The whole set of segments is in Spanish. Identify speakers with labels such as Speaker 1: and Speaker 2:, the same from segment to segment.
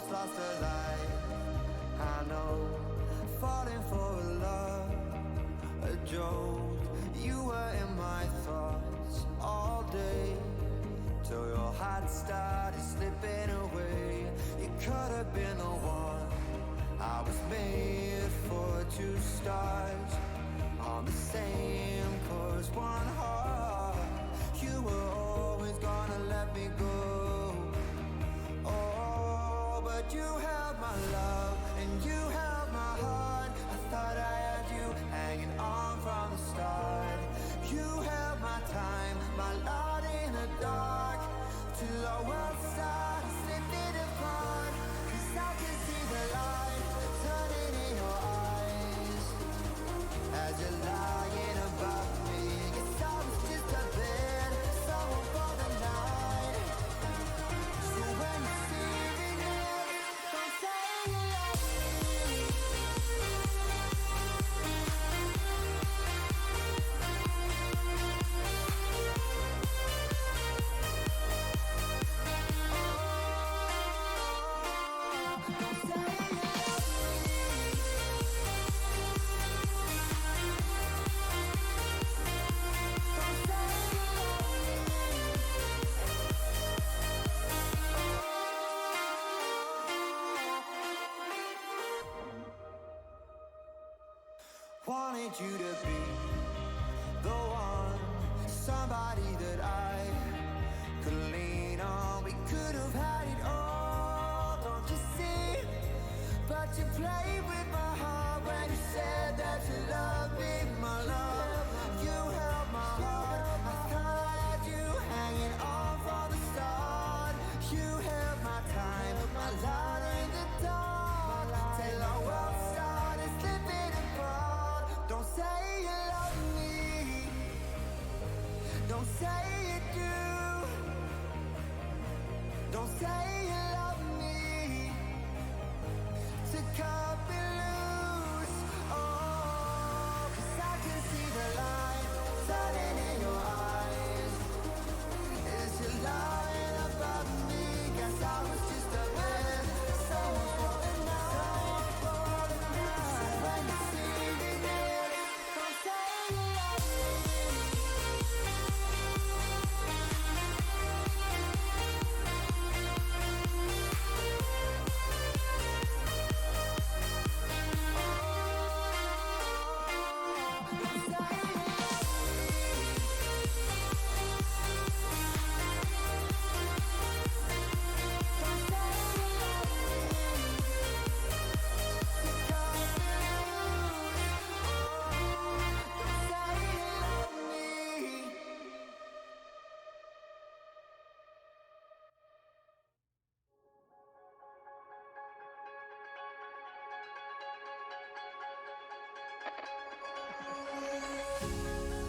Speaker 1: almost lost a life. I know, falling for a love, a joke. You were in my thoughts all day, till your heart started slipping away. You could have been the one. I was made for two stars on the same course, one heart. You were always gonna let me go. Oh, but you held my love and you held my heart. I thought I had you hanging on from the start. You held my time, my light in the dark, till our world started slipping apart. 'Cause I can see the light turning in your eyes as you're lying above me. 'Cause I was just a bed, someone for the night. So when you see me next, don't say you love me. Wanted you to be the one, somebody that I could lean on. We could have had it all, don't you see? But you played with my heart when you said that you love me, my love. You held my heart, I thought I had you hanging on from the start. You held my time, my light in the dark, till our world started slipping apart. Don't say you love me, don't say you do, don't say you love me to cut me loose. Oh, 'cause I can see the light turning in your eyes as you're lying above me. Guess I was just a man, someone for the night. So when you see me next, don't say you love me.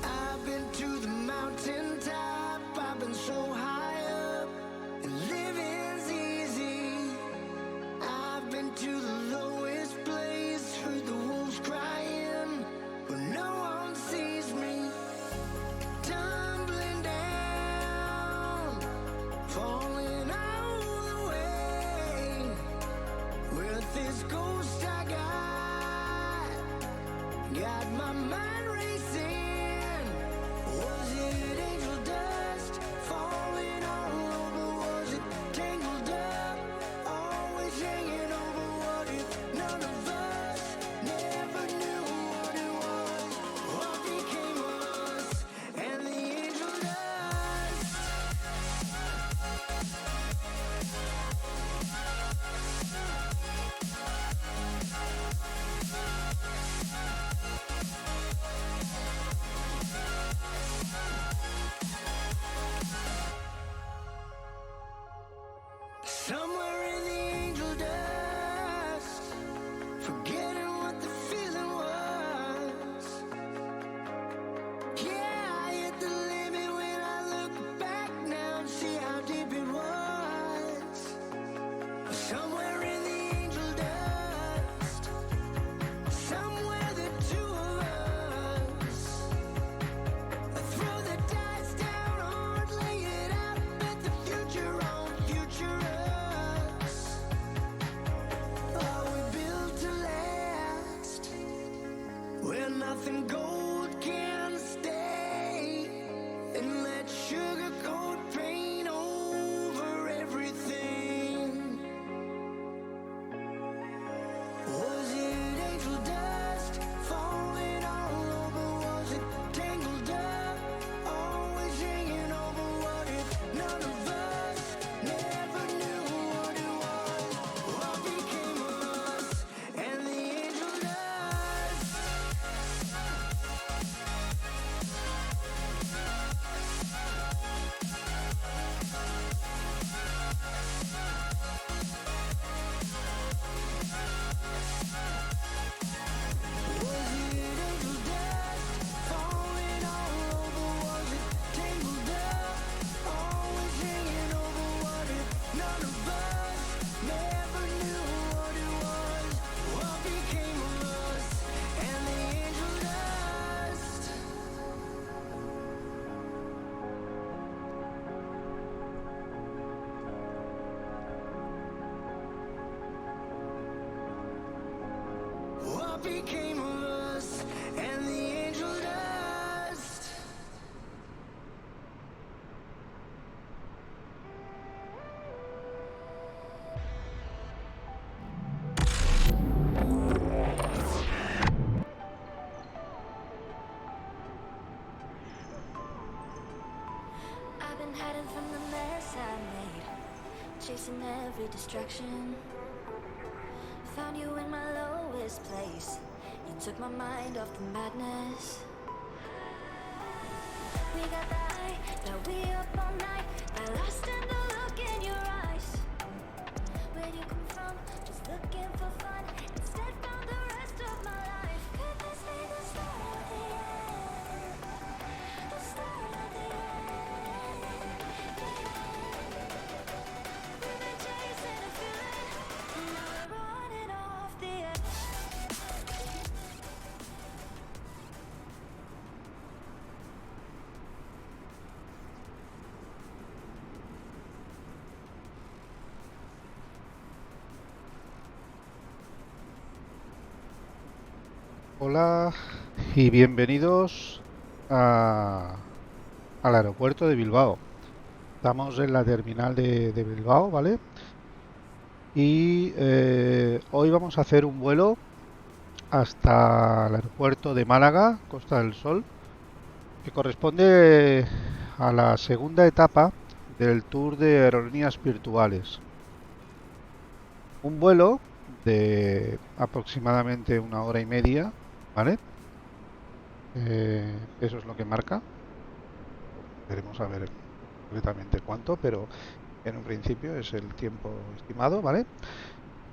Speaker 1: I've been to the mountaintop, I've been so high up, and living's easy. I've been to the lowest place, heard the wolves crying, but no one sees me. Tumbling down, falling all the way, with this ghost I got my mind racing. Was it angel dust falling all over? Was it tangled up, always hanging over? What if none of us never knew what it was? What became of us and the angel dust? Somewhere in the angel dust, forgetting what the feeling was. Yeah, I hit the limit when I look back now and see how deep it was. Somewhere in the angel dust, somewhere the two of us. Throw the dice down hard, lay it out, bet the future on future us. what became of us and the angel dust.
Speaker 2: I've been hiding from the mess I made, chasing every distraction. Found you in my lowest place. You took my mind off the madness. We got the high, now we up all night. I lost in the look in your eyes. Where'd you come from? Just looking for fun. Instead found the rest of my life. Could this be the start of the end? The start of the end. We've been chasing a feeling. Now we're running off the edge.
Speaker 3: Hola y bienvenidos al aeropuerto de Bilbao. Estamos en la terminal de Bilbao, ¿vale? Y hoy vamos a hacer un vuelo hasta el aeropuerto de Málaga, Costa del Sol, que corresponde a la segunda etapa del tour de aerolíneas virtuales. Un vuelo de aproximadamente 1 hora y media, ¿vale? Eso es lo que marca. Veremos a ver concretamente cuánto, pero en un principio es el tiempo estimado, ¿vale?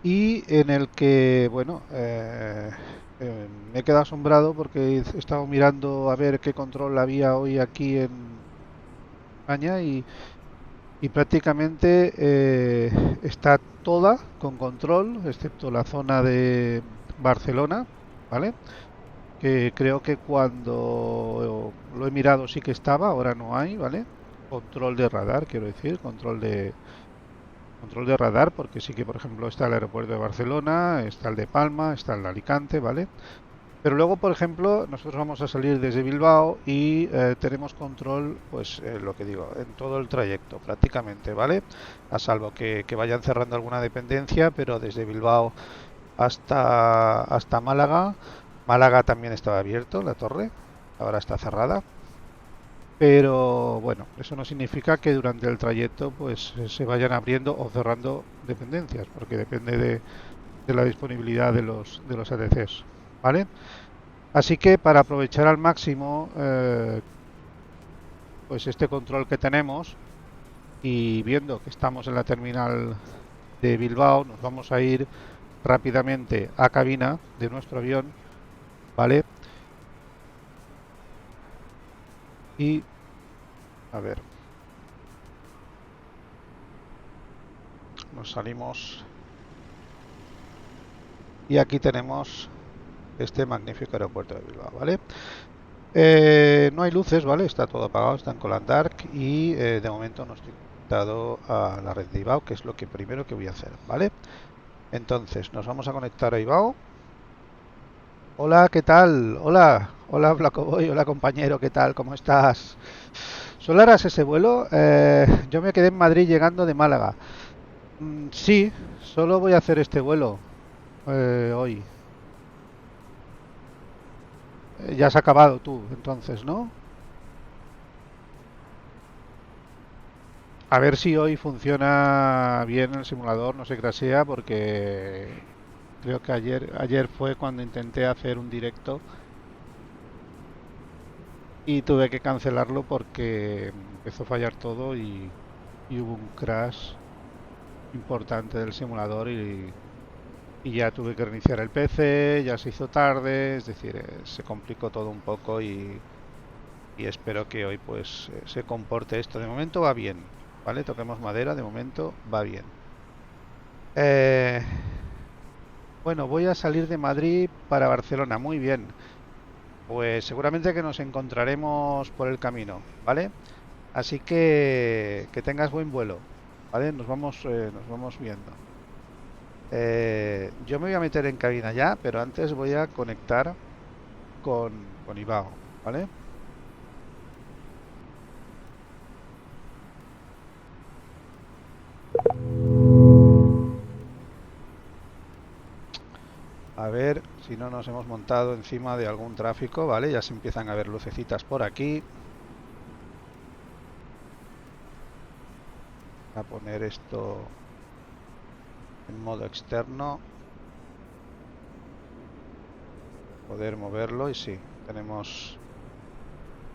Speaker 3: Y en el que, bueno, me he quedado asombrado porque he estado mirando a ver qué control había hoy aquí en España y prácticamente está toda con control, excepto la zona de Barcelona, ¿vale? Que creo que cuando lo he mirado sí que estaba, ahora no hay, ¿vale? Control de radar, quiero decir, control de radar, porque sí que, por ejemplo, está el aeropuerto de Barcelona, está el de Palma, está el de Alicante, ¿vale? Pero luego, por ejemplo, nosotros vamos a salir desde Bilbao y tenemos control, pues lo que digo, en todo el trayecto prácticamente, ¿vale? A salvo que vayan cerrando alguna dependencia, pero desde Bilbao hasta Málaga. Málaga también estaba abierto, la torre, ahora está cerrada. Pero bueno, eso no significa que durante el trayecto pues se vayan abriendo o cerrando dependencias, porque depende de la disponibilidad de los ATCs, ¿vale? Así que para aprovechar al máximo pues este control que tenemos y viendo que estamos en la terminal de Bilbao, nos vamos a ir rápidamente a cabina de nuestro avión, ¿vale? Y a ver, nos salimos y aquí tenemos este magnífico aeropuerto de Bilbao, ¿vale? No hay luces, ¿vale? Está todo apagado, está en Cold Dark y de momento no estoy conectado a la red de Ibao, que es lo que primero que voy a hacer, ¿vale? Entonces, nos vamos a conectar a Ibao. Hola, ¿qué tal? Hola, hola Flaco Boy, hola compañero, ¿qué tal? ¿Cómo estás? ¿Solo harás ese vuelo? Yo me quedé en Madrid llegando de Málaga. Sí, solo voy a hacer este vuelo hoy. Ya has acabado tú, entonces, ¿no? A ver si hoy funciona bien el simulador, no sé qué sea, porque creo que ayer fue cuando intenté hacer un directo y tuve que cancelarlo porque empezó a fallar todo y hubo un crash importante del simulador y ya tuve que reiniciar el PC, ya se hizo tarde, es decir, se complicó todo un poco y espero que hoy pues se comporte esto. De momento va bien, ¿vale? Toquemos madera, de momento va bien. Bueno, voy a salir de Madrid para Barcelona, muy bien. Pues seguramente que nos encontraremos por el camino, ¿vale? Así que tengas buen vuelo, ¿vale? Nos vamos viendo. Yo me voy a meter en cabina ya, pero antes voy a conectar con Ibao, ¿vale? A ver si no nos hemos montado encima de algún tráfico, ¿vale? Ya se empiezan a ver lucecitas por aquí. Voy a poner esto en modo externo. Poder moverlo y sí, tenemos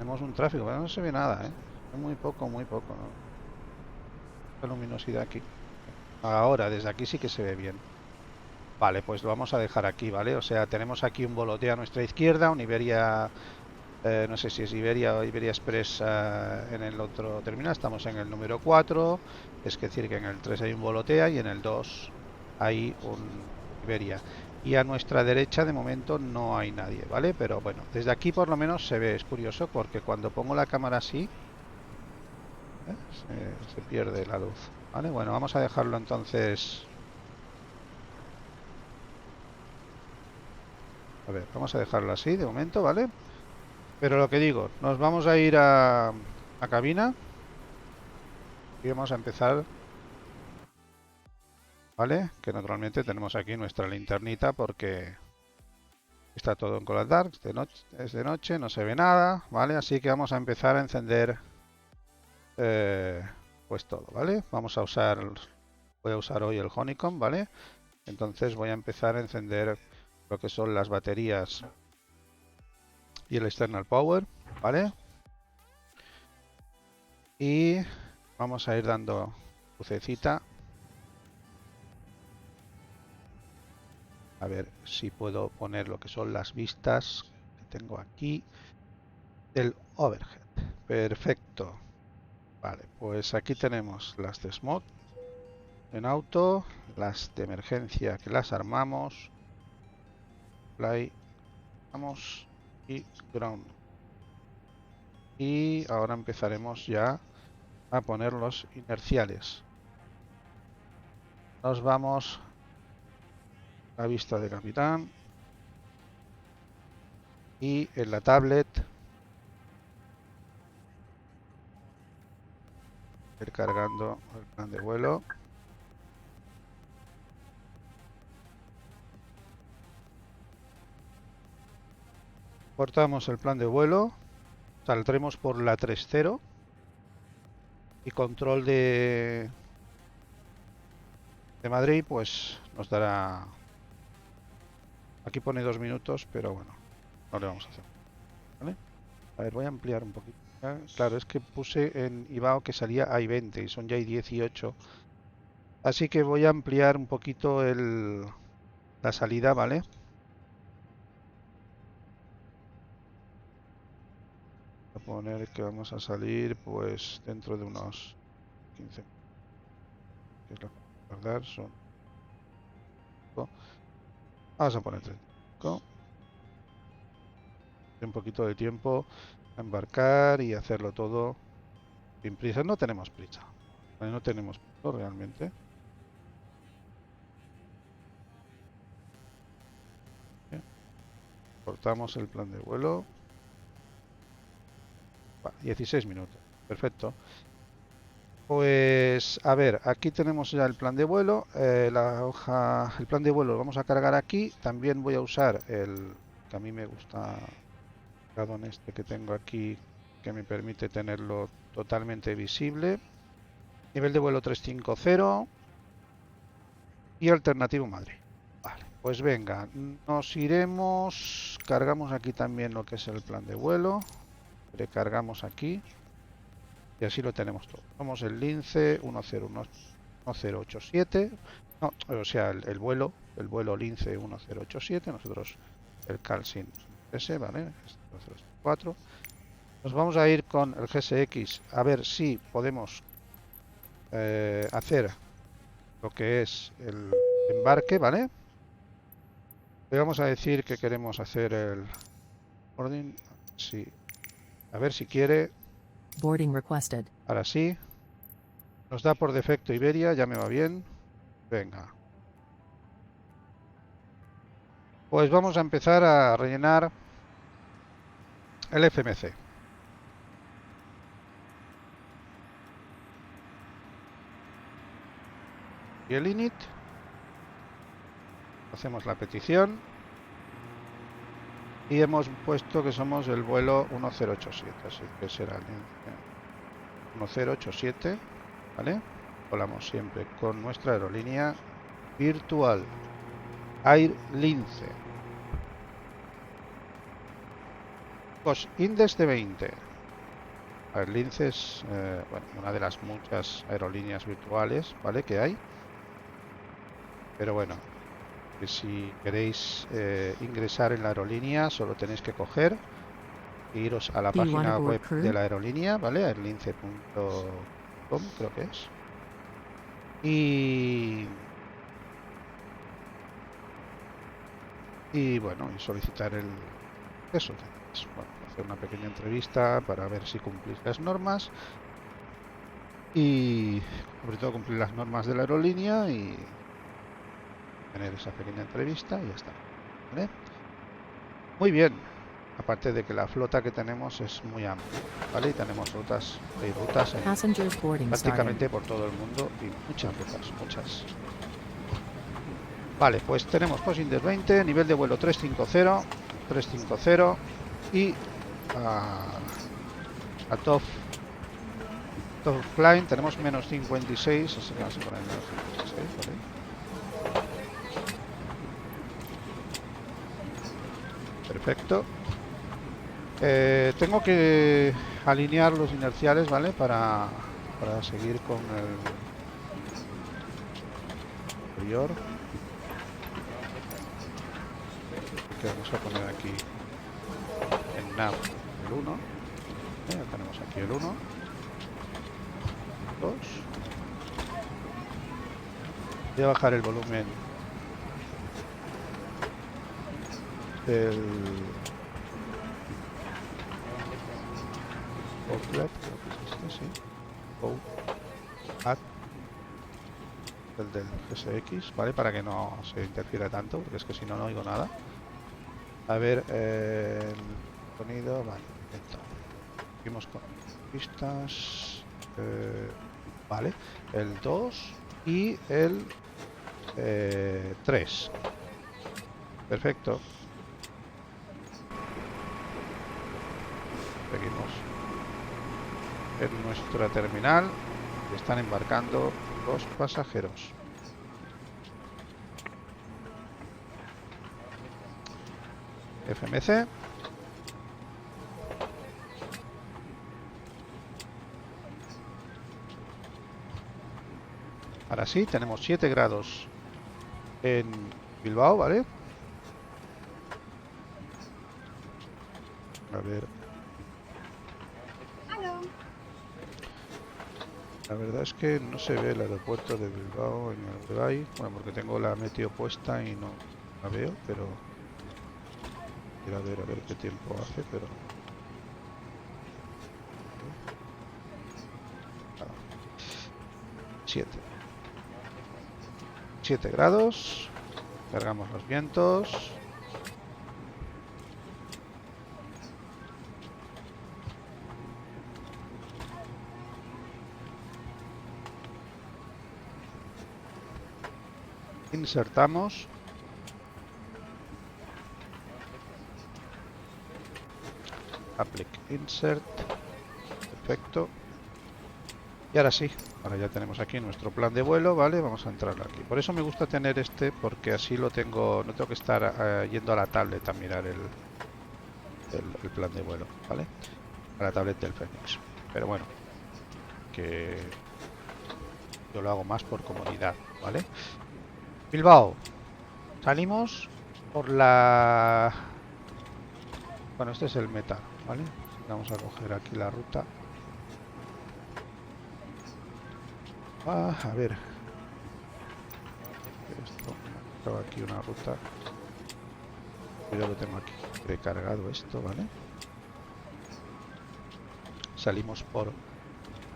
Speaker 3: un tráfico, pero no se ve nada, ¿eh? Muy poco, ¿no? La luminosidad aquí. Ahora, desde aquí sí que se ve bien. Vale, pues lo vamos a dejar aquí, ¿vale? O sea, tenemos aquí un Volotea a nuestra izquierda, un Iberia, no sé si es Iberia o Iberia Express en el otro terminal. Estamos en el número 4, es decir, que en el 3 hay un Volotea y en el 2 hay un Iberia. Y a nuestra derecha de momento no hay nadie, ¿vale? Pero bueno, desde aquí por lo menos se ve, es curioso porque cuando pongo la cámara así, se pierde la luz, ¿vale? Bueno, vamos a dejarlo entonces. A ver, vamos a dejarlo así de momento, ¿vale? Pero lo que digo, nos vamos a ir a cabina y vamos a empezar, ¿vale? Que naturalmente tenemos aquí nuestra linternita porque está todo en Color Dark, es de noche, no se ve nada, ¿vale? Así que vamos a empezar a encender pues todo, ¿vale? Voy a usar hoy el Honeycomb, ¿vale? Entonces voy a empezar a encender lo que son las baterías y el external power, ¿vale? Y vamos a ir dando lucecita. A ver si puedo poner lo que son las vistas que tengo aquí del overhead. Perfecto. Vale, pues aquí tenemos las de smog en auto, las de emergencia que las armamos, fly, vamos y ground. Y ahora empezaremos ya a poner los inerciales. Nos vamos a vista de capitán y en la tablet ir cargando el plan de vuelo. Cortamos el plan de vuelo, saldremos por la 3.0 y control de Madrid pues nos dará, aquí pone 2 minutos, pero bueno, no le vamos a hacer, ¿vale? A ver, voy a ampliar un poquito. Claro, es que puse en Ibao que salía hay 20 y son ya hay 18, así que voy a ampliar un poquito la salida, ¿vale? A poner que vamos a salir pues dentro de unos 15, que es lo que voy a guardar, son, vamos a poner 35, un poquito de tiempo a embarcar y hacerlo todo sin prisa. No tenemos prisa, no tenemos prisa realmente. Bien. Cortamos el plan de vuelo. 16 minutos, perfecto. Pues a ver, aquí tenemos ya el plan de vuelo, el plan de vuelo lo vamos a cargar aquí. También voy a usar el que a mí me gusta, el este que tengo aquí, que me permite tenerlo totalmente visible. Nivel de vuelo 350 y alternativo Madrid. Vale, pues venga, nos iremos, cargamos aquí también lo que es el plan de vuelo, recargamos aquí. Y así lo tenemos todo. Somos el Lince 1087. No, o sea, el vuelo Lince 1087. Nosotros el Calsin S, ¿vale? 4. Nos vamos a ir con el GSX a ver si podemos hacer lo que es el embarque, ¿vale? Le vamos a decir que queremos hacer el boarding. Sí. A ver si quiere.
Speaker 4: Boarding requested.
Speaker 3: Ahora sí. Nos da por defecto Iberia, ya me va bien. Venga. Pues vamos a empezar a rellenar el FMC. Y el init. Hacemos la petición. Y hemos puesto que somos el vuelo 1087, así que será el 1087, ¿vale? Volamos siempre con nuestra aerolínea virtual Air Lince. Cost Index de 20. Air Lince es bueno, una de las muchas aerolíneas virtuales, ¿vale? Que hay. Pero bueno, que si queréis ingresar en la aerolínea, solo tenéis que coger e iros a la
Speaker 4: Do you want
Speaker 3: página
Speaker 4: to board
Speaker 3: web
Speaker 4: crew?
Speaker 3: de la aerolínea, ¿vale? airlince.com creo que es. Y bueno, y solicitar eso. Bueno, hacer una pequeña entrevista para ver si cumplís las normas y sobre todo cumplir las normas de la aerolínea y tener esa pequeña entrevista y ya está, ¿vale? Muy bien, aparte de que la flota que tenemos es muy amplia, ¿vale? Y tenemos rutas en
Speaker 4: Passengers boarding started.
Speaker 3: prácticamente por todo el mundo y muchas rutas, muchas. Vale, pues tenemos Cost Index 20, nivel de vuelo 350 y a top climb tenemos menos 56, así que vamos a poner menos 56, ¿vale? Perfecto. Tengo que alinear los inerciales, ¿vale? Para seguir con el anterior. Que vamos a poner aquí en nav el 1. Ya tenemos aquí el 1. 2. Voy a bajar el volumen del outlet, creo que es este, sí. El del GSX, ¿vale? Para que no se interfiera tanto, porque es que si no, no oigo nada. A ver, el sonido, vale, perfecto. Seguimos con pistas, vale, el 2 y el 3. Perfecto. Seguimos en nuestra terminal. Están embarcando los pasajeros. FMC. Ahora sí, tenemos 7 grados en Bilbao, ¿vale? A ver. La verdad es que no se ve el aeropuerto de Bilbao en el que hay. Bueno, porque tengo la meteo puesta y no la veo, pero quiero a ver qué tiempo hace, pero 7 grados. Cargamos los vientos. Insertamos. Applique insert. Perfecto. Y ahora sí, ahora ya tenemos aquí nuestro plan de vuelo, ¿vale? Vamos a entrar aquí. Por eso me gusta tener este, porque así lo tengo, no tengo que estar yendo a la tablet a mirar el plan de vuelo, ¿vale? A la tablet del Fenix. Pero bueno, que yo lo hago más por comodidad, ¿vale? Bilbao. Salimos por la... Bueno, este es el meta, ¿vale? Vamos a coger aquí la ruta. A ver. Esto, tengo aquí una ruta. Yo lo tengo aquí precargado esto, ¿vale? Salimos por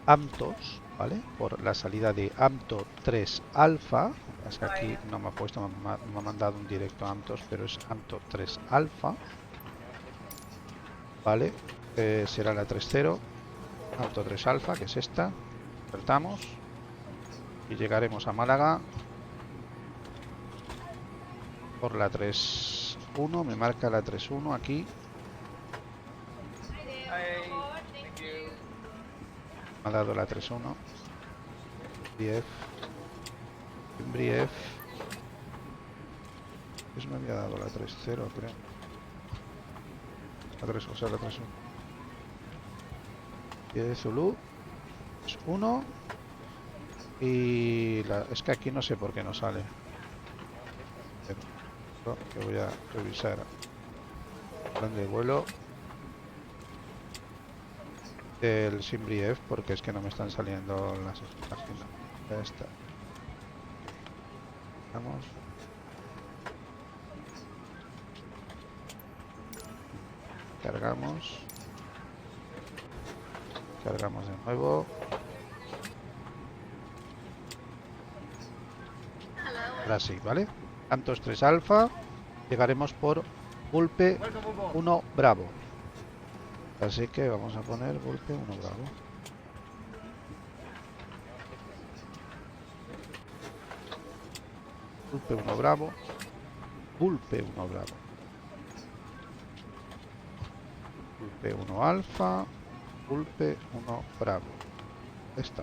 Speaker 3: Amtos, ¿vale? Por la salida de Amto 3 Alfa, Es que aquí no me ha puesto, me ha mandado un directo a Amtos, pero es Amto 3 Alfa. Vale, será la 3.0, Amto 3 Alfa, que es esta. Acertamos y llegaremos a Málaga por la 3.1. Me marca la 3.1 aquí. Me ha dado la 3.1. Brief. Pues me había dado la 3.0, creo. La 3, o sea, la 3.1. Y de Zulu es 1. Y es que aquí no sé por qué no sale. Pero, que voy a revisar plan de vuelo el Simbrief, porque es que no me están saliendo las páginas. Ya está. Vamos. Cargamos de nuevo. Ahora sí, ¿vale? Amtos 3 Alfa. Llegaremos por Vulpe 1 Bravo. Así que vamos a poner Vulpe 1 Bravo. Vulpe 1 Bravo. Vulpe 1 Bravo. Vulpe 1 Alfa. Vulpe 1 Bravo. Esta.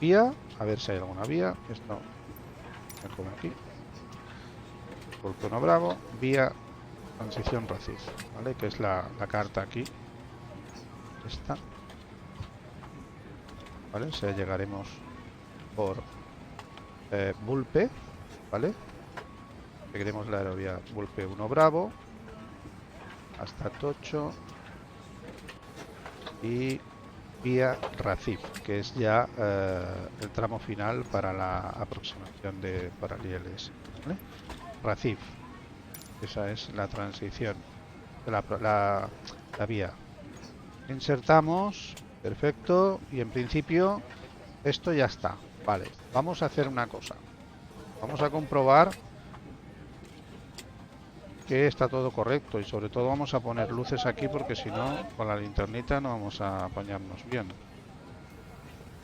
Speaker 3: Vía. A ver si hay alguna vía. Esto me pone aquí. Vulpe 1 Bravo. Vía transición Racif. ¿Vale? Que es la carta aquí. Esta. ¿Vale? O sea, llegaremos por Vulpe. ¿Vale? Seguiremos la aerovía Vulpe 1 Bravo hasta Tocho y vía Racif, que es ya el tramo final para la aproximación de paralieles. ¿Vale? Racif, esa es la transición de la vía. Insertamos, perfecto, y en principio esto ya está. Vale, vamos a hacer una cosa. Vamos a comprobar que está todo correcto y sobre todo vamos a poner luces aquí porque si no con la linternita no vamos a apañarnos bien.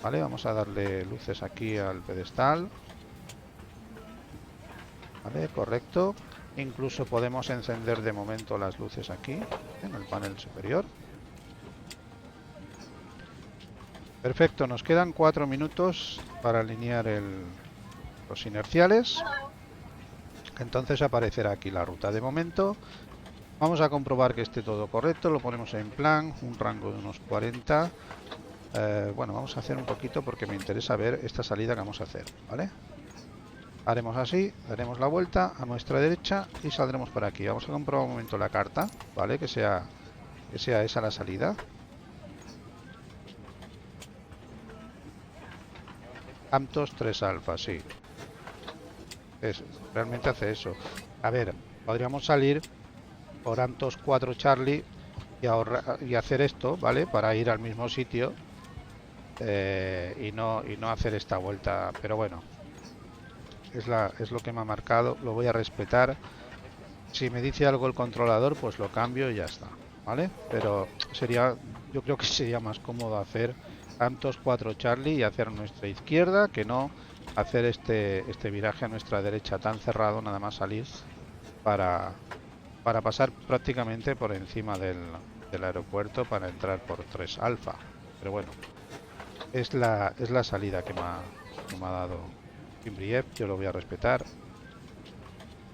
Speaker 3: Vale, vamos a darle luces aquí al pedestal. Vale, correcto. Incluso podemos encender de momento las luces aquí en el panel superior. Perfecto, nos quedan 4 minutos para alinear los inerciales. Entonces aparecerá aquí la ruta. De momento vamos a comprobar que esté todo correcto. Lo ponemos en plan, un rango de unos 40. Bueno, vamos a hacer un poquito porque me interesa ver esta salida que vamos a hacer, ¿vale? Haremos así, daremos la vuelta a nuestra derecha y saldremos por aquí. Vamos a comprobar un momento la carta, ¿vale? Que sea esa la salida. Amtos 3 Alfa, sí. Realmente hace eso. A ver, podríamos salir por Amtos 4 Charlie y hacer esto, ¿vale? Para ir al mismo sitio y no hacer esta vuelta. Pero bueno, es lo que me ha marcado. Lo voy a respetar. Si me dice algo el controlador, pues lo cambio y ya está, ¿vale? Pero yo creo que sería más cómodo hacer Amtos 4 Charlie y hacer a nuestra izquierda que no hacer este viraje a nuestra derecha tan cerrado, nada más salir para pasar prácticamente por encima del aeropuerto para entrar por 3 Alfa. Pero bueno, es la salida que me ha dado Simbrief. Yo lo voy a respetar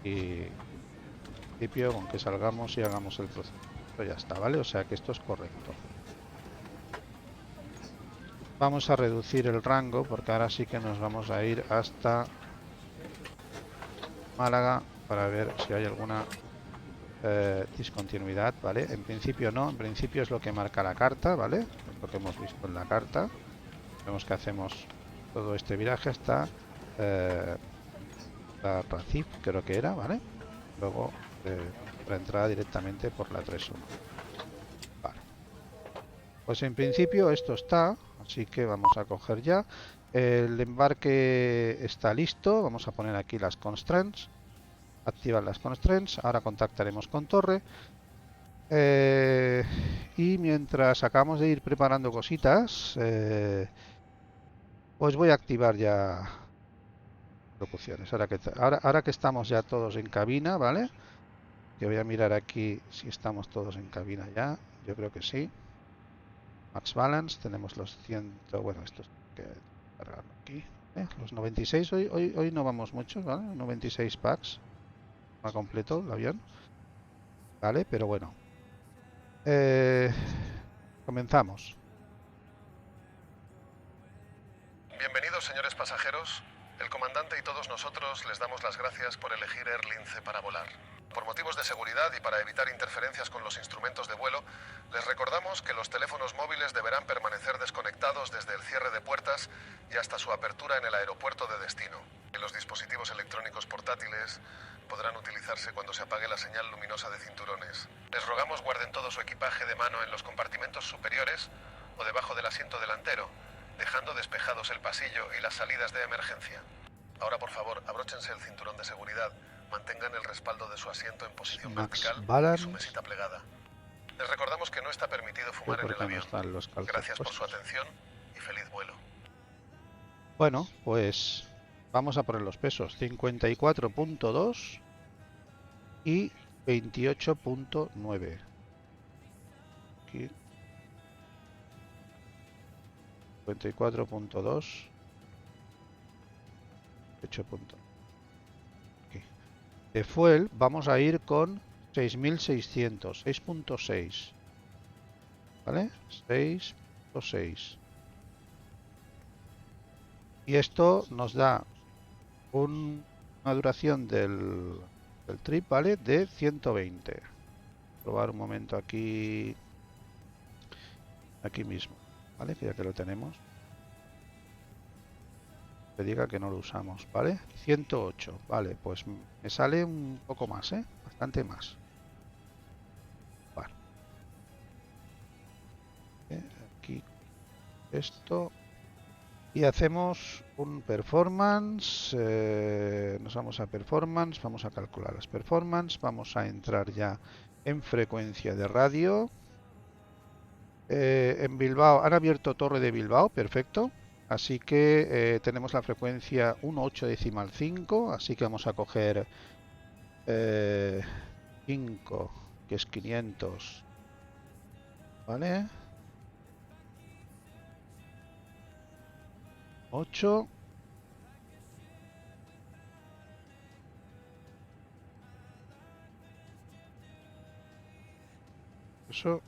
Speaker 3: y en principio con que salgamos y hagamos el proceso ya está, ¿vale? O sea que esto es correcto. Vamos a reducir el rango porque ahora sí que nos vamos a ir hasta Málaga para ver si hay alguna discontinuidad, ¿vale? En principio no, en principio es lo que marca la carta, ¿vale? Es lo que hemos visto en la carta. Vemos que hacemos todo este viraje hasta la Racif, creo que era, ¿vale? Luego la entrada directamente por la 3.1. Vale. Pues en principio esto está. Así que vamos a coger ya El embarque está listo. Vamos a poner aquí las constraints. Activar las constraints. Ahora contactaremos con Torre. Y mientras acabamos de ir preparando cositas, pues voy a activar ya locuciones. Ahora que estamos ya todos en cabina, ¿vale? Que voy a mirar aquí si estamos todos en cabina ya. Yo creo que sí. Max Balance, tenemos los 100. Bueno, estos que cargarlo aquí. Los 96, hoy no vamos muchos, ¿vale? 96 packs. Va completo el avión. Vale, pero bueno. Comenzamos.
Speaker 5: Bienvenidos, señores pasajeros. El comandante y todos nosotros les damos las gracias por elegir Air Lince para volar. Por motivos de seguridad y para evitar interferencias con los instrumentos de vuelo, les recordamos que los teléfonos móviles deberán permanecer desconectados desde el cierre de puertas y hasta su apertura en el aeropuerto de destino. Los dispositivos electrónicos portátiles podrán utilizarse cuando se apague la señal luminosa de cinturones. Les rogamos guarden todo su equipaje de mano en los compartimentos superiores o debajo del asiento delantero, dejando despejados el pasillo y las salidas de emergencia. Ahora, por favor, abróchense el cinturón de seguridad, mantengan el respaldo de su asiento en posición
Speaker 3: Max
Speaker 5: vertical
Speaker 3: Balance.
Speaker 5: y su mesita plegada. Les recordamos que no está permitido fumar en el
Speaker 3: Porque no
Speaker 5: avión.
Speaker 3: están los calzos
Speaker 5: Gracias por su
Speaker 3: puestos.
Speaker 5: atención y feliz vuelo.
Speaker 3: Bueno, pues vamos a poner los pesos. 54.2 y 28.9. Aquí. 54.2. 8. Aquí. De fuel vamos a ir con 6.600. 6.6. ¿Vale? 6.6. Y esto nos da una duración del trip, ¿vale? De 120. Probar un momento aquí mismo, ¿vale? Que ya que lo tenemos, que diga que no lo usamos, ¿vale? 108, vale, pues me sale un poco más, bastante más. Vale. Aquí esto. Y hacemos un performance, nos vamos a performance, vamos a calcular las performance, vamos a entrar ya en frecuencia de radio. En Bilbao, han abierto Torre de Bilbao, perfecto, así que tenemos la frecuencia 1.8.5, así que vamos a coger 5, que es 500, ¿vale? 8. Eso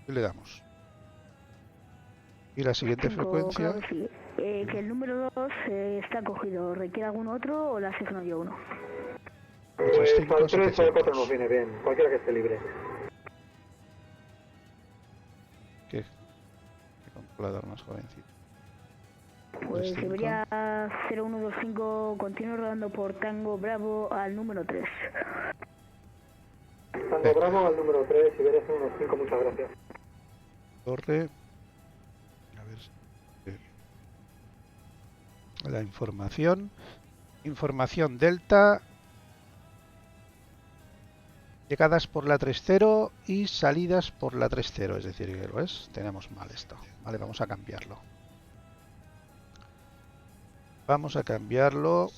Speaker 3: le damos. Y la siguiente frecuencia.
Speaker 6: Claro que sí. Que el número 2 está cogido. ¿Requiere algún otro o la asigno yo uno?
Speaker 3: Pues
Speaker 7: Al 3 o al 4 nos viene bien, cualquiera que esté libre.
Speaker 3: ¿Qué controlador más jovencito?
Speaker 6: Pues
Speaker 3: 3-5.
Speaker 6: debería 0125 continuo rodando por Tango Bravo al número 3.
Speaker 7: Tango Bravo al número 3, si veres unos 5, muchas gracias.
Speaker 3: Torre. A ver si... La información. Información Delta. Llegadas por la 3.0 y salidas por la 3.0. Es decir, que lo es. Tenemos mal esto. Vale, vamos a cambiarlo. Vamos a cambiarlo.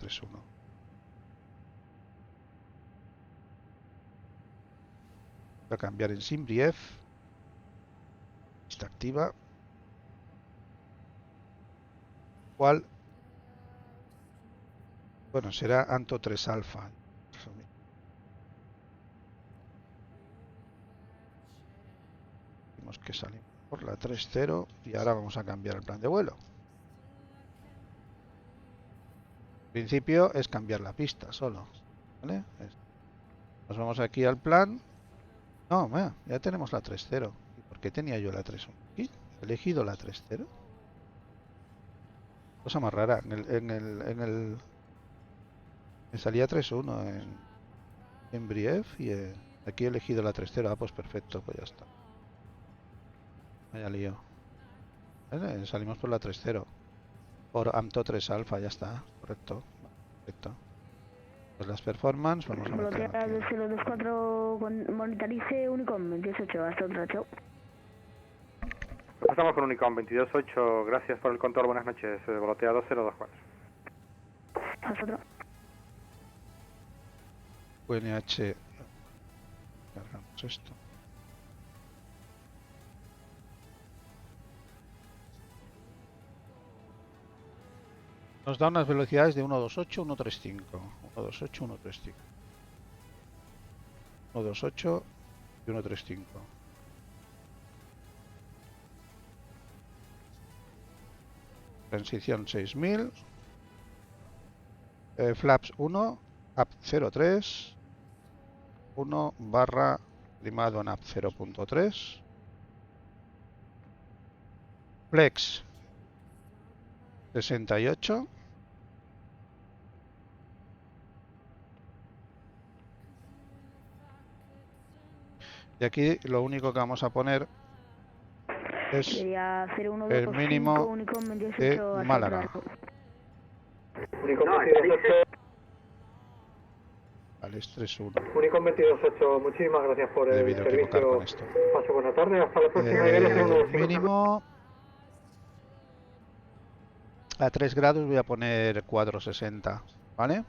Speaker 3: 3.1. Voy a cambiar en SimBrief. Está activa. ¿Cuál? Bueno, será Anto 3 Alfa. Tenemos que salir por la 3.0 y ahora vamos a cambiar el plan de vuelo. En principio es cambiar la pista solo, ¿vale? Nos vamos aquí al plan. No, mira, ya tenemos la 3.0. ¿Y por qué tenía yo la 3.1 aquí? ¿He elegido la 3.0? Cosa más rara. Me salía 3.1 en Brief y aquí he elegido la 3.0. Ah, pues perfecto, pues ya está. Vaya lío. Salimos por la 3.0. Por AMTO 3 alfa, ya está. Correcto. Perfecto. Pues las performance, vamos a meter
Speaker 6: Bloquea
Speaker 3: aquí.
Speaker 6: 2024 con monitorice Unicom 28, hasta otra, chao.
Speaker 7: Estamos con Unicom 22.8, gracias por el control, buenas noches. Volotea 2024.
Speaker 6: Hasta otra.
Speaker 3: UNH. Cargamos esto. Nos da unas velocidades de 128, 135. 128, 135. 128 y 135. Transición 6000. Flaps 1. App 03. 1 barra primado en app 0.3. Flex 68. Y aquí lo único que vamos a poner es
Speaker 6: Sería
Speaker 3: el mínimo
Speaker 6: 0125 Unicom
Speaker 3: de
Speaker 6: 28 hasta
Speaker 3: Málaga.
Speaker 6: otra.
Speaker 7: Unicom 22.8.
Speaker 3: Alex 3.1.
Speaker 7: Unicom 22.8, muchísimas gracias por
Speaker 3: He
Speaker 7: el
Speaker 3: debido equivocar con
Speaker 7: servicio.
Speaker 3: esto.
Speaker 7: Paso buena tarde, hasta la próxima. Niveles
Speaker 3: El
Speaker 7: 125.
Speaker 3: mínimo a 3 grados voy a poner 460, ¿vale?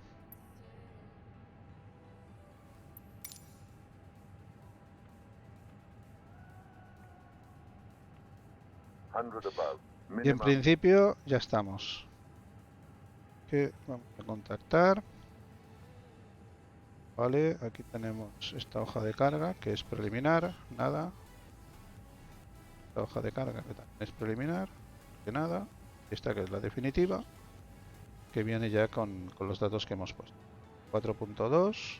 Speaker 3: Y en principio ya estamos. Que vamos a contactar. Vale, aquí tenemos esta hoja de carga que es preliminar, nada. Esta hoja de carga que también es preliminar, que nada. Esta que es la definitiva, que viene ya con los datos que hemos puesto. 4.2.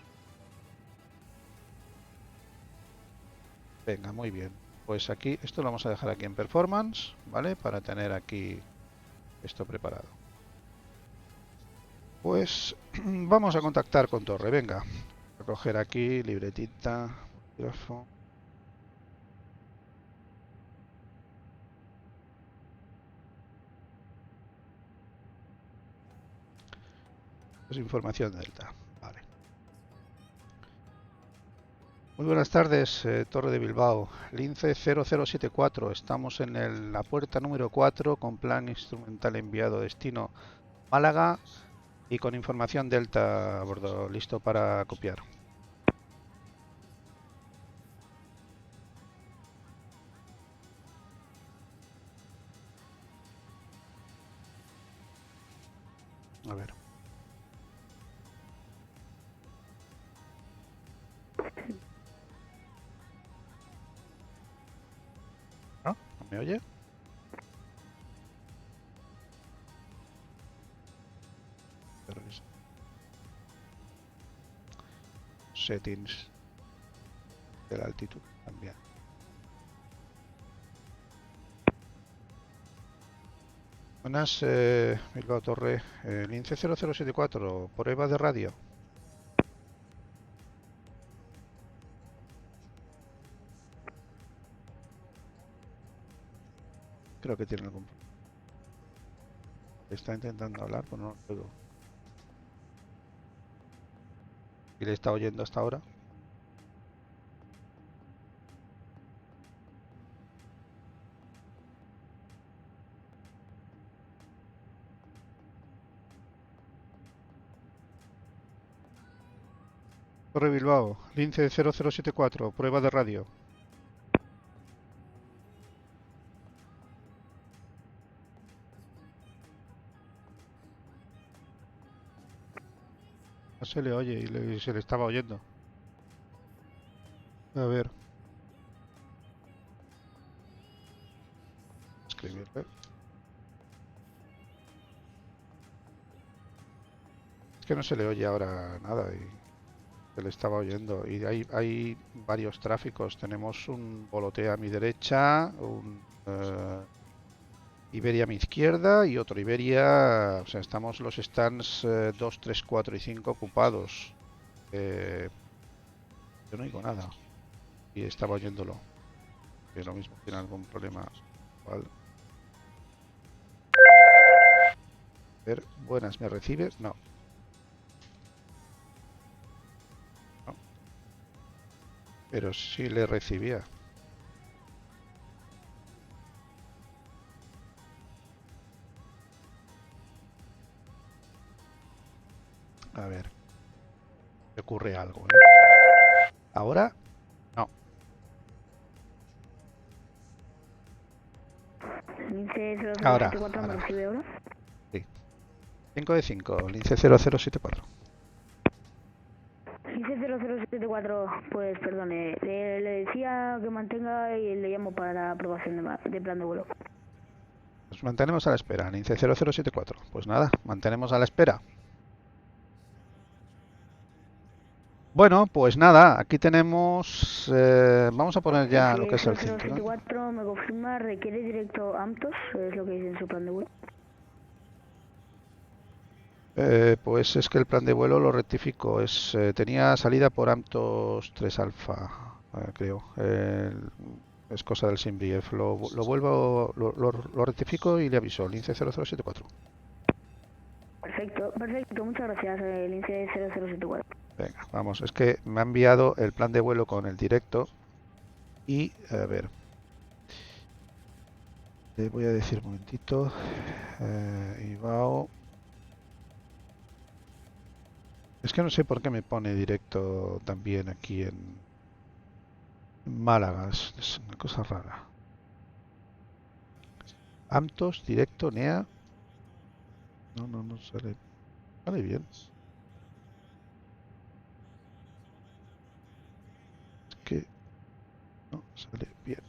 Speaker 3: Venga, muy bien. Pues aquí, esto lo vamos a dejar aquí en performance, ¿vale? Para tener aquí esto preparado. Pues vamos a contactar con Torre, venga. Voy a coger aquí libretita, bolígrafo. Es información Delta, vale. Muy buenas tardes, Torre de Bilbao, Lince 0074, estamos en la puerta número 4 con plan instrumental enviado destino Málaga y con información Delta a bordo, listo para copiar. A ver. ¿No? ¿No me oye? Settings de la altitud también. Buenas, Bilbao Torre, Lince 0074, prueba de radio. Creo que tiene algún problema. Está intentando hablar, pero no lo oigo. ¿Y le está oyendo hasta ahora? Torre Bilbao, Lince 0074, prueba de radio. No se le oye y se le estaba oyendo. A ver. Escribirle. Es que no se le oye ahora nada y se le estaba oyendo. Y hay varios tráficos. Tenemos un Volotea a mi derecha, un Iberia a mi izquierda y otro Iberia. O sea, estamos los stands 2, 3, 4 y 5 ocupados. Yo no oigo nada. Y estaba oyéndolo. Que lo mismo tiene algún problema. Vale. A ver, buenas, ¿me recibes? No. No. Pero sí le recibía. A ver. Me ocurre algo, ¿eh? Ahora, no.
Speaker 6: Lince
Speaker 3: Ahora,
Speaker 6: 0074 me
Speaker 3: ahora.
Speaker 6: recibe ahora.
Speaker 3: Sí. 5 de 5, lince 0074.
Speaker 6: Lince 0074, pues perdone, le decía que mantenga y le llamo para aprobación de plan de vuelo.
Speaker 3: Nos mantenemos a la espera, lince 0074. Pues nada, mantenemos a la espera. Bueno, pues nada, aquí tenemos... vamos a poner ya lo que es el cinturón.
Speaker 6: 0074 me confirma, requiere directo AMTOS, es lo que dice en su plan de vuelo.
Speaker 3: Pues es que el plan de vuelo lo rectifico. Tenía salida por AMTOS 3 Alfa, creo. Es cosa del SIMBRIEF. Lo vuelvo, lo rectifico y le aviso. Lince 0074.
Speaker 6: Perfecto, muchas gracias, Lince 0074.
Speaker 3: Venga, vamos. Es que me ha enviado el plan de vuelo con el directo. Y, a ver. Le voy a decir un momentito. IBAO. Es que no sé por qué me pone directo también aquí en Málaga. Es una cosa rara. AMTOS, directo, NEA. No sale. Sale bien. Es que no sale bien.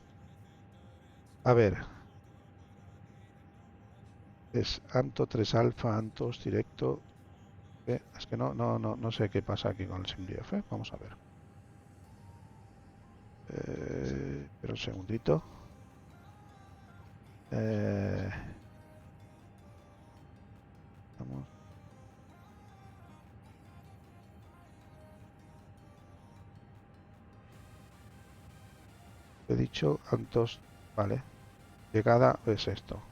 Speaker 3: A ver. Es AMTO 3 Alfa, AMTOS, directo. Es que no sé qué pasa aquí con el SIMBRIEF, ¿eh? Vamos a ver. Espera un segundito. Vamos. He dicho AMTOS, vale. Llegada es esto.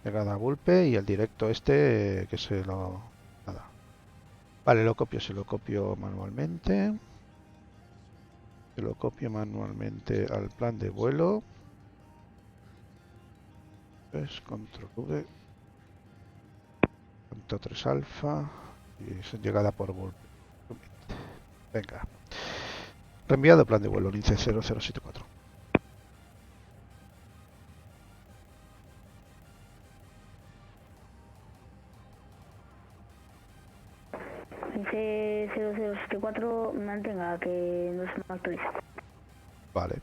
Speaker 3: Llegada a Vulpe y el directo este que se lo... Nada. Vale, se lo copio manualmente. Se lo copio manualmente al plan de vuelo. Es control V. Punto 3 alfa. Y es llegada por Vulpe. Venga. Reenviado plan de vuelo, lince 0074.
Speaker 6: Lince 0074, mantenga que no se me actualiza.
Speaker 3: Vale.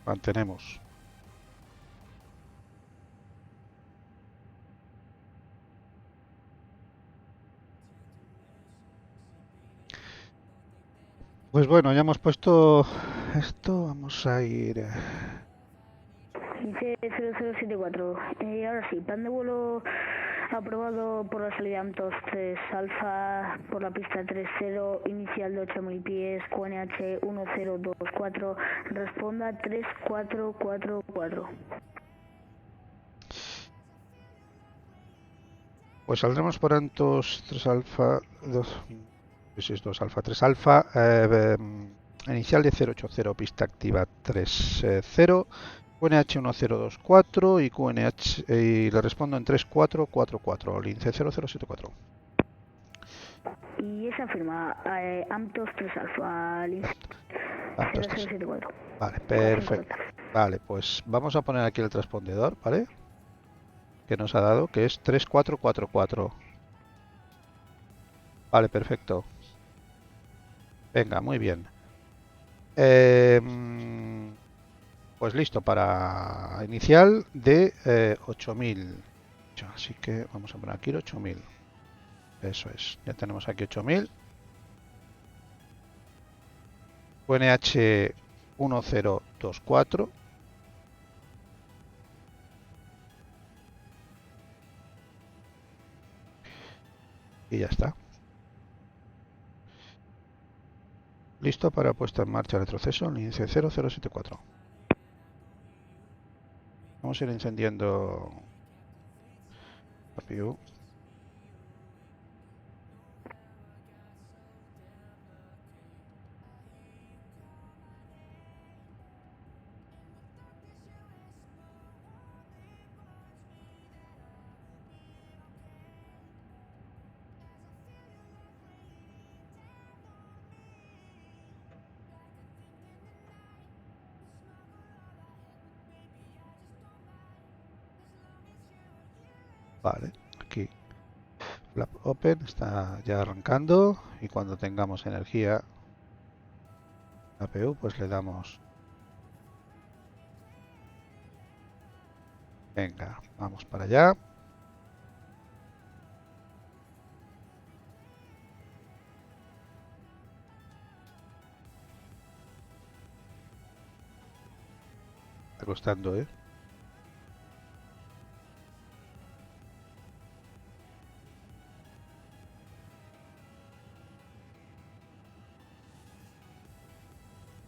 Speaker 3: Mantenemos. Pues bueno, ya hemos puesto esto. Vamos a ir...
Speaker 6: Lince 0074, ahora sí, plan de vuelo aprobado por la salida AMTOS 3 Alfa por la pista 30, inicial de 8000 pies, QNH 1024, responda 3444.
Speaker 3: Pues saldremos por AMTOS 3 Alfa 2, 2 Alfa 3 Alfa, inicial de 080, pista activa 30, QNH 1024 y QNH y le respondo en 3444, lince 0074.
Speaker 6: Y esa firma, AMTOS 3 Alfa, lince
Speaker 3: AMTOS 3.
Speaker 6: 0074.
Speaker 3: Vale, perfecto. Vale, pues vamos a poner aquí el transpondedor, ¿vale? Que nos ha dado, que es 3444. Vale, perfecto. Venga, muy bien. Pues listo para inicial de 8000. Así que vamos a poner aquí 8000. Eso es. Ya tenemos aquí 8000. QNH 1024. Y ya está. Listo para puesta en marcha retroceso, lince 0074. Vamos a ir encendiendo CPU. Vale, aquí Flap Open está ya arrancando y cuando tengamos energía APU pues le damos. Venga, vamos para allá. Está costando, ¿eh?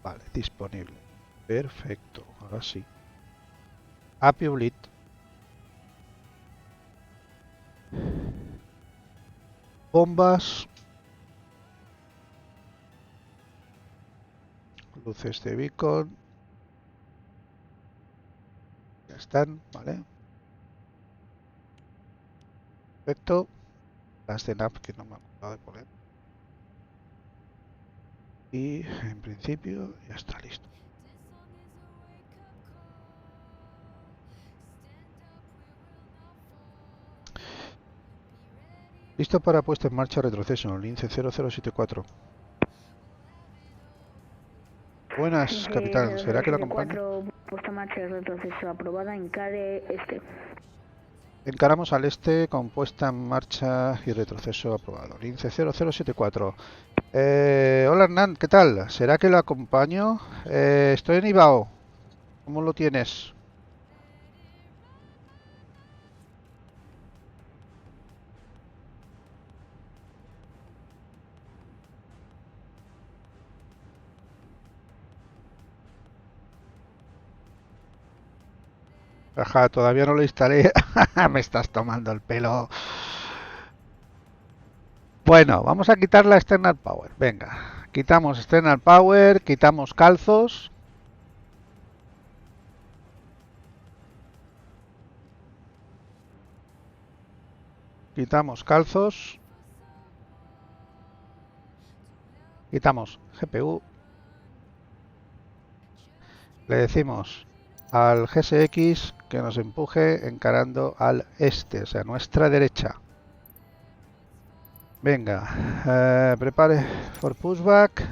Speaker 3: Vale, disponible. Perfecto, ahora sí. API Blit. Bombas. Luces de beacon. Ya están, vale. Perfecto. Las de NAP que no me he acordado de poner. Y en principio ya está listo. Listo para puesta en marcha retroceso, lince 0074. Buenas, capitán. ¿Será que lo acompaña?
Speaker 6: Puesta en marcha de retroceso aprobada, encare este.
Speaker 3: Encaramos al este con puesta en marcha y retroceso aprobado. Lince 0074. Hola Hernán, ¿qué tal? ¿Será que lo acompaño? Estoy en Ibao. ¿Cómo lo tienes? Ajá, todavía no lo instalé. Me estás tomando el pelo. Bueno, vamos a quitar la External Power. Venga, quitamos External Power, quitamos calzos. Quitamos calzos. Quitamos GPU. Le decimos al GSX que nos empuje encarando al este, o sea, nuestra derecha. Venga, prepare for pushback.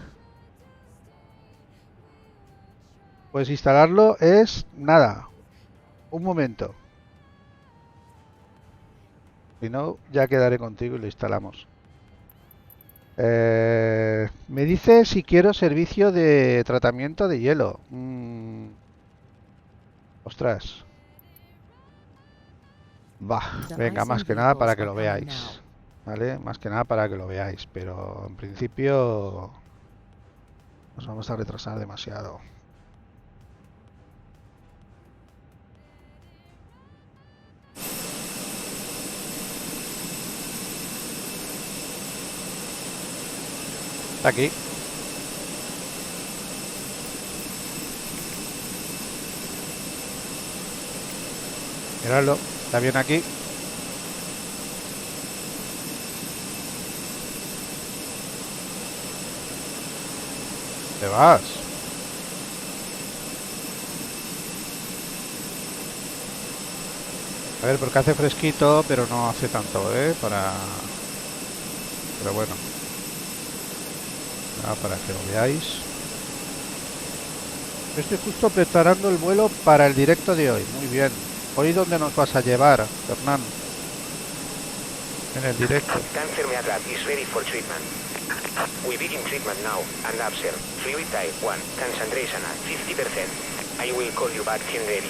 Speaker 3: Pues instalarlo es nada. Un momento. Si no, ya quedaré contigo y lo instalamos. Me dice si quiero servicio de tratamiento de hielo. Ostras. Va, venga, más que nada para que lo veáis. ¿Vale? Más que nada para que lo veáis. Pero en principio nos vamos a retrasar demasiado. Está aquí. Miradlo, está bien aquí. ¿Te vas? A ver, porque hace fresquito, pero no hace tanto, Pero bueno. Para que lo veáis. Estoy justo preparando el vuelo para el directo de hoy. Muy bien. ¿Hoy dónde nos vas a llevar, Hernán? En el directo.
Speaker 8: Cancer Meagraph is ready for treatment. We begin treatment now and observe fluid type 1, concentration at 50%. I will call you back when ready.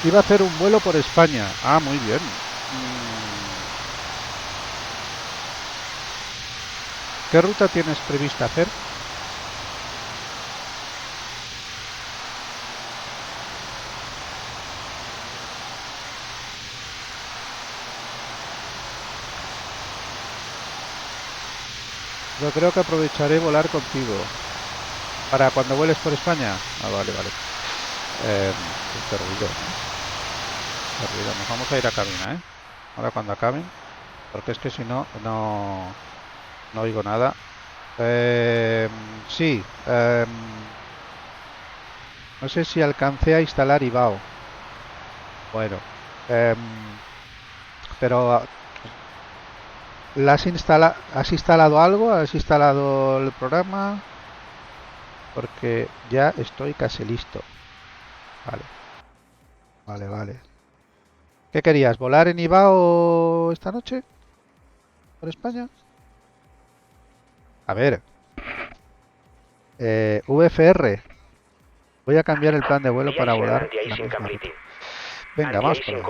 Speaker 3: Iba a hacer un vuelo por España. Ah, muy bien. ¿Qué ruta tienes prevista hacer? Yo creo que aprovecharé volar contigo. ¿Para cuando vueles por España? Ah, vale, vale. Este ruido, ¿no? Este ruido. Nos vamos a ir a cabina, ¿eh? Ahora cuando acaben. Porque es que si no, no oigo nada. Sí. No sé si alcancé a instalar Ibao. Bueno. Pero... ¿Has instalado algo? ¿Has instalado el programa? Porque ya estoy casi listo. Vale. Vale, vale. ¿Qué querías? ¿Volar en Ibao esta noche? ¿Por España? A ver. VFR. Voy a cambiar el plan de vuelo para volar. la misma ruta. Venga, vamos por allá.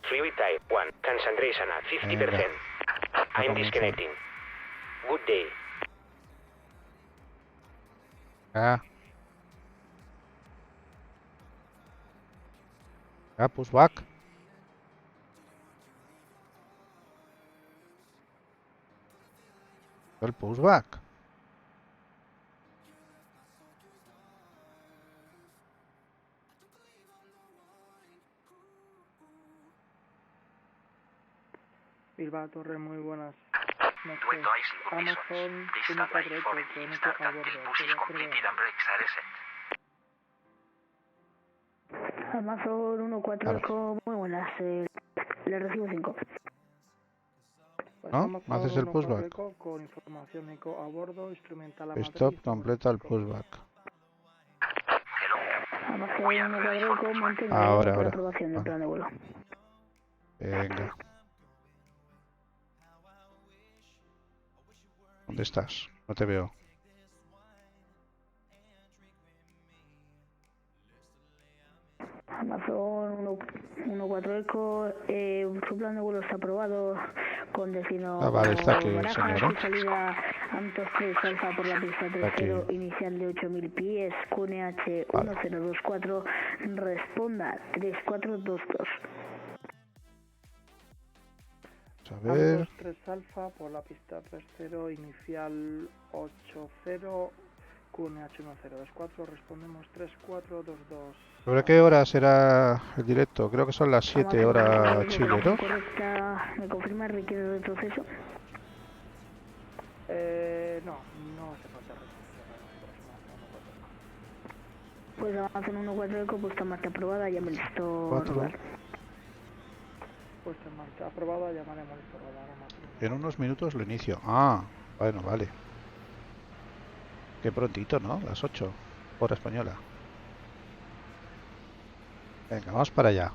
Speaker 8: Fluid type 1. Concentration at 50%.
Speaker 3: Venga.
Speaker 8: I'm disconnecting. Good day.
Speaker 3: Ah. Ah, pushback. El pushback.
Speaker 9: Bilbao Torre, muy buenas noches. Amazon 148 crónico a bordo.
Speaker 6: Amazon 148, muy buenas. Le recibo 5.
Speaker 3: ¿No? ¿No haces el pushback?
Speaker 9: Con información eco a bordo, instrumental a
Speaker 3: Stop,
Speaker 9: matriz,
Speaker 3: completa el pushback.
Speaker 6: Amazon 148, mantengo
Speaker 3: Ahora,
Speaker 6: por
Speaker 3: ahora.
Speaker 6: aprobación del plan de vuelo.
Speaker 3: Venga. ¿Dónde estás? No te veo.
Speaker 6: Amazon 148 Eco, su plan de vuelo está aprobado con destino
Speaker 3: Ah, vale, está aquí el
Speaker 6: Barajas
Speaker 3: señor,
Speaker 6: y salida Antos 3 Alfa por la pista
Speaker 3: Aquí.
Speaker 6: 30 inicial de 8000 pies, QNH 1024, responda 3422.
Speaker 3: A ver.
Speaker 9: Antos 3 Alfa por la pista 30 inicial 80, QNH 1024, respondemos 3422.
Speaker 3: ¿Sobre qué hora será el directo? Creo que son las 7 horas Chile, ¿no?
Speaker 6: Correcta, ¿me confirma requiere retroceso?
Speaker 9: No hace falta retroceso.
Speaker 6: Pues Amazon 148 Eco, puesta en marcha aprobada, ya me listo.
Speaker 3: 4.
Speaker 9: Puesta en marcha aprobada, llamaremos listo rodar Amazon.
Speaker 3: En unos minutos lo inicio. Ah, bueno, vale. Qué prontito, ¿no? Las 8, hora española. Venga, vamos para allá.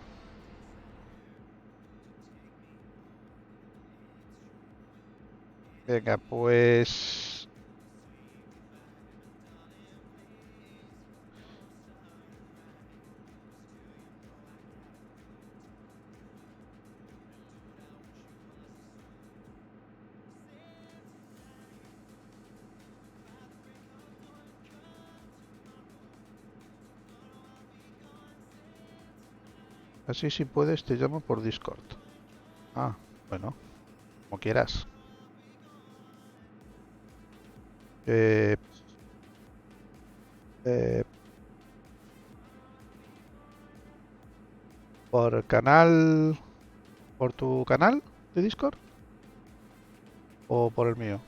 Speaker 3: Venga, pues... Así si puedes te llamo por Discord. Ah, bueno, como quieras. Por canal... ¿Por tu canal de Discord? ¿O por el mío?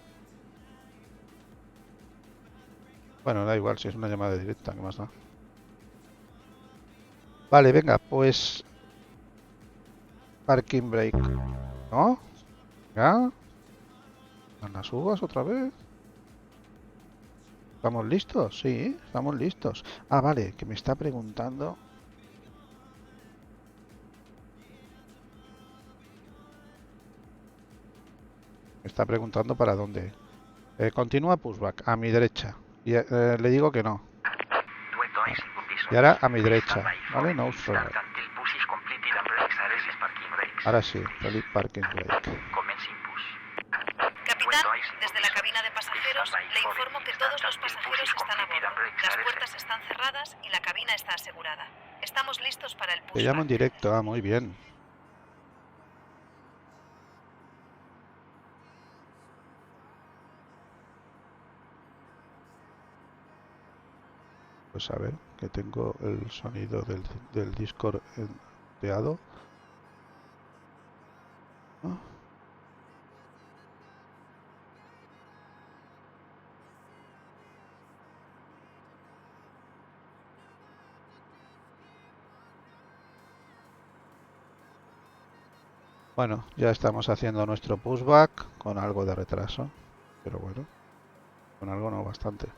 Speaker 3: Bueno, da igual si es una llamada directa, ¿qué más da? Vale, venga, pues... Parking brake. ¿No? ¿Ya? ¿En las uvas otra vez? ¿Estamos listos? Sí, estamos listos. Ah, vale, que me está preguntando... Me está preguntando para dónde. Continúa pushback, a mi derecha. Y le digo que no. Y ahora a mi derecha, ¿vale? No uso. Ahora sí, Felipe Parking Brake.
Speaker 10: Capitán, desde la cabina de pasajeros le informo que todos los pasajeros están a bordo. Las puertas están cerradas y la cabina está asegurada. Estamos listos para el
Speaker 3: Te
Speaker 10: pushback.
Speaker 3: llamo en directo, muy bien. Pues a ver, que tengo el sonido del Discord enteado. Ah. Bueno, ya estamos haciendo nuestro pushback con algo de retraso, pero bueno, con algo no bastante.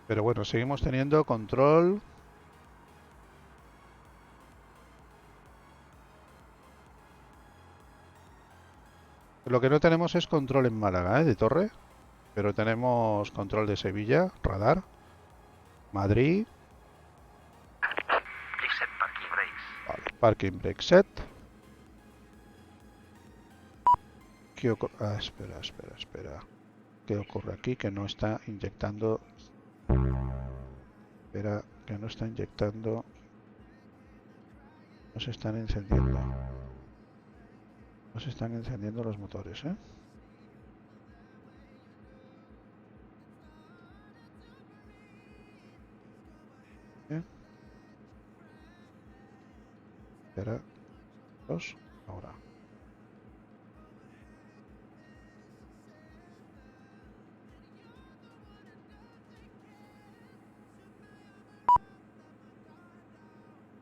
Speaker 3: Pero bueno, seguimos teniendo control. Lo que no tenemos es control en Málaga, de torre. Pero tenemos control de Sevilla, radar. Madrid. Vale, parking brake set. ¿Qué ocurre? Ah, espera. ¿Qué ocurre aquí? Que no está inyectando. Espera, que no está inyectando. No se están encendiendo. No se están encendiendo los motores, ¿eh? Bien. Espera. Dos. Ahora.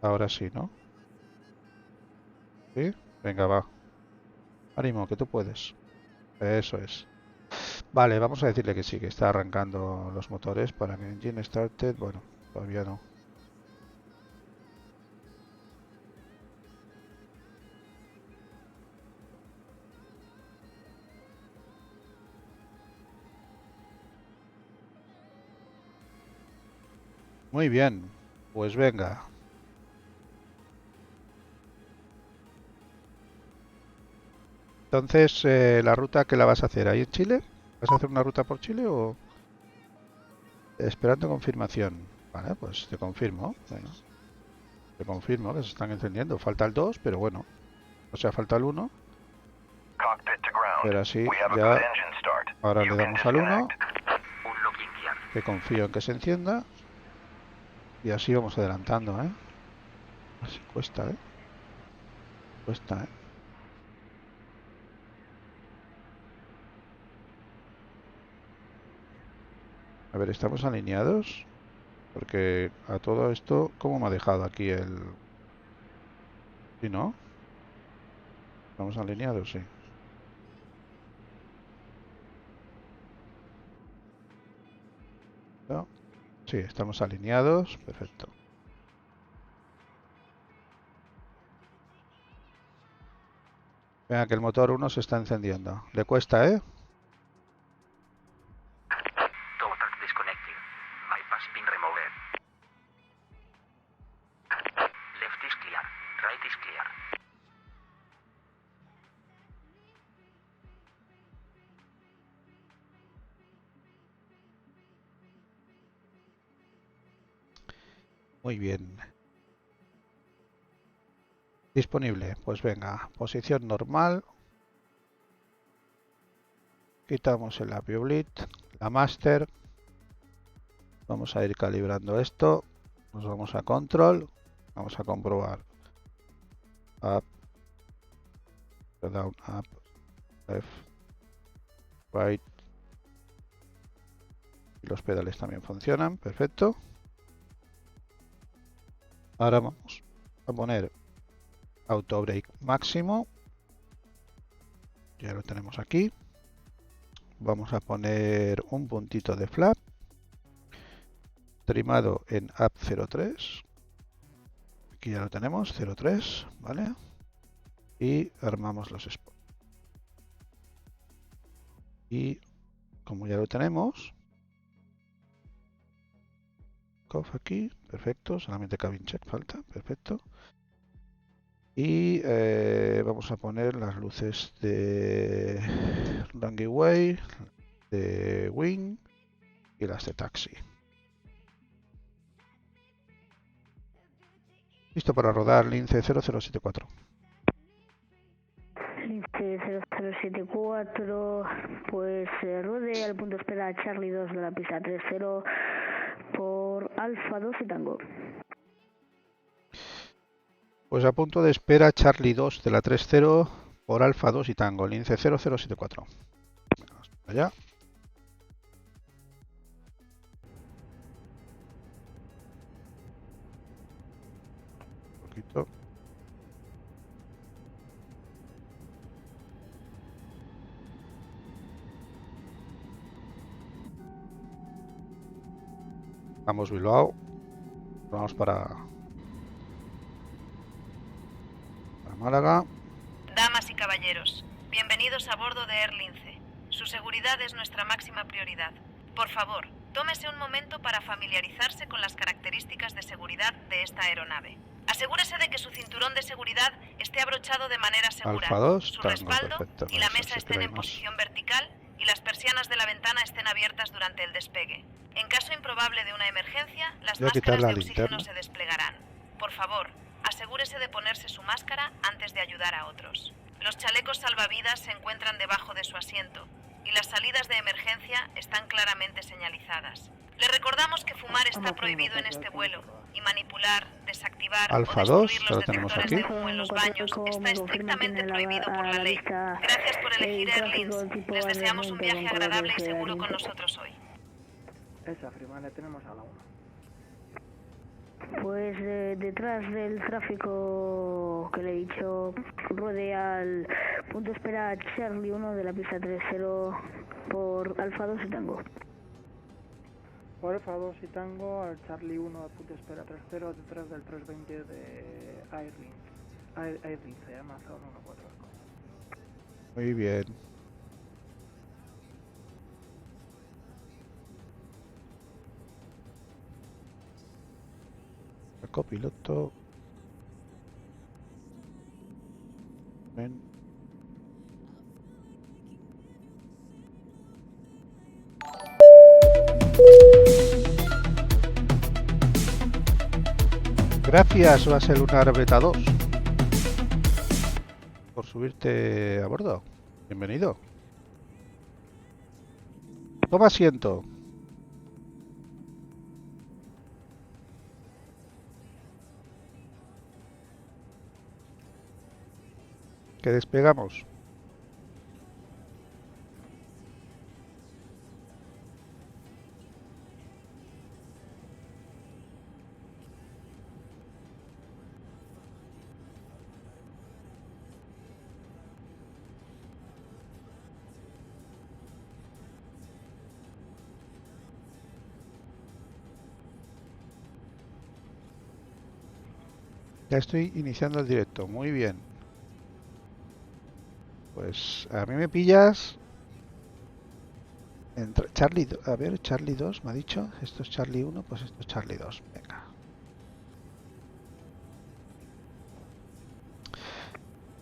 Speaker 3: Ahora sí, ¿no? ¿Sí? Venga, va. Ánimo, que tú puedes. Eso es. Vale, vamos a decirle que sí, que está arrancando los motores para que engine started. Bueno, todavía no. Muy bien, pues venga. Entonces, ¿la ruta que la vas a hacer ahí en Chile? ¿Vas a hacer una ruta por Chile o...? Esperando confirmación. Vale, pues te confirmo. Bueno, te confirmo que se están encendiendo. Falta el 2, pero bueno. O sea, falta el 1. Pero así ya... Ahora le damos al 1. Que confío en que se encienda. Y así vamos adelantando, ¿eh? Así cuesta, ¿eh? Cuesta, ¿eh? A ver, ¿estamos alineados? Porque a todo esto, ¿cómo me ha dejado aquí el...? ¿Sí, no? ¿Estamos alineados? Sí. ¿No? Sí, estamos alineados. Perfecto. Venga, que el motor 1 se está encendiendo. Le cuesta, ¿eh? Muy bien. Disponible. Pues venga, posición normal. Quitamos el API Oblit, la master. Vamos a ir calibrando esto. Nos vamos a control. Vamos a comprobar. Up, down, up, left, right. Y los pedales también funcionan. Perfecto. Ahora vamos a poner auto brake máximo. Ya lo tenemos aquí. Vamos a poner un puntito de flap. Trimado en up 03. Aquí ya lo tenemos, 03, ¿vale? Y armamos los spots. Y como ya lo tenemos, Takeoff aquí, perfecto, solamente cabin check falta, perfecto. Y vamos a poner las luces de runway, de wing y las de taxi. Listo para rodar, Lince 0074.
Speaker 6: Lince 0074, pues ruede al punto espera Charlie 2 de la pista 30 por Alfa 2 y Tango.
Speaker 3: Pues a punto de espera Charlie 2 de la 30 por Alfa 2 y Tango, Lince 0074. Vamos para allá. Un poquito. Vamos Bilbao. Vamos para Málaga.
Speaker 10: Damas y caballeros, bienvenidos a bordo de Air Lince. Su seguridad es nuestra máxima prioridad. Por favor, tómese un momento para familiarizarse con las características de seguridad de esta aeronave. Asegúrese de que su cinturón de seguridad esté abrochado de manera segura,
Speaker 3: Alfa 2,
Speaker 10: su
Speaker 3: Tango,
Speaker 10: respaldo
Speaker 3: perfecto.
Speaker 10: y la
Speaker 3: Eso
Speaker 10: mesa
Speaker 3: sí
Speaker 10: estén en
Speaker 3: creemos.
Speaker 10: posición vertical y las persianas de la ventana estén abiertas durante el despegue. En caso improbable de una emergencia, las
Speaker 3: Voy a quitar
Speaker 10: máscaras
Speaker 3: la
Speaker 10: de oxígeno
Speaker 3: linterna.
Speaker 10: se desplegarán. Por favor, asegúrese de ponerse su máscara antes de ayudar a otros. Los chalecos salvavidas se encuentran debajo de su asiento y las salidas de emergencia están claramente señalizadas. Le recordamos que fumar está prohibido en este vuelo y manipular, desactivar
Speaker 3: Alfa
Speaker 10: o
Speaker 3: 2,
Speaker 10: destruir
Speaker 3: que
Speaker 10: los
Speaker 3: lo tenemos
Speaker 10: detectores
Speaker 3: aquí.
Speaker 10: de humo en los baños está estrictamente prohibido por la ley. Gracias por elegir Airlines. Les deseamos un viaje agradable y seguro con nosotros hoy.
Speaker 9: Esa Freeman, tenemos a la 1.
Speaker 6: Pues detrás del tráfico que le he dicho, ruede al punto espera Charlie 1 de la pista 30 por Alfa 2 y Tango.
Speaker 9: Por Alfa 2 y Tango al Charlie 1 al punto espera 30 detrás del 320 de Airlines, Amazon 14.
Speaker 3: Muy bien. El copiloto. Ven. Gracias, Base Lunar Beta 2, por subirte a bordo. Bienvenido. Toma asiento. Que despegamos. Ya estoy iniciando el directo, muy bien. Pues a mí me pillas Charlie, a ver, Charlie 2 me ha dicho, esto es Charlie 1, pues esto es Charlie 2, venga.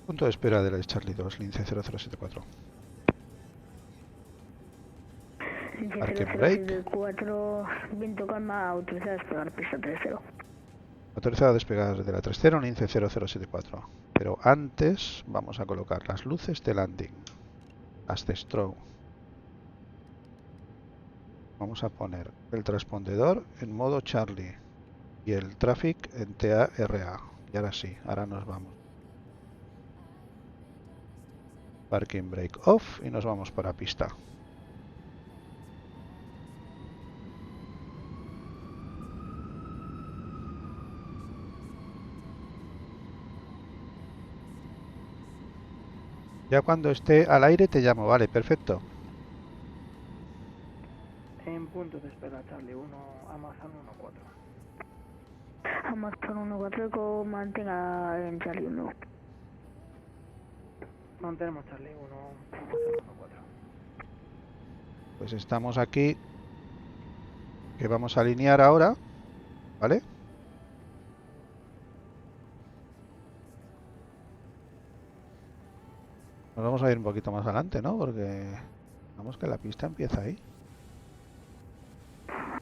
Speaker 3: Punto de espera de la Charlie 2, Lince 0074. Park and break.
Speaker 6: 4, viento calma, autorizada a despegar pista 30.
Speaker 3: Autorizado a despegar de la 30, Lince 0074. Pero antes vamos a colocar las luces de landing, las de strobe. Vamos a poner el transpondedor en modo Charlie y el traffic en TARA. Y ahora sí, ahora nos vamos. Parking brake off y nos vamos para pista. Ya cuando esté al aire te llamo, vale, perfecto.
Speaker 9: En punto de espera Charlie 1, Amazon 14.
Speaker 6: Amazon 14, mantenga en Charlie 1.
Speaker 9: Mantenemos Charlie 1, Amazon 14.
Speaker 3: Pues estamos aquí, que vamos a alinear ahora. ¿vale? Nos vamos a ir un poquito más adelante, ¿no? Porque vamos que la pista empieza ahí.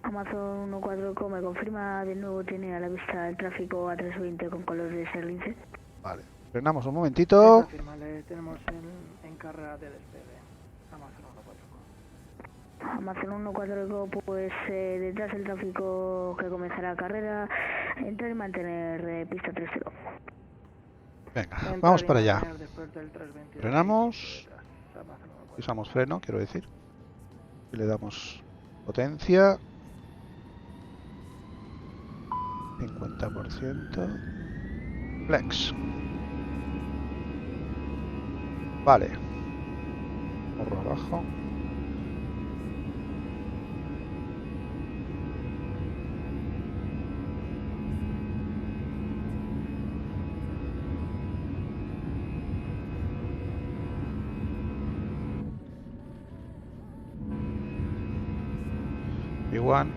Speaker 6: Amazon 14 Eco, me confirma de nuevo, tiene a la vista el tráfico A320 con colores de lince.
Speaker 3: Vale, frenamos un momentito.
Speaker 9: Confirmale, tenemos en carrera de despegue. Amazon 14 Eco.
Speaker 6: Amazon 14 Eco, pues detrás del tráfico que comenzará la carrera, entrar y mantener pista 30.
Speaker 3: Venga,
Speaker 9: Entrar
Speaker 3: vamos
Speaker 9: y
Speaker 3: para allá.
Speaker 9: mantener después del 320.
Speaker 3: Frenamos.
Speaker 9: Amazon 14.
Speaker 3: Pisamos freno, quiero decir. Y le damos potencia. 50%. Flex. Vale. Morro abajo. B1.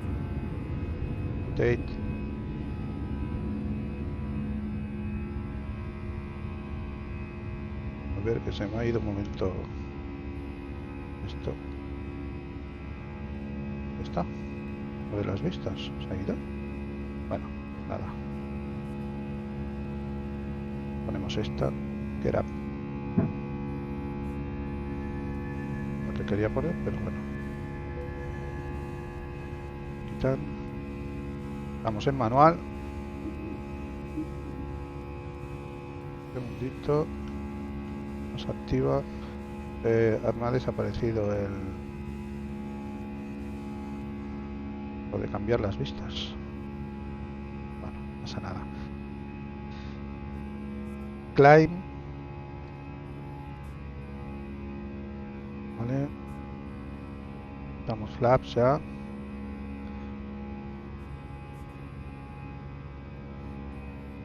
Speaker 3: Rotate. A ver, que se me ha ido un momento esto. ¿Dónde está? Lo de las vistas. ¿Se ha ido? Bueno, nada. Ponemos esta, que era lo que quería poner, pero bueno. Quitar. Vamos en manual. Un segundito. Nos activa. Ha desaparecido lo de cambiar las vistas. Bueno, no pasa nada. Climb. Vale. Damos flaps ya.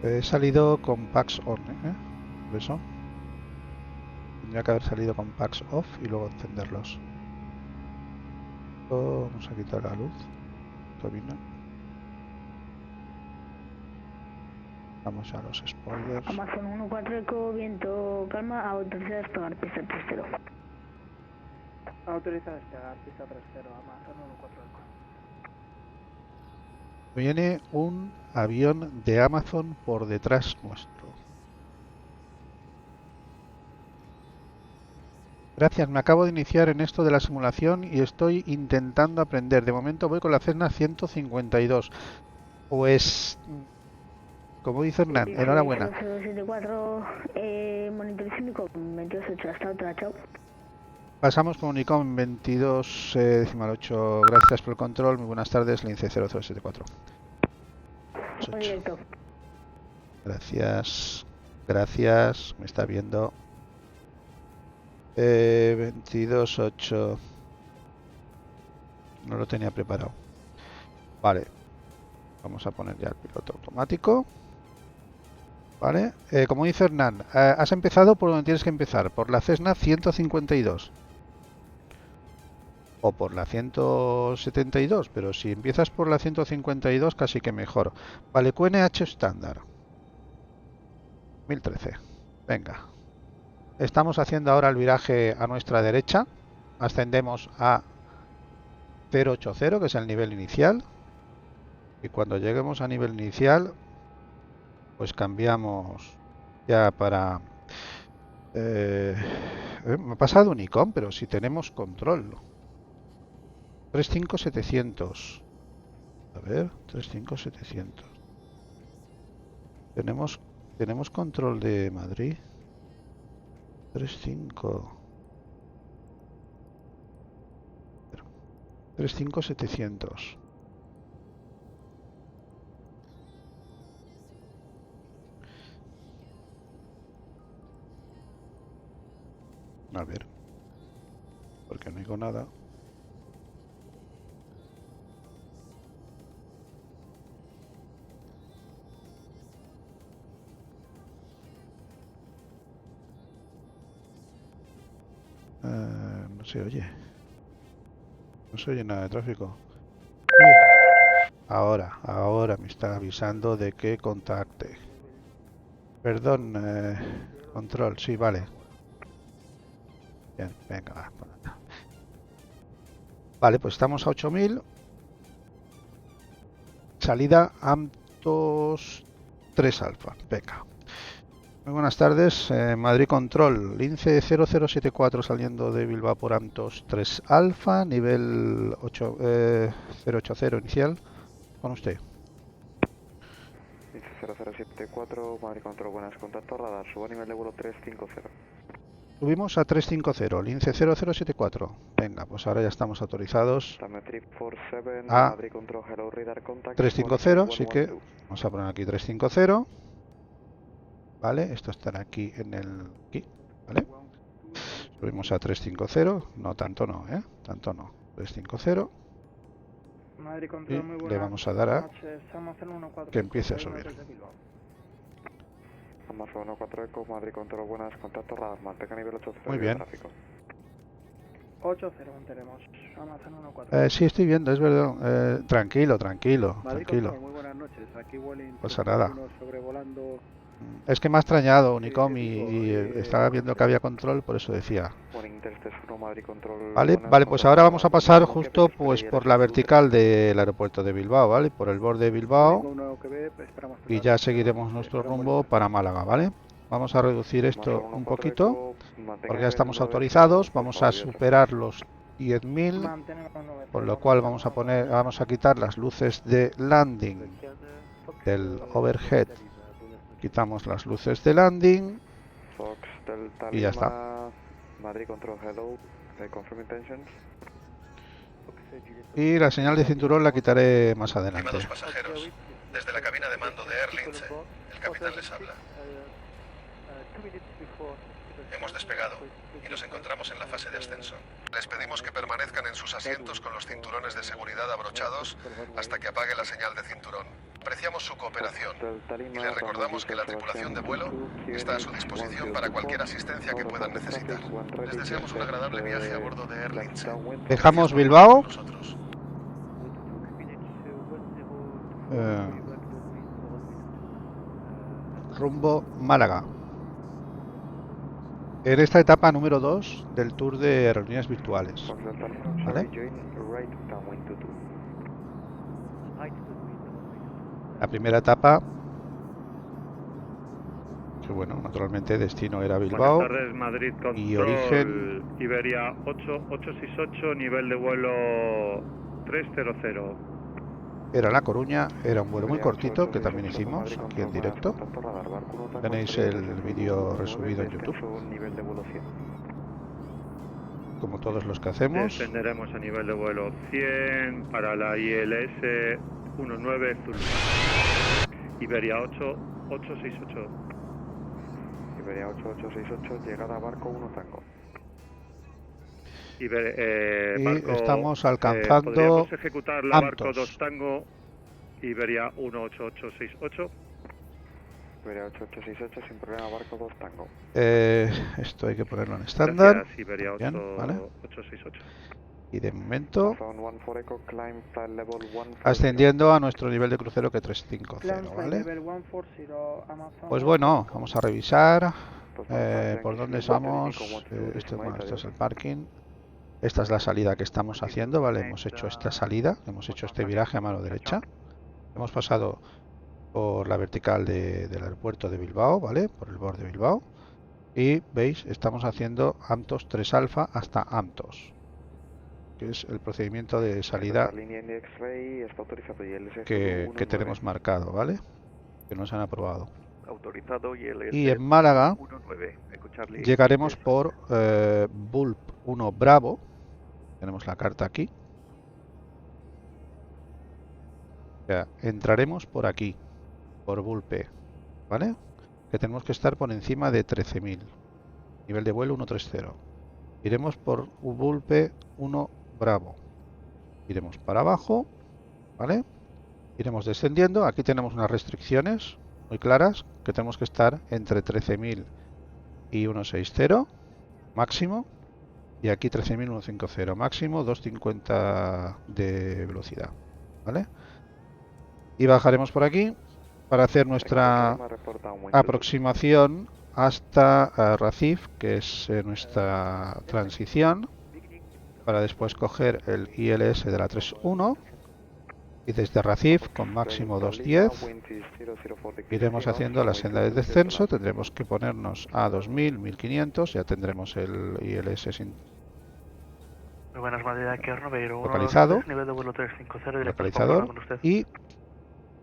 Speaker 3: He salido con packs on, por eso. Tendría que haber salido con packs off y luego encenderlos. Vamos a quitar la luz. Turbina. Vamos a los spoilers.
Speaker 6: Amazon 14 Eco, viento, calma, autorizada a despegar pista 30.
Speaker 9: Autoriza a despegar pista 30, Amazon 14 Eco.
Speaker 3: Viene un avión de Amazon por detrás nuestro. Gracias, me acabo de iniciar en esto de la simulación y estoy intentando aprender. De momento voy con la Cessna 152. Pues, como dice Hernán, enhorabuena.
Speaker 6: 074, monitorización ICOM 228, hasta otra, chao.
Speaker 3: Pasamos con Unicom 22,8. Gracias por el control. Muy buenas tardes, Lince 0074.
Speaker 6: Muy directo.
Speaker 3: Gracias. Gracias. Me está viendo. 22,8. No lo tenía preparado. Vale. Vamos a poner ya el piloto automático. Vale. Como dice Hernán, has empezado por donde tienes que empezar. Por la Cessna 152. O por la 172, pero si empiezas por la 152 casi que mejor. Vale, QNH estándar 1013. Venga. Estamos haciendo ahora el viraje a nuestra derecha. Ascendemos a 080, que es el nivel inicial. Y cuando lleguemos a nivel inicial, pues cambiamos ya para... me ha pasado un Unicom, pero si tenemos control. 35700. A ver, 35700. Tenemos control de Madrid. 35700. A ver. Porque no digo nada. No se oye. No se oye nada de tráfico. Ahora me está avisando de que contacte. Perdón, control, sí, vale. Bien, venga, va. Vale, pues estamos a 8000. Salida Amtos 3 Alfa. Venga. Muy buenas tardes, Madrid Control, Lince 0074 saliendo de Bilbao por Amtos 3 Alfa, nivel 080 inicial, con usted.
Speaker 7: Lince 0074, Madrid Control, buenas, contacto radar, subo a nivel de vuelo 350.
Speaker 3: Subimos a 350, Lince 0074. Venga, pues ahora ya estamos autorizados a 350, así que vamos a poner aquí 350. Vale, esto estará aquí en el... aquí, ¿vale? Subimos a 350, no, tanto no, tanto no. 350.
Speaker 9: Madrid Control, muy
Speaker 3: Y
Speaker 9: buenas
Speaker 3: le vamos a dar a
Speaker 9: noches. Estamos en 1-4
Speaker 3: que empiece a subir.
Speaker 9: desde Bilbao.
Speaker 7: Ambas 1-4 Eco, Madrid Control, buenas, contacto radar, mantenga nivel 80
Speaker 3: Muy
Speaker 7: de
Speaker 3: bien.
Speaker 7: tráfico.
Speaker 9: 8-0 mantenemos. Amazon 1-4.
Speaker 3: Sí, estoy viendo, es verdad. Tranquilo,
Speaker 11: Madrid
Speaker 3: tranquilo.
Speaker 11: Control, muy buenas noches. Aquí Wellington
Speaker 3: Pasa nada.
Speaker 11: sobrevolando.
Speaker 3: Es que me ha extrañado Unicom y estaba viendo que había control, por eso decía. Vale, pues ahora vamos a pasar justo pues por la vertical del aeropuerto de Bilbao, ¿vale? Por el borde de Bilbao y ya seguiremos nuestro rumbo para Málaga, ¿vale? Vamos a reducir esto un poquito porque ya estamos autorizados, vamos a superar los 10.000, por lo cual vamos a quitar las luces de landing del overhead. Quitamos las luces de landing y ya está. Y la señal de cinturón la quitaré más adelante.
Speaker 5: Estimados pasajeros, desde la cabina de mando de Air Lince, el capitán les habla. Hemos despegado y nos encontramos en la fase de ascenso. Les pedimos que permanezcan en sus asientos con los cinturones de seguridad abrochados hasta que apague la señal de cinturón. Apreciamos su cooperación y les recordamos que la tripulación de vuelo está a su disposición para cualquier asistencia que puedan necesitar. Les deseamos un agradable viaje a bordo de Air Lince.
Speaker 3: Dejamos Bilbao. Rumbo Málaga. En esta etapa número 2 del tour de aerolíneas virtuales. ¿Vale? La primera etapa, que bueno, naturalmente destino era Bilbao.
Speaker 12: Buenas tardes, Madrid Control,
Speaker 3: y origen
Speaker 12: Iberia 8868, nivel de vuelo 300.
Speaker 3: Era La Coruña, era un vuelo muy cortito que también hicimos aquí en directo. Tenéis el vídeo resubido en YouTube, como todos los que hacemos.
Speaker 12: Descenderemos a nivel de vuelo 100 para la ILS 19 Zulu. Iberia 8868.
Speaker 7: Iberia 8868, llegada a barco 1 Tango.
Speaker 3: Y
Speaker 12: Barco,
Speaker 3: estamos alcanzando
Speaker 12: podríamos ejecutar la barco
Speaker 3: Amtos.
Speaker 12: 2 Tango, Iberia 18868.
Speaker 7: Iberia 8868, sin problema, barco 2 Tango.
Speaker 3: Esto hay que ponerlo en estándar.
Speaker 12: Gracias, Iberia
Speaker 3: Bien, ¿vale?
Speaker 12: 8868.
Speaker 3: Y de momento ascendiendo a nuestro nivel de crucero que 350, ¿vale? Pues bueno, vamos a revisar por dónde estamos. Bueno, esto es el parking. Esta es la salida que estamos haciendo, ¿vale? Hemos hecho esta salida, hemos hecho este viraje a mano derecha. Hemos pasado por la vertical del aeropuerto de Bilbao, ¿vale? Por el borde de Bilbao. Y veis, estamos haciendo Amtos 3 Alfa hasta Amtos, que es el procedimiento de salida que tenemos marcado, ¿vale? Que nos han aprobado.
Speaker 11: Autorizado
Speaker 3: Y en Málaga
Speaker 11: 19.
Speaker 3: llegaremos por Bulb 1 Bravo. Tenemos la carta aquí. O sea, entraremos por aquí, por Bulpe, ¿vale? Que tenemos que estar por encima de 13.000. Nivel de vuelo 130. Iremos por Bulpe 1 Bravo. Iremos para abajo, ¿vale? Iremos descendiendo. Aquí tenemos unas restricciones muy claras, que tenemos que estar entre 13.000 y 160 máximo, y aquí 13.150 máximo, 250 de velocidad, ¿vale? Y bajaremos por aquí para hacer nuestra
Speaker 7: Me reporta un buen
Speaker 3: aproximación hasta Racif, que es nuestra transición, para después coger el ILS de la 3.1 y desde Racif con máximo 210 iremos haciendo la senda de descenso. Tendremos que ponernos a 2000, 1500, ya tendremos el ILS sin
Speaker 9: Muy buenas, Madrid, aquí Arnoveiro,
Speaker 3: localizado,
Speaker 9: 123, nivel de vuelo 350, directo a
Speaker 3: localizador,
Speaker 9: con usted.
Speaker 3: y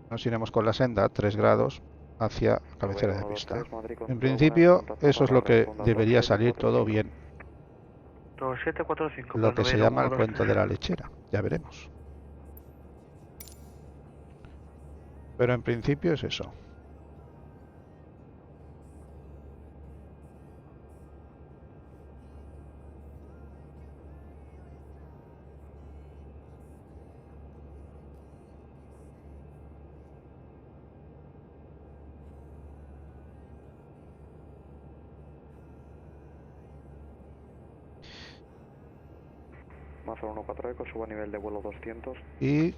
Speaker 3: nos iremos con la senda 3 grados hacia cabecera de pista. En principio eso es lo que debería salir todo bien,
Speaker 9: 2745,
Speaker 3: lo que se
Speaker 9: Arnoveiro,
Speaker 3: llama el
Speaker 9: 123.
Speaker 3: cuento de la lechera, ya veremos. Pero en principio es eso.
Speaker 7: Maza 14 Eco, subo a nivel de vuelo 200.
Speaker 3: Y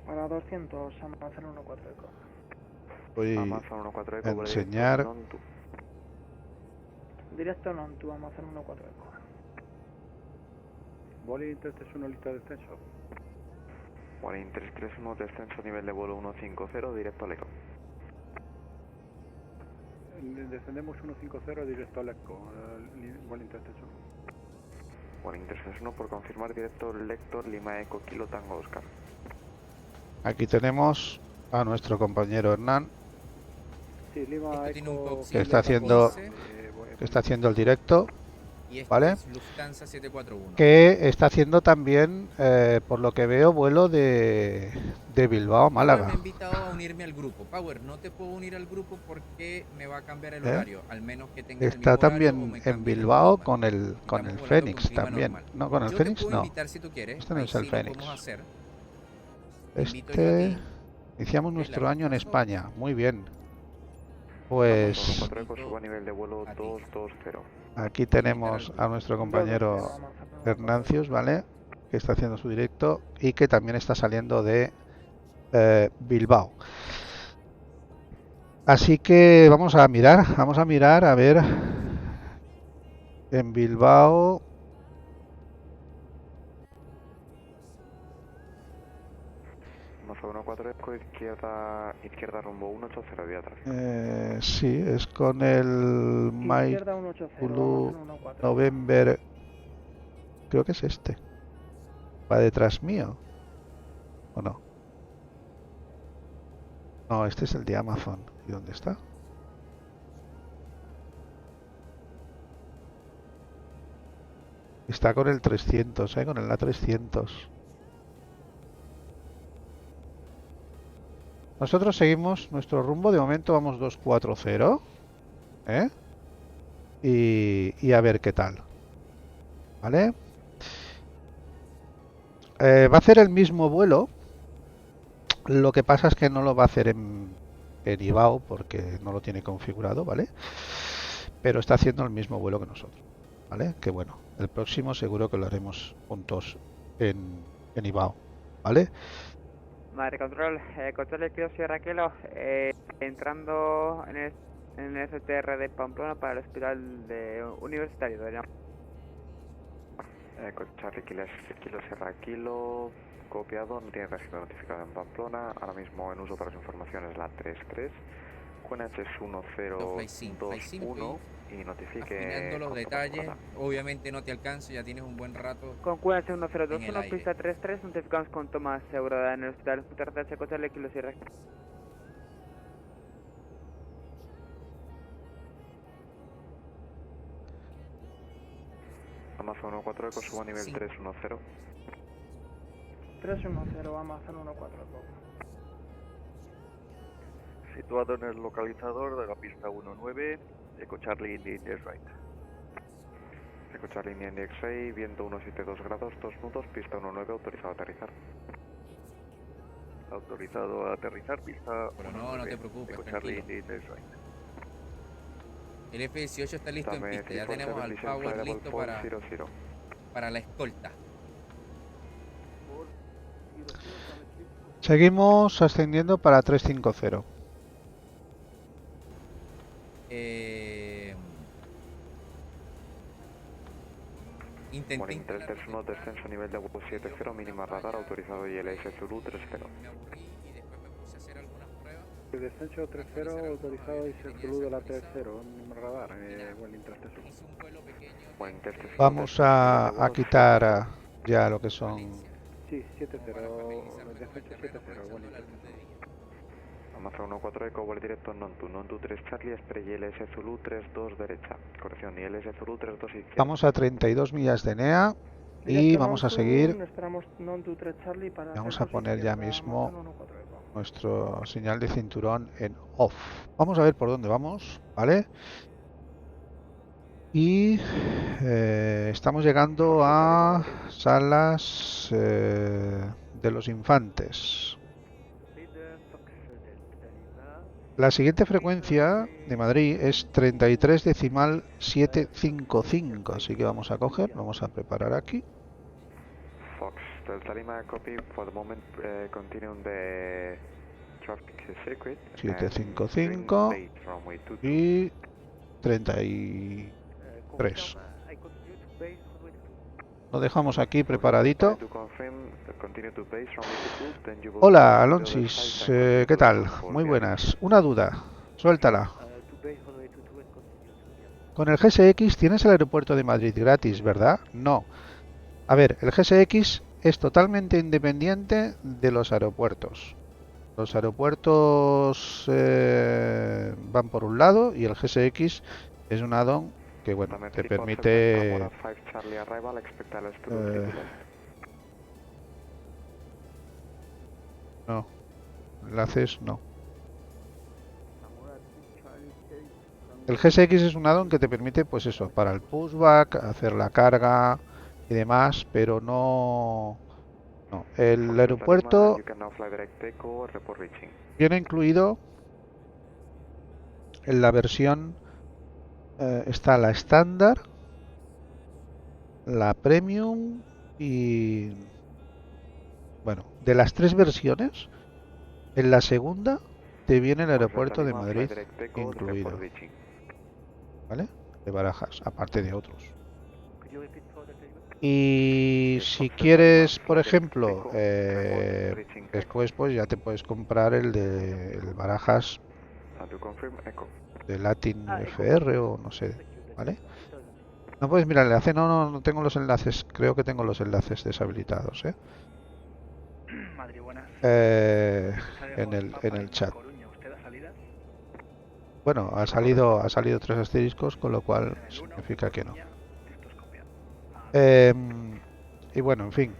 Speaker 9: Para 200, Amazon 14 Eco.
Speaker 3: voy
Speaker 7: Amazon 14 Eco,
Speaker 3: a enseñar
Speaker 9: Directo non to Amazon 14 Eco.
Speaker 11: Bolín 331, lista de descenso.
Speaker 7: Bolín 331, descenso nivel de vuelo 150, directo al Eco.
Speaker 11: Descendemos 150 directo al ECO. Bolín 331.
Speaker 7: Bolín 331 por confirmar directo Lector Lima Eco Kilo Tango Oscar.
Speaker 3: aquí tenemos a nuestro compañero Hernán,
Speaker 11: Sí, Lima Eco.
Speaker 3: que está haciendo el directo, ¿vale?
Speaker 13: Lufthansa 741.
Speaker 3: Que está haciendo también, por lo que veo, vuelo de Bilbao a Málaga.
Speaker 13: Me ha invitado a unirme al grupo. Power, no te puedo unir al grupo porque me va a cambiar el horario, al menos que tenga
Speaker 3: Está
Speaker 13: el mismo horario o
Speaker 3: también
Speaker 13: me
Speaker 3: en
Speaker 13: cambie
Speaker 3: Bilbao
Speaker 13: clima.
Speaker 3: con el
Speaker 13: Estamos volando
Speaker 3: Fénix
Speaker 13: con clima
Speaker 3: también.
Speaker 13: normal.
Speaker 3: No, con el
Speaker 13: Yo
Speaker 3: Fénix
Speaker 13: te puedo
Speaker 3: no.
Speaker 13: invitar si tú quieres.
Speaker 3: Este no
Speaker 13: Ahí
Speaker 3: es el
Speaker 13: sí lo
Speaker 3: Fénix.
Speaker 13: podemos hacer. Te invito yo a
Speaker 3: Este
Speaker 13: ti.
Speaker 3: iniciamos
Speaker 13: ¿Qué,
Speaker 3: nuestro
Speaker 13: la
Speaker 3: año en
Speaker 13: Lufthansa?
Speaker 3: España. Muy bien. Pues
Speaker 7: 14 Eco, subo a nivel de vuelo 220.
Speaker 3: aquí tenemos a nuestro compañero Hernancios, ¿vale? Que está haciendo su directo y que también está saliendo de Bilbao. Así que vamos a mirar a ver en Bilbao.
Speaker 7: Maza 14 Eco, izquierda rumbo 180, vía tráfico.
Speaker 3: Sí, es con el Mike
Speaker 9: Izquierda 180,
Speaker 3: Zulu
Speaker 9: Amazon 14.
Speaker 3: November. Creo que es este. ¿Va detrás mío? ¿O no? No, este es el de Amazon. ¿Y dónde está? Está con el 300, con el A300. Nosotros seguimos nuestro rumbo. De momento vamos 240. Y a ver qué tal. ¿Vale? Va a hacer el mismo vuelo. Lo que pasa es que no lo va a hacer en IBAO porque no lo tiene configurado, ¿vale? Pero está haciendo el mismo vuelo que nosotros, ¿vale? Que bueno, el próximo seguro que lo haremos juntos en IBAO, ¿vale?
Speaker 14: Madre Control, Control Kilo Sierra Kilo, entrando en el STR de Pamplona para el hospital universitario de
Speaker 7: Charlie Kilo Sierra Kilo, copiado, no tiene registro notificado en Pamplona, ahora mismo en uso para su información es la 33, QNH es 1021 y notifique...
Speaker 13: Afinando los detalles, obviamente no te alcanzo, ya tienes un buen rato.
Speaker 14: Con QNH
Speaker 13: en el
Speaker 14: 1021,
Speaker 13: aire.
Speaker 14: pista 33, notificamos con toma asegurada en el hospital UTRTH Control Kilo Sierra Kilo.
Speaker 7: Amazon 14 Eco, subo a nivel 310.
Speaker 9: 310, Amazon 14 Eco.
Speaker 11: Situado en el localizador de la pista 19, Eco Charlie India Right.
Speaker 7: Eco Charlie India X6, viento 172 grados, 2 nudos, pista 19, autorizado a aterrizar.
Speaker 11: Autorizado a aterrizar, pista
Speaker 13: Pero no, no te preocupes,
Speaker 11: Eco Charlie
Speaker 13: tranquilo.
Speaker 11: India Right.
Speaker 13: El F-18 está listo en pista, ya tenemos al Power listo para la escolta.
Speaker 3: Seguimos ascendiendo para 350.
Speaker 7: Morning 331, descenso nivel de vuelo 70, mínima radar autorizado ILS Zulu 30.
Speaker 9: El descenso 30 autorizado y Zulu de la 30, mínima radar, Welling 331.
Speaker 3: Vamos a quitar ya lo que son...
Speaker 9: Sí, 70, el descenso 70, Welling 331.
Speaker 7: Amazon 14 Eco, vuelo directo non-to 3 Charlie, Spray ILS Zulu 32 derecha. Corrección, ILS Zulu 32 izquierda.
Speaker 3: Vamos a 32 millas de NEA y vamos a seguir. Vamos a poner ya mismo nuestro señal de cinturón en off. Vamos a ver por dónde vamos, ¿vale? Y estamos llegando a Salas de los Infantes. La siguiente frecuencia de Madrid es 33,755, así que vamos a coger, vamos a preparar aquí.
Speaker 7: Fox, Delta Lima, copy, for the moment, continue the traffic circuit.
Speaker 3: 755 y 33. Lo dejamos aquí preparadito. Hola, Alonsis, ¿qué tal? Muy buenas. Una duda, suéltala. Con el GSX tienes el aeropuerto de Madrid gratis, ¿verdad? No. A ver, el GSX es totalmente independiente de los aeropuertos. Los aeropuertos van por un lado y el GSX es un add-on que, bueno, te permite... no, enlaces no. El GSX es un add-on que te permite, pues eso, para el pushback, hacer la carga y demás, pero no... no. El aeropuerto viene incluido en la versión, está la estándar, la premium y... bueno, de las tres versiones, en la segunda te viene el aeropuerto de Madrid incluido, ¿vale? De Barajas, aparte de otros. Y si quieres, por ejemplo, después pues ya te puedes comprar el de el Barajas de Latin FR o no sé, ¿vale? No puedes mirar el enlace, no tengo los enlaces, creo que tengo los enlaces deshabilitados, en el chat. Bueno, ha salido 3 asteriscos, con lo cual significa que no. Y bueno, en fin.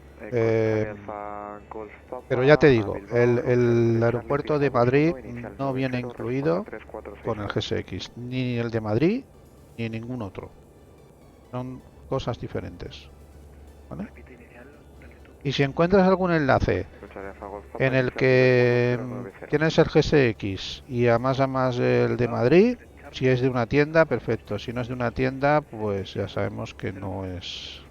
Speaker 3: Pero ya te digo, el aeropuerto de Madrid no viene incluido con el GSX, ni el de Madrid ni ningún otro. Son cosas diferentes, ¿vale? Y si encuentras algún enlace en el que tienes el GSX y además el de Madrid, si es de una tienda, perfecto. Si no es de una tienda, pues ya sabemos que no es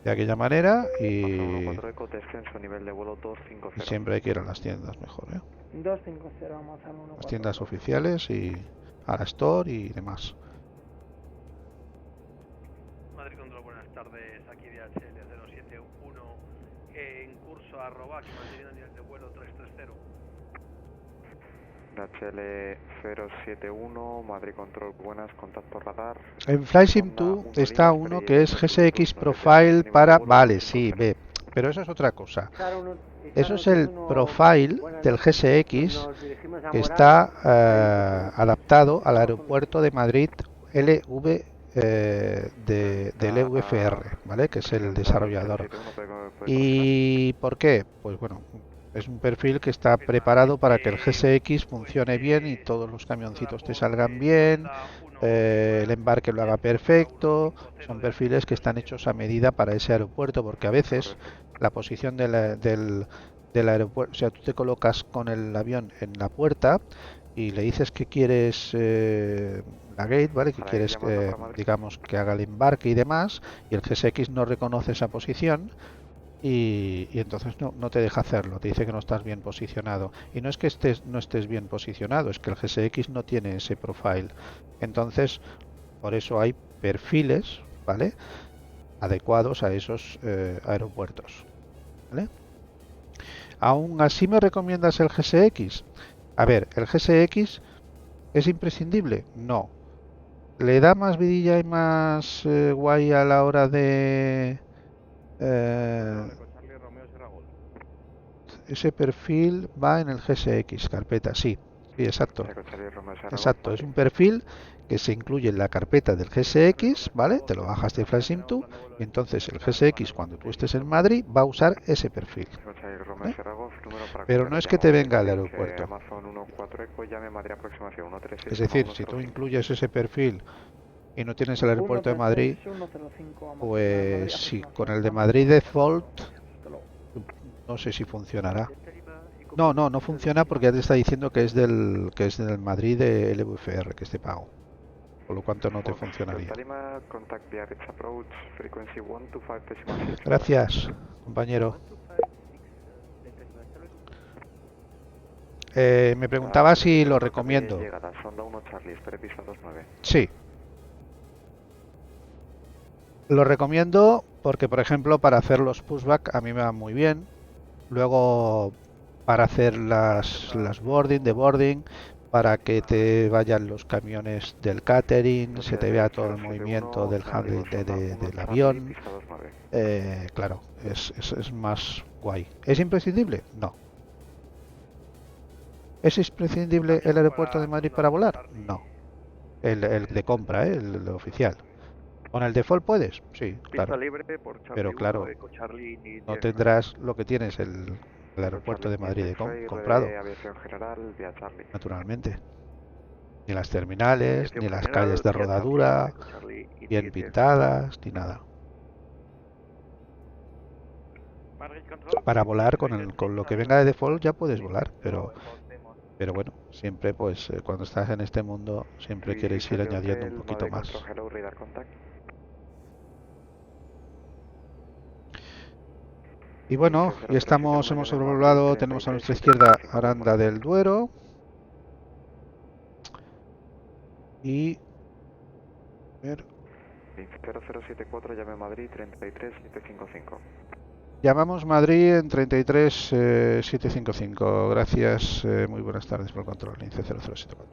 Speaker 3: de aquella manera y siempre hay que ir a las tiendas mejor, ¿eh?
Speaker 9: 250 vamos al 1.
Speaker 3: Las tiendas oficiales y a la store y demás.
Speaker 15: Madrid Control, buenas tardes, aquí DHL 071 en curso a Robac, manteniendo nivel de vuelo 330.
Speaker 7: DHL 071, Madrid Control, buenas, contacto radar.
Speaker 3: En FlySim2 está uno que es GSX Profile para... Vale, sí, ve, pero eso es otra cosa. Eso es el profile del GSX que está adaptado al aeropuerto de Madrid LV del EVFR, ¿vale? Que es el desarrollador. ¿Y por qué? Pues bueno, es un perfil que está preparado para que el GSX funcione bien y todos los camioncitos te salgan bien, el embarque lo haga perfecto. Son perfiles que están hechos a medida para ese aeropuerto, porque a veces la posición del del aeropuerto. O sea, tú te colocas con el avión en la puerta y le dices que quieres la gate, ¿vale? Que quieres, digamos, que haga el embarque y demás, y el GSX no reconoce esa posición y entonces no te deja hacerlo, te dice que no estás bien posicionado. Y no es que no estés bien posicionado, es que el GSX no tiene ese profile. Entonces, por eso hay perfiles, ¿vale? Adecuados a esos aeropuertos, ¿vale? ¿Aún así me recomiendas el GSX? A ver, ¿el GSX es imprescindible? No. ¿Le da más vidilla y más guay a la hora de... ese perfil va en el GSX, carpeta, sí, sí, exacto. Exacto, es un perfil que se incluye en la carpeta del GSX, ¿vale? Te lo bajas de FlightSim2 y entonces el GSX cuando tú estés en Madrid va a usar ese perfil. ¿Vale? Pero no es que te venga al aeropuerto. Es decir, si tú incluyes ese perfil y no tienes el aeropuerto de Madrid, pues sí, con el de Madrid Default no sé si funcionará. No funciona porque ya te está diciendo que es del Madrid de LVFR, que es de pago. Por lo cual no te funcionaría. Gracias, compañero. Me preguntaba si lo recomiendo. Sí. Lo recomiendo porque, por ejemplo, para hacer los pushback a mí me va muy bien. Luego, para hacer las boarding, para que te vayan los camiones del catering, se te vea todo el movimiento del handling del avión. Claro, es más guay. ¿Es imprescindible? No. ¿Es imprescindible el aeropuerto de Madrid para volar? No. El de compra, el oficial. ¿Con el default puedes? Sí, claro. Pero claro, no tendrás lo que tienes el aeropuerto de Madrid comprado. Naturalmente. Ni las terminales, ni las calles de rodadura, bien pintadas, ni nada. Para volar con lo que venga de default ya puedes volar, pero bueno, siempre pues cuando estás en este mundo siempre quieres ir añadiendo un poquito más. Y bueno, ya hemos sobrevolado, tenemos a nuestra izquierda Aranda del Duero. Y... a ver.
Speaker 7: 0074, llame Madrid 33755.
Speaker 3: Llamamos Madrid en 33755. Gracias, muy buenas tardes por el control, lince 0074.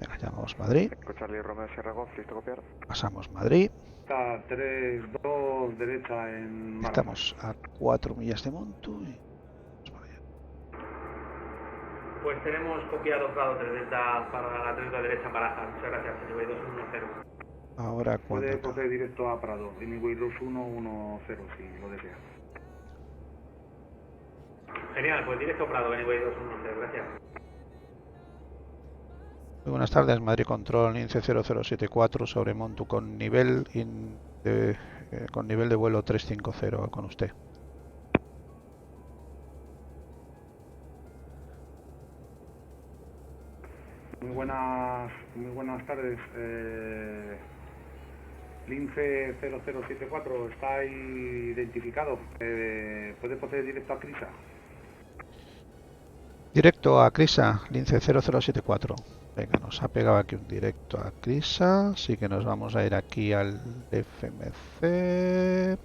Speaker 3: Venga, llamamos Madrid.
Speaker 7: Charlie Romeo Sierra Golf, listo copiar.
Speaker 3: Pasamos Madrid.
Speaker 16: Está 3-2 derecha en Málaga.
Speaker 3: Estamos a 4 millas de monto y...
Speaker 15: Pues tenemos copiado Prado 3 Delta para la 3 derecha en Baraja. Muchas gracias, Anyway 2110.
Speaker 3: Ahora cuando...
Speaker 16: Puede proceder directo a Prado, Anyway 2110 si lo desea.
Speaker 15: Genial, pues directo a Prado, Anyway 2110, gracias.
Speaker 3: Muy buenas tardes, Madrid Control, INCE 0074 sobre Montu con nivel de vuelo 350 con usted.
Speaker 16: Muy buenas tardes. Lince 0074 está identificado. ¿Puede proceder directo a Crisa?
Speaker 3: Directo a Crisa, Lince 0074. Venga, nos ha pegado aquí un directo a Crisa, así que nos vamos a ir aquí al FMC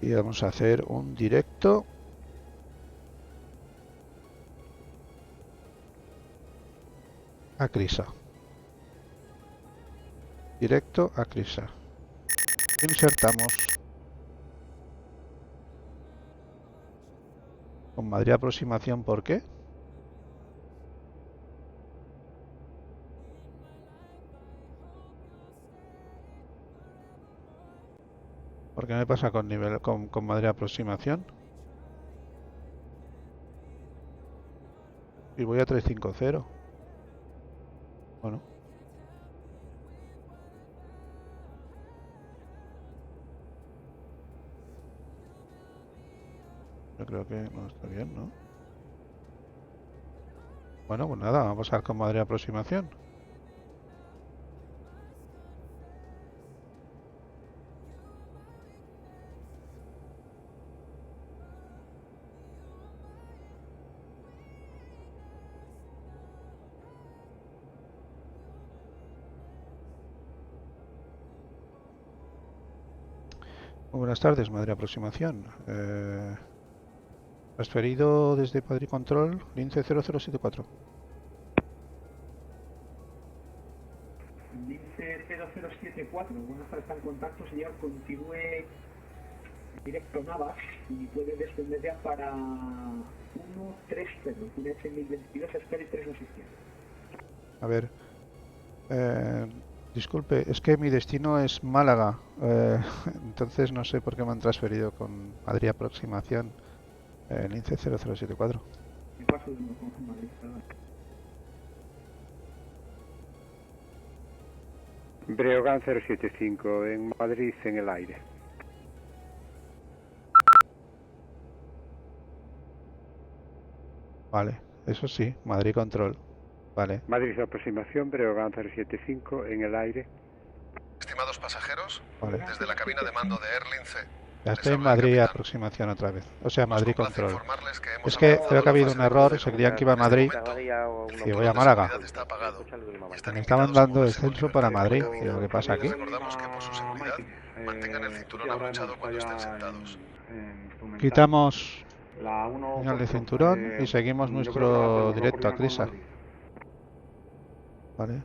Speaker 3: y vamos a hacer un directo a Crisa. Directo a Crisa. Insertamos. Con Madrid aproximación, ¿por qué? ¿Por qué me pasa con Madrid aproximación? Y voy a 350. Bueno. creo que no está bien, ¿no? Bueno, pues nada, vamos a pasar con Madrid aproximación. Muy buenas tardes, Madrid aproximación. Transferido desde Madrid Control, lince 0074.
Speaker 16: Lince 0074, buenas tardes, está en contacto, señor, continúe directo Navas y puede descender ya para 130, QNH 1022, espere 3 a izquierda.
Speaker 3: A ver, disculpe, es que mi destino es Málaga, entonces no sé por qué me han transferido con Madrid aproximación, lince 0074.
Speaker 16: En caso de no con Madrid, perdón.
Speaker 17: Breogán 075 en Madrid en el aire.
Speaker 3: Vale, eso sí, Madrid Control. Vale.
Speaker 17: Madrid aproximación, Breogán 075 en el aire.
Speaker 5: Estimados pasajeros,
Speaker 3: Vale.
Speaker 5: desde la cabina de mando de Air Lince,
Speaker 3: Ya estoy en Madrid aproximación otra vez. O sea, Madrid Control. Es que creo que ha habido un error, se creían que iba a Madrid y voy a Málaga. Me estaban dando descenso para Madrid. ¿Y lo que pasa aquí?
Speaker 5: recordamos que por su seguridad mantengan el cinturón abrochado cuando estén sentados.
Speaker 3: Quitamos
Speaker 16: La 1
Speaker 3: señal de cinturón y seguimos nuestro directo a Crisa. Vale.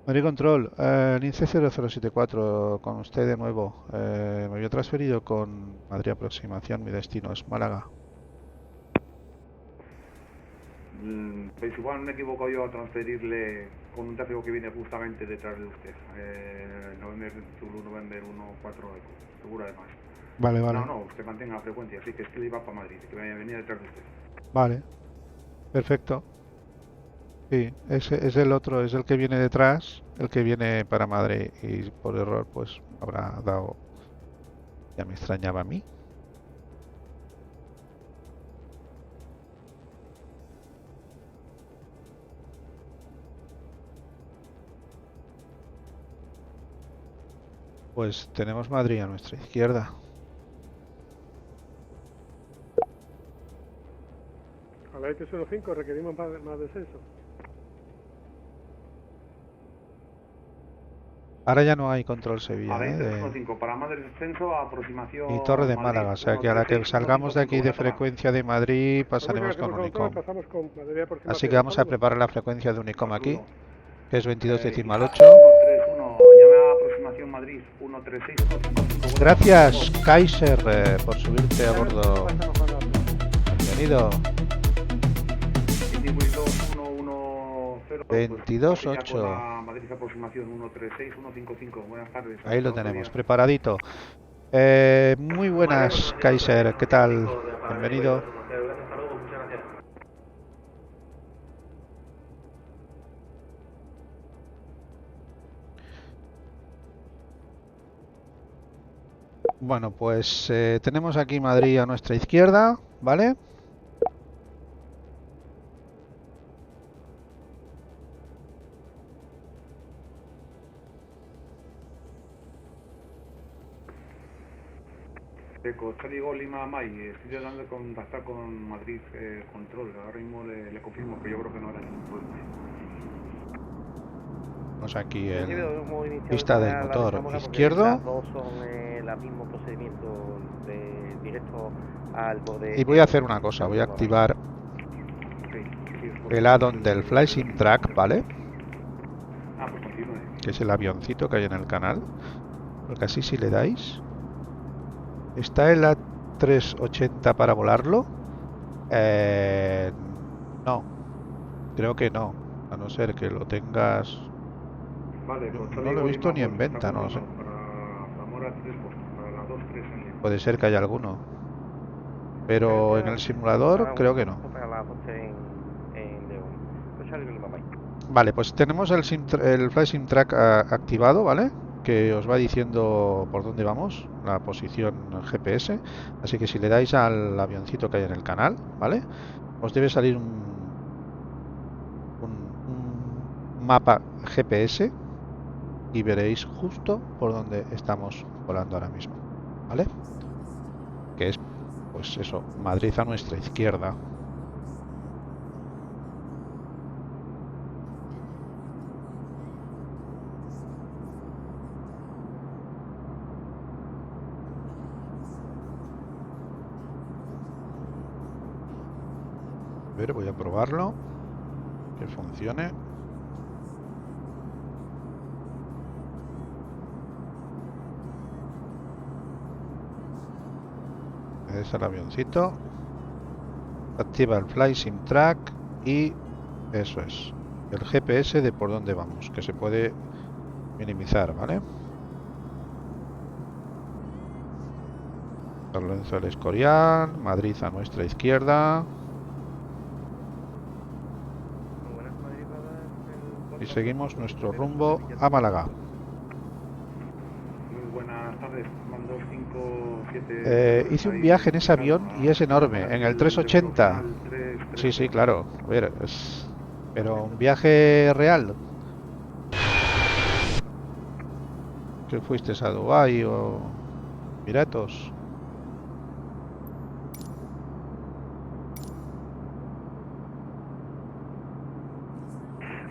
Speaker 3: Madrid Control, lince 0074, con usted de nuevo. Me había transferido con Madrid aproximación, mi destino es Málaga.
Speaker 16: Pues igual me equivoco yo a transferirle con un tráfico que viene justamente detrás de usted. November Zulu, November 14 Eco, seguro además.
Speaker 3: Vale, vale.
Speaker 16: No, usted mantenga la frecuencia, así que es que le iba para Madrid, que venía detrás de usted.
Speaker 3: Vale, perfecto. Sí, ese es el otro, es el que viene detrás, el que viene para Madrid y por error pues habrá dado... Ya me extrañaba a mí. Pues tenemos Madrid a nuestra izquierda.
Speaker 18: A la ET-05 requerimos más descenso.
Speaker 3: Ahora ya no hay control Sevilla,
Speaker 16: A la
Speaker 3: de...
Speaker 16: ET-05, para más descenso, aproximación...
Speaker 3: y Torre de
Speaker 16: Madrid,
Speaker 3: Málaga, o sea que a la que salgamos de aquí de frecuencia de Madrid pasaremos con Unicom.
Speaker 18: Pasamos con Madrid aproximación.
Speaker 3: Así que vamos a preparar la frecuencia de Unicom aquí, que es 22 decimal 8.
Speaker 16: 131, llame a aproximación Madrid, 136.
Speaker 3: Gracias Kaiser por subirte a bordo. Bienvenido. 22.8.
Speaker 16: Madrid aproximación 136, 155. Buenas tardes.
Speaker 3: Ahí lo tenemos, preparadito. Muy buenas Kaiser, ¿qué tal? Bienvenido. Bueno, pues tenemos aquí Madrid a nuestra izquierda, ¿vale?
Speaker 16: Código Lima May, estoy tratando de contactar con Madrid Control, ahora mismo le confirmo que yo creo que no era ningún problema.
Speaker 3: Tenemos aquí el pista del motor izquierdo.
Speaker 19: Las dos son el mismo procedimiento de directo al borde.
Speaker 3: Y voy a hacer una cosa, voy a activar el add-on del Flashing Track, ¿vale?
Speaker 16: Pues continúe.
Speaker 3: Que es el avioncito que hay en el canal. Porque así si le dais... ¿Está el A380 para volarlo? No. Creo que no. A no ser que lo tengas...
Speaker 16: Vale,
Speaker 3: no lo he visto ni en venta, no lo sé.
Speaker 16: Para Zamora 3 puestos, para la 2-3 en línea.
Speaker 3: Puede ser que haya alguno. Pero en el simulador creo que no.
Speaker 19: Para la 12 en León.
Speaker 3: Vale, pues tenemos el Fly Sim Track activado, ¿vale? Que os va diciendo por dónde vamos, la posición GPS. Así que si le dais al avioncito que hay en el canal, ¿vale? Os debe salir un mapa GPS y veréis justo por donde estamos volando ahora mismo, ¿vale? Que es, pues eso, Madrid a nuestra izquierda. A ver, voy a probarlo, que funcione. Es el avioncito, activa el Fly Sim Track y eso es el GPS de por dónde vamos, que se puede minimizar, ¿vale? San Lorenzo del Escorial, Madrid a nuestra izquierda. Y seguimos nuestro rumbo a Málaga.
Speaker 16: Muy buenas tardes, mando 57.
Speaker 3: Hice un viaje en ese avión y es enorme, en el 380. Sí, sí, claro. A ver, pero un viaje real. ¿Qué fuiste a Dubái o Emiratos?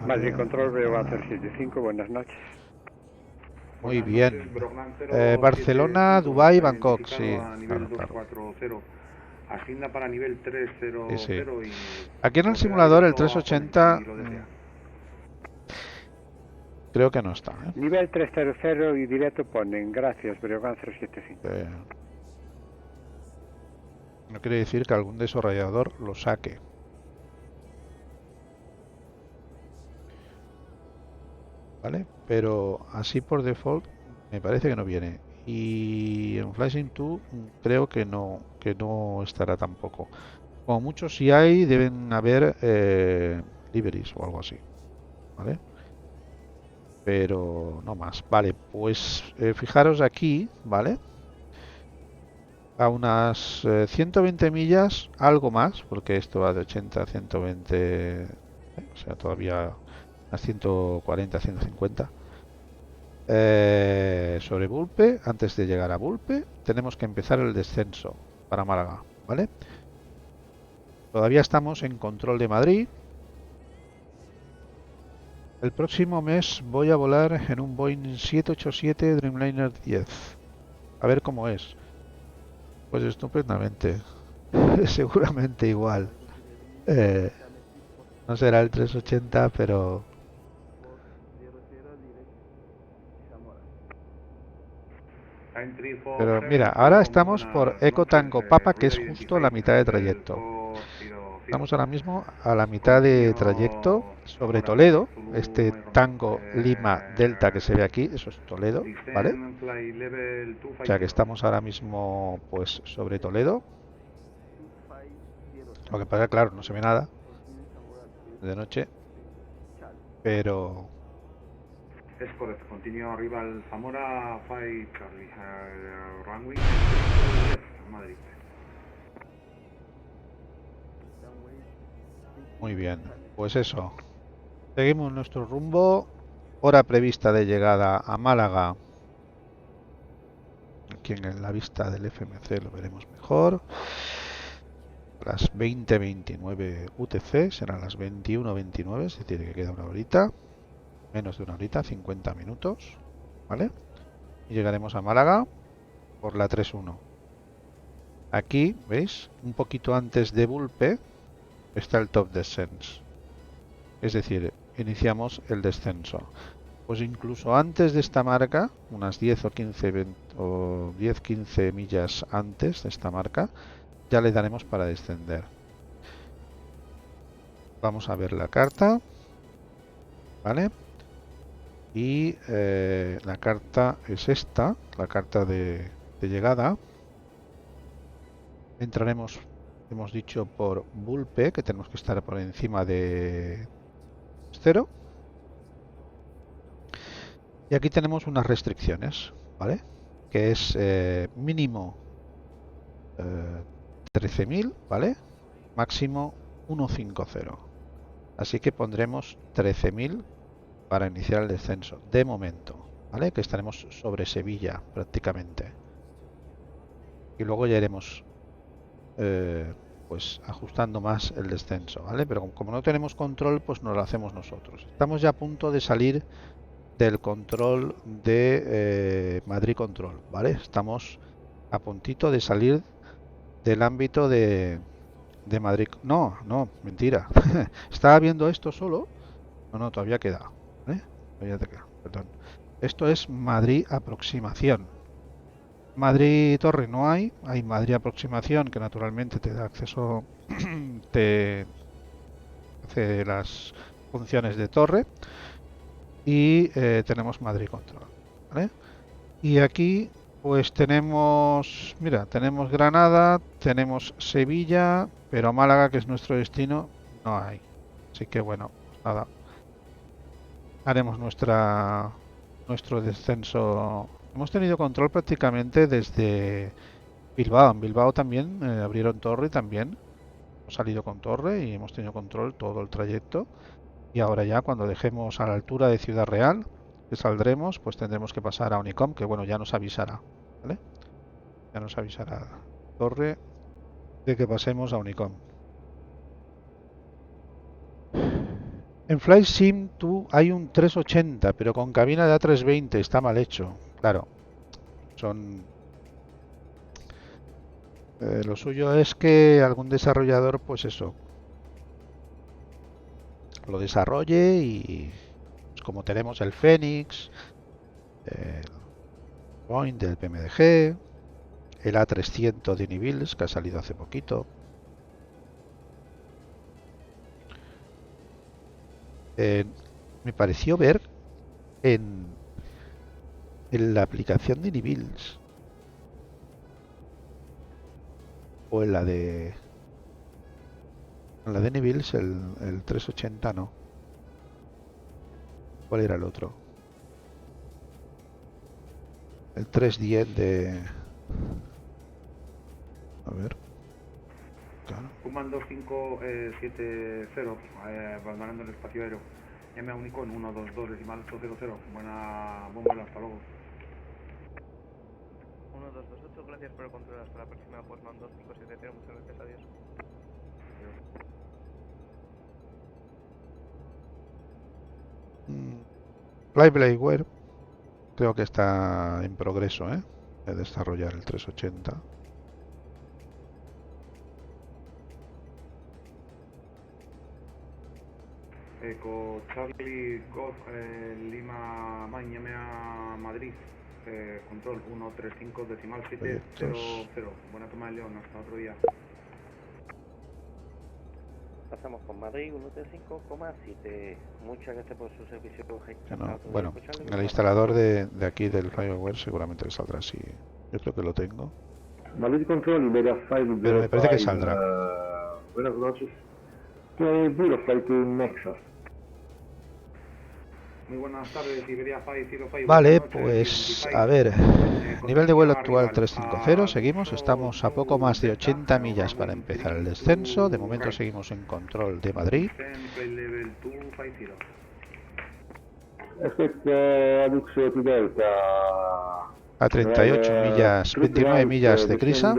Speaker 17: Madrid Control, Breogán 075, buenas noches.
Speaker 3: Muy bien. Barcelona, Dubái, Bangkok, sí.
Speaker 16: Nivel 240. Agenda para nivel 300
Speaker 3: Sí, sí.
Speaker 16: y...
Speaker 3: Aquí en el simulador el 380 creo que no está, ¿eh?
Speaker 17: Nivel 300 y directo ponen, gracias, Breogán 075.
Speaker 3: No quiere decir que algún desarrollador lo saque. ¿Vale? Pero así por default me parece que no viene. Y en Flashing 2 creo que no estará tampoco. Como mucho, si hay, deben haber libraries o algo así. ¿Vale? Pero no más. Vale, pues fijaros aquí, ¿vale? A unas 120 millas, algo más, porque esto va de 80 a 120, o sea, todavía a 140, 150. Sobre Bulpe, antes de llegar a Bulpe, tenemos que empezar el descenso para Málaga, ¿vale? Todavía estamos en control de Madrid. El próximo mes voy a volar en un Boeing 787 Dreamliner 10. A ver cómo es. Pues estupendamente. Seguramente igual. No será el 380, pero... Pero mira, ahora estamos por Eco Tango Papa, que es justo la mitad de trayecto. Estamos ahora mismo a la mitad de trayecto sobre Toledo. Este Tango Lima Delta que se ve aquí, eso es Toledo, ¿vale? O sea que estamos ahora mismo pues sobre Toledo. Lo que pasa, claro, no se ve nada de noche, pero...
Speaker 16: Es correcto, continúa arriba el Zamora 5 Charlie, runway Madrid.
Speaker 3: Muy bien, pues eso. Seguimos nuestro rumbo. Hora prevista de llegada a Málaga. Aquí en la vista del FMC lo veremos mejor. Las 20:29 UTC, serán las 21:29, es decir, que queda una horita. Menos de una horita, 50 minutos, ¿vale? Y llegaremos a Málaga por la 3-1. Aquí, ¿veis? Un poquito antes de Bulpe está el Top Descent. Es decir, iniciamos el descenso. Pues incluso antes de esta marca, unas 10 o 15 millas antes de esta marca, ya le daremos para descender. Vamos a ver la carta, ¿vale? Y la carta es esta, la carta de llegada. Entraremos, hemos dicho, por Bulpe, que tenemos que estar por encima de 0, Y aquí tenemos unas restricciones, ¿vale? Que es mínimo 13.000, ¿vale? Máximo 150. Así que pondremos 13.000 para iniciar el descenso, de momento, ¿vale? Que estaremos sobre Sevilla prácticamente. Y luego ya iremos pues ajustando más el descenso, ¿vale? Pero como no tenemos control, pues nos lo hacemos nosotros. Estamos ya a punto de salir del control de Madrid Control, ¿vale? Estamos a puntito de salir del ámbito de Madrid. No, mentira. Estaba viendo esto solo. No, todavía queda, ¿vale? Todavía te queda, perdón. Esto es Madrid Aproximación. Madrid Torre no hay Madrid Aproximación, que naturalmente te da acceso, te hace las funciones de torre, y tenemos Madrid Control, ¿vale? Y aquí pues tenemos, mira, tenemos Granada, tenemos Sevilla, pero Málaga, que es nuestro destino, no hay. Así que bueno, pues nada, haremos nuestro descenso. Hemos tenido control prácticamente desde Bilbao. En Bilbao también abrieron torre y también hemos salido con torre y hemos tenido control todo el trayecto. Y ahora ya cuando dejemos a la altura de Ciudad Real, que saldremos, pues tendremos que pasar a Unicom, que bueno, ya nos avisará, ¿vale? Ya nos avisará Torre de que pasemos a Unicom. En FlightSim hay un 380, pero con cabina de A320, está mal hecho. Claro, son... lo suyo es que algún desarrollador, pues eso, lo desarrolle y pues como tenemos el Phoenix, el Point del PMDG, el A300 de Unibuilds, que ha salido hace poquito. Me pareció ver en la aplicación de Unibuilds o en la de Unibuilds el 380 no. ¿Cuál era el otro? El 310 de... A ver. Claro.
Speaker 16: Human 2570, abandonando el espacio aéreo. Llame a Unicon 122 decimal 800. Buena bomba, hasta luego.
Speaker 7: 1228, gracias por el control hasta la próxima, Postman 2570, muchas gracias, adiós.
Speaker 3: Flybladeware creo que está en progreso, de desarrollar el 380.
Speaker 16: Eco Charlie Golf Lima Man, llame a Madrid, control 135 decimal 700. Buena toma de León, hasta otro día.
Speaker 19: Pasamos con Madrid 135,7. Muchas gracias por su servicio.
Speaker 3: Bueno, el instalador de aquí del Flyware seguramente le saldrá así. Yo creo que lo tengo.
Speaker 20: Madrid Control, Iberia 505.
Speaker 3: Pero me parece que saldrá.
Speaker 20: Buenas noches. Flight to Nexus.
Speaker 16: Muy buenas tardes, Iberia 505.
Speaker 3: Vale, pues a ver, nivel de vuelo actual 350, seguimos, estamos a poco más de 80 millas para empezar el descenso, de momento seguimos en control de Madrid. A 38 millas, 29 millas de Crisa.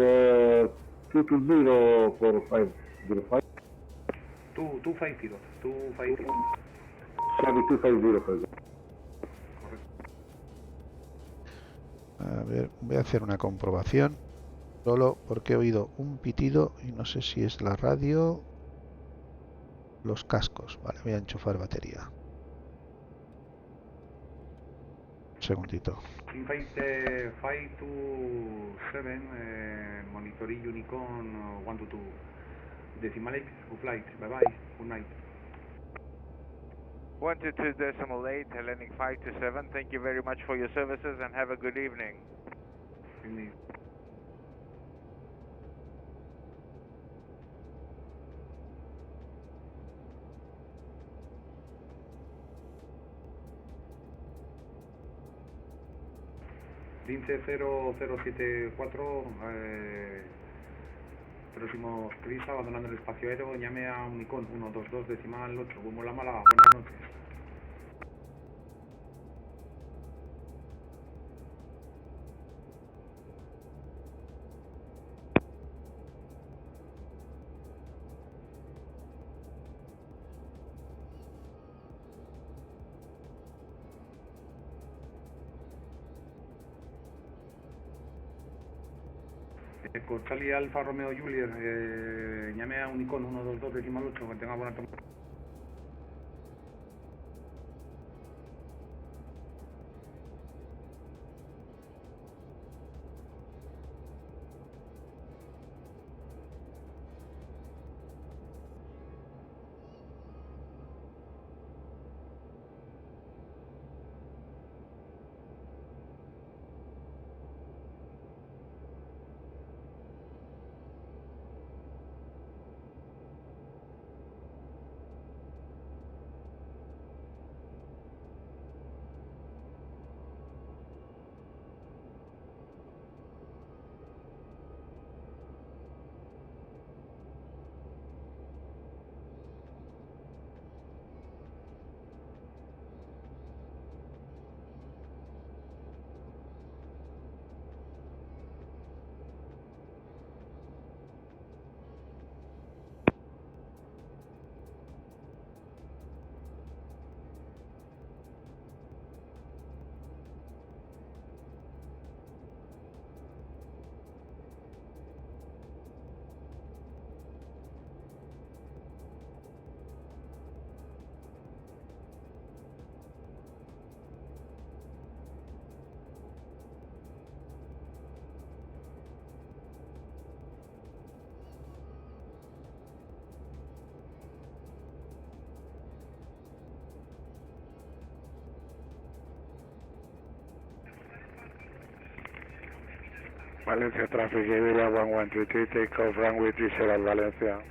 Speaker 16: 250.
Speaker 3: A ver, voy a hacer una comprobación, solo porque he oído un pitido y no sé si es la radio, los cascos. Vale, voy a enchufar batería. Un segundito.
Speaker 16: 527, monitoring Unicon 122. Decimal X, flight, bye bye, good night.
Speaker 7: 122.8, Hellenic 527, thank you very much for your services and have a good evening.
Speaker 16: Indeed. Lince 0074, próximo Chris, abandonando el espacio aéreo, llame a Unicon 122 decimal 8, Humo La Mala, buenas noches. Con Charlie Alfa Romeo Juliet, llame a Unicon 122 decimal 8, que tenga buena toma.
Speaker 17: Valencia Traffic, Iberia 1133, take off runway 30 at Valencia.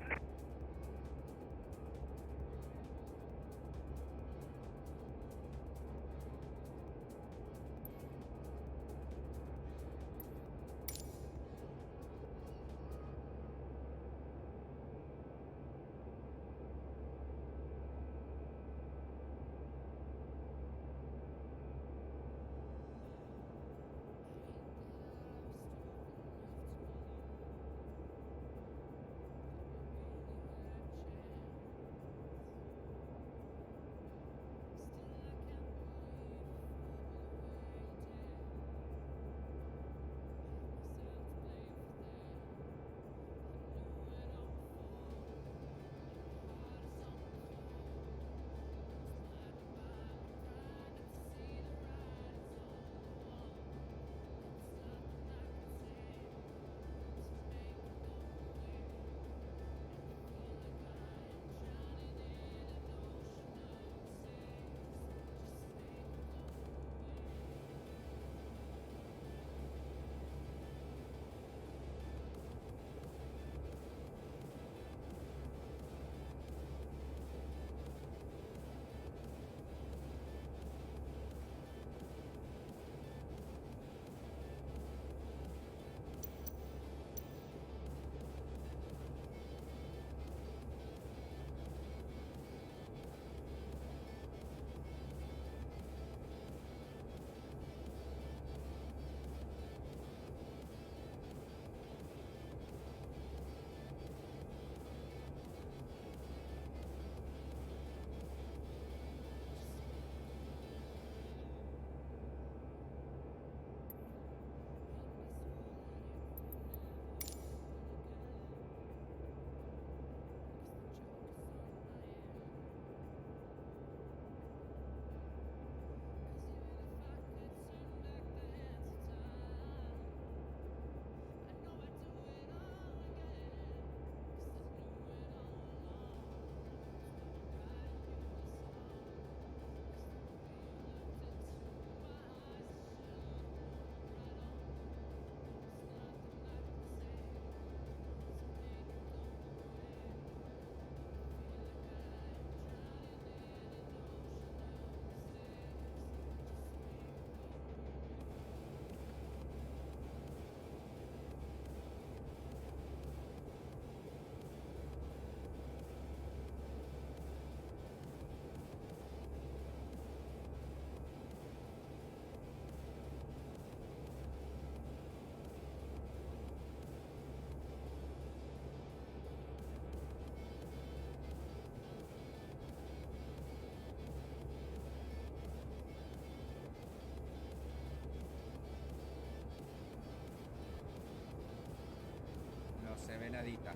Speaker 13: De nadita.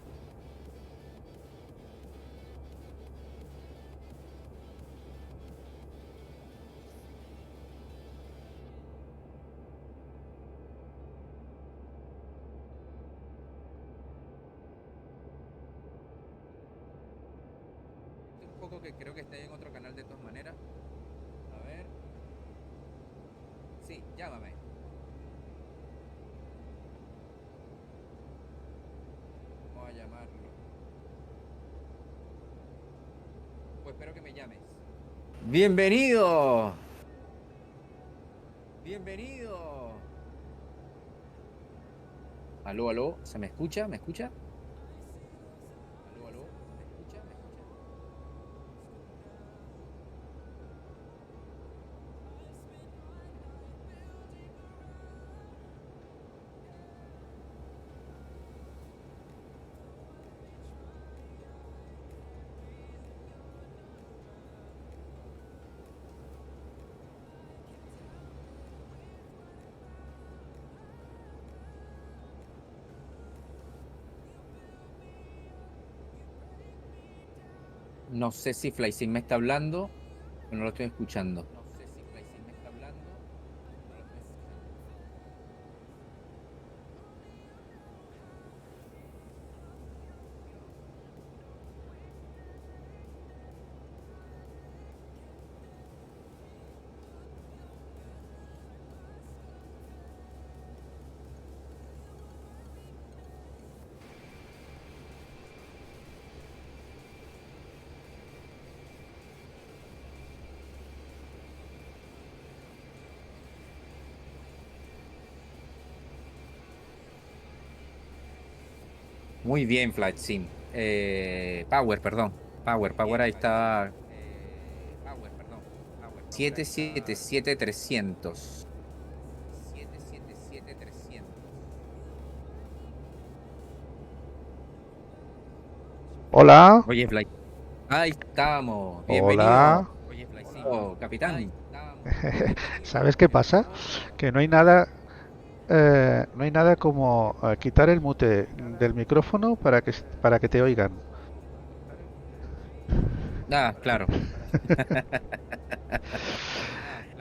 Speaker 13: Un poco que creo que está ahí en otro canal de todas maneras. A ver. Sí, llámame. Vamos a llamarlo. Pues espero que me llames. ¡Bienvenido! ¡Bienvenido! Aló, aló, ¿se me escucha? ¿Me escucha? Aló, aló, ¿me escucha? ¿Me escucha? No sé si FlySim me está hablando, pero no lo estoy escuchando. No sé si FlySim me está hablando, pero no lo estoy escuchando. Muy bien, FlightSim. Power, perdón. Power, ahí está. Power, perdón. 777-300. 777-300.
Speaker 3: Hola.
Speaker 13: Oye, Flight. Ahí estamos. Bienvenido.
Speaker 3: Hola.
Speaker 13: Oye, FlightSim. Oh, capitán.
Speaker 3: ¿Sabes qué pasa? Que no hay nada como quitar el mute del micrófono para que te oigan.
Speaker 13: Ah, claro.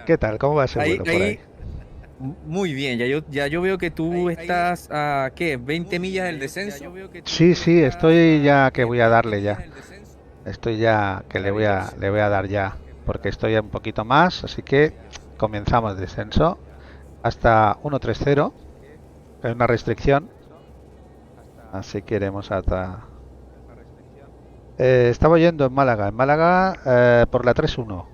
Speaker 3: ¿Qué tal? ¿Cómo va ese vuelo por ahí?
Speaker 13: Muy bien, ya yo veo que tú estás a ¿qué? 20 millas del descenso.
Speaker 3: Sí, estoy ya que voy a darle ya. Estoy ya que le voy a dar ya, porque estoy un poquito más, así que comenzamos el descenso hasta 130. Hay una restricción, así que iremos hasta... estaba yendo en Málaga por la 3-1.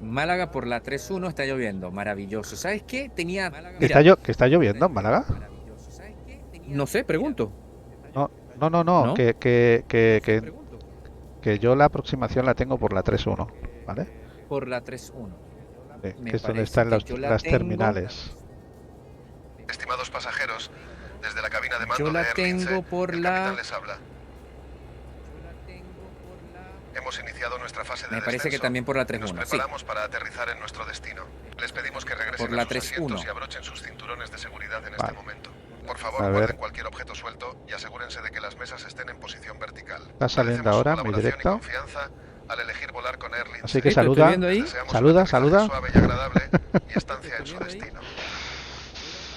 Speaker 13: Málaga por la 3-1 está lloviendo, maravilloso. ¿Sabes qué? Mira,
Speaker 3: ¿Que está lloviendo en Málaga?
Speaker 13: No sé, pregunto.
Speaker 3: No. Que yo la aproximación la tengo por la 3-1, ¿vale?
Speaker 13: Por la 3-1.
Speaker 3: Sí, que es donde están las terminales.
Speaker 5: Estimados pasajeros, desde la cabina de mando
Speaker 13: Yo la
Speaker 5: de Air Lince,
Speaker 13: tengo por
Speaker 5: el
Speaker 13: la...
Speaker 5: capitán les habla. Hemos iniciado nuestra fase de
Speaker 13: Me
Speaker 5: descenso.
Speaker 13: parece que también por la
Speaker 5: Nos
Speaker 13: 3-1, sí.
Speaker 5: preparamos para aterrizar en nuestro destino. Les pedimos que regresen
Speaker 13: Por la
Speaker 5: a sus asientos
Speaker 13: 3-1.
Speaker 5: y abrochen sus cinturones de seguridad en
Speaker 3: Vale.
Speaker 5: este momento. Por favor,
Speaker 3: A ver.
Speaker 5: guarden cualquier objeto suelto y asegúrense de que las mesas estén en posición vertical.
Speaker 3: Está saliendo
Speaker 5: Agradecemos su
Speaker 3: ahora, muy
Speaker 5: colaboración y
Speaker 3: directo.
Speaker 5: confianza al elegir volar con Air Lince.
Speaker 3: Así que
Speaker 13: Sí, te estoy
Speaker 3: saluda,
Speaker 13: viendo ahí.
Speaker 5: Deseamos un
Speaker 3: saluda.
Speaker 5: aterrizaje suave y agradable y estancia en su destino.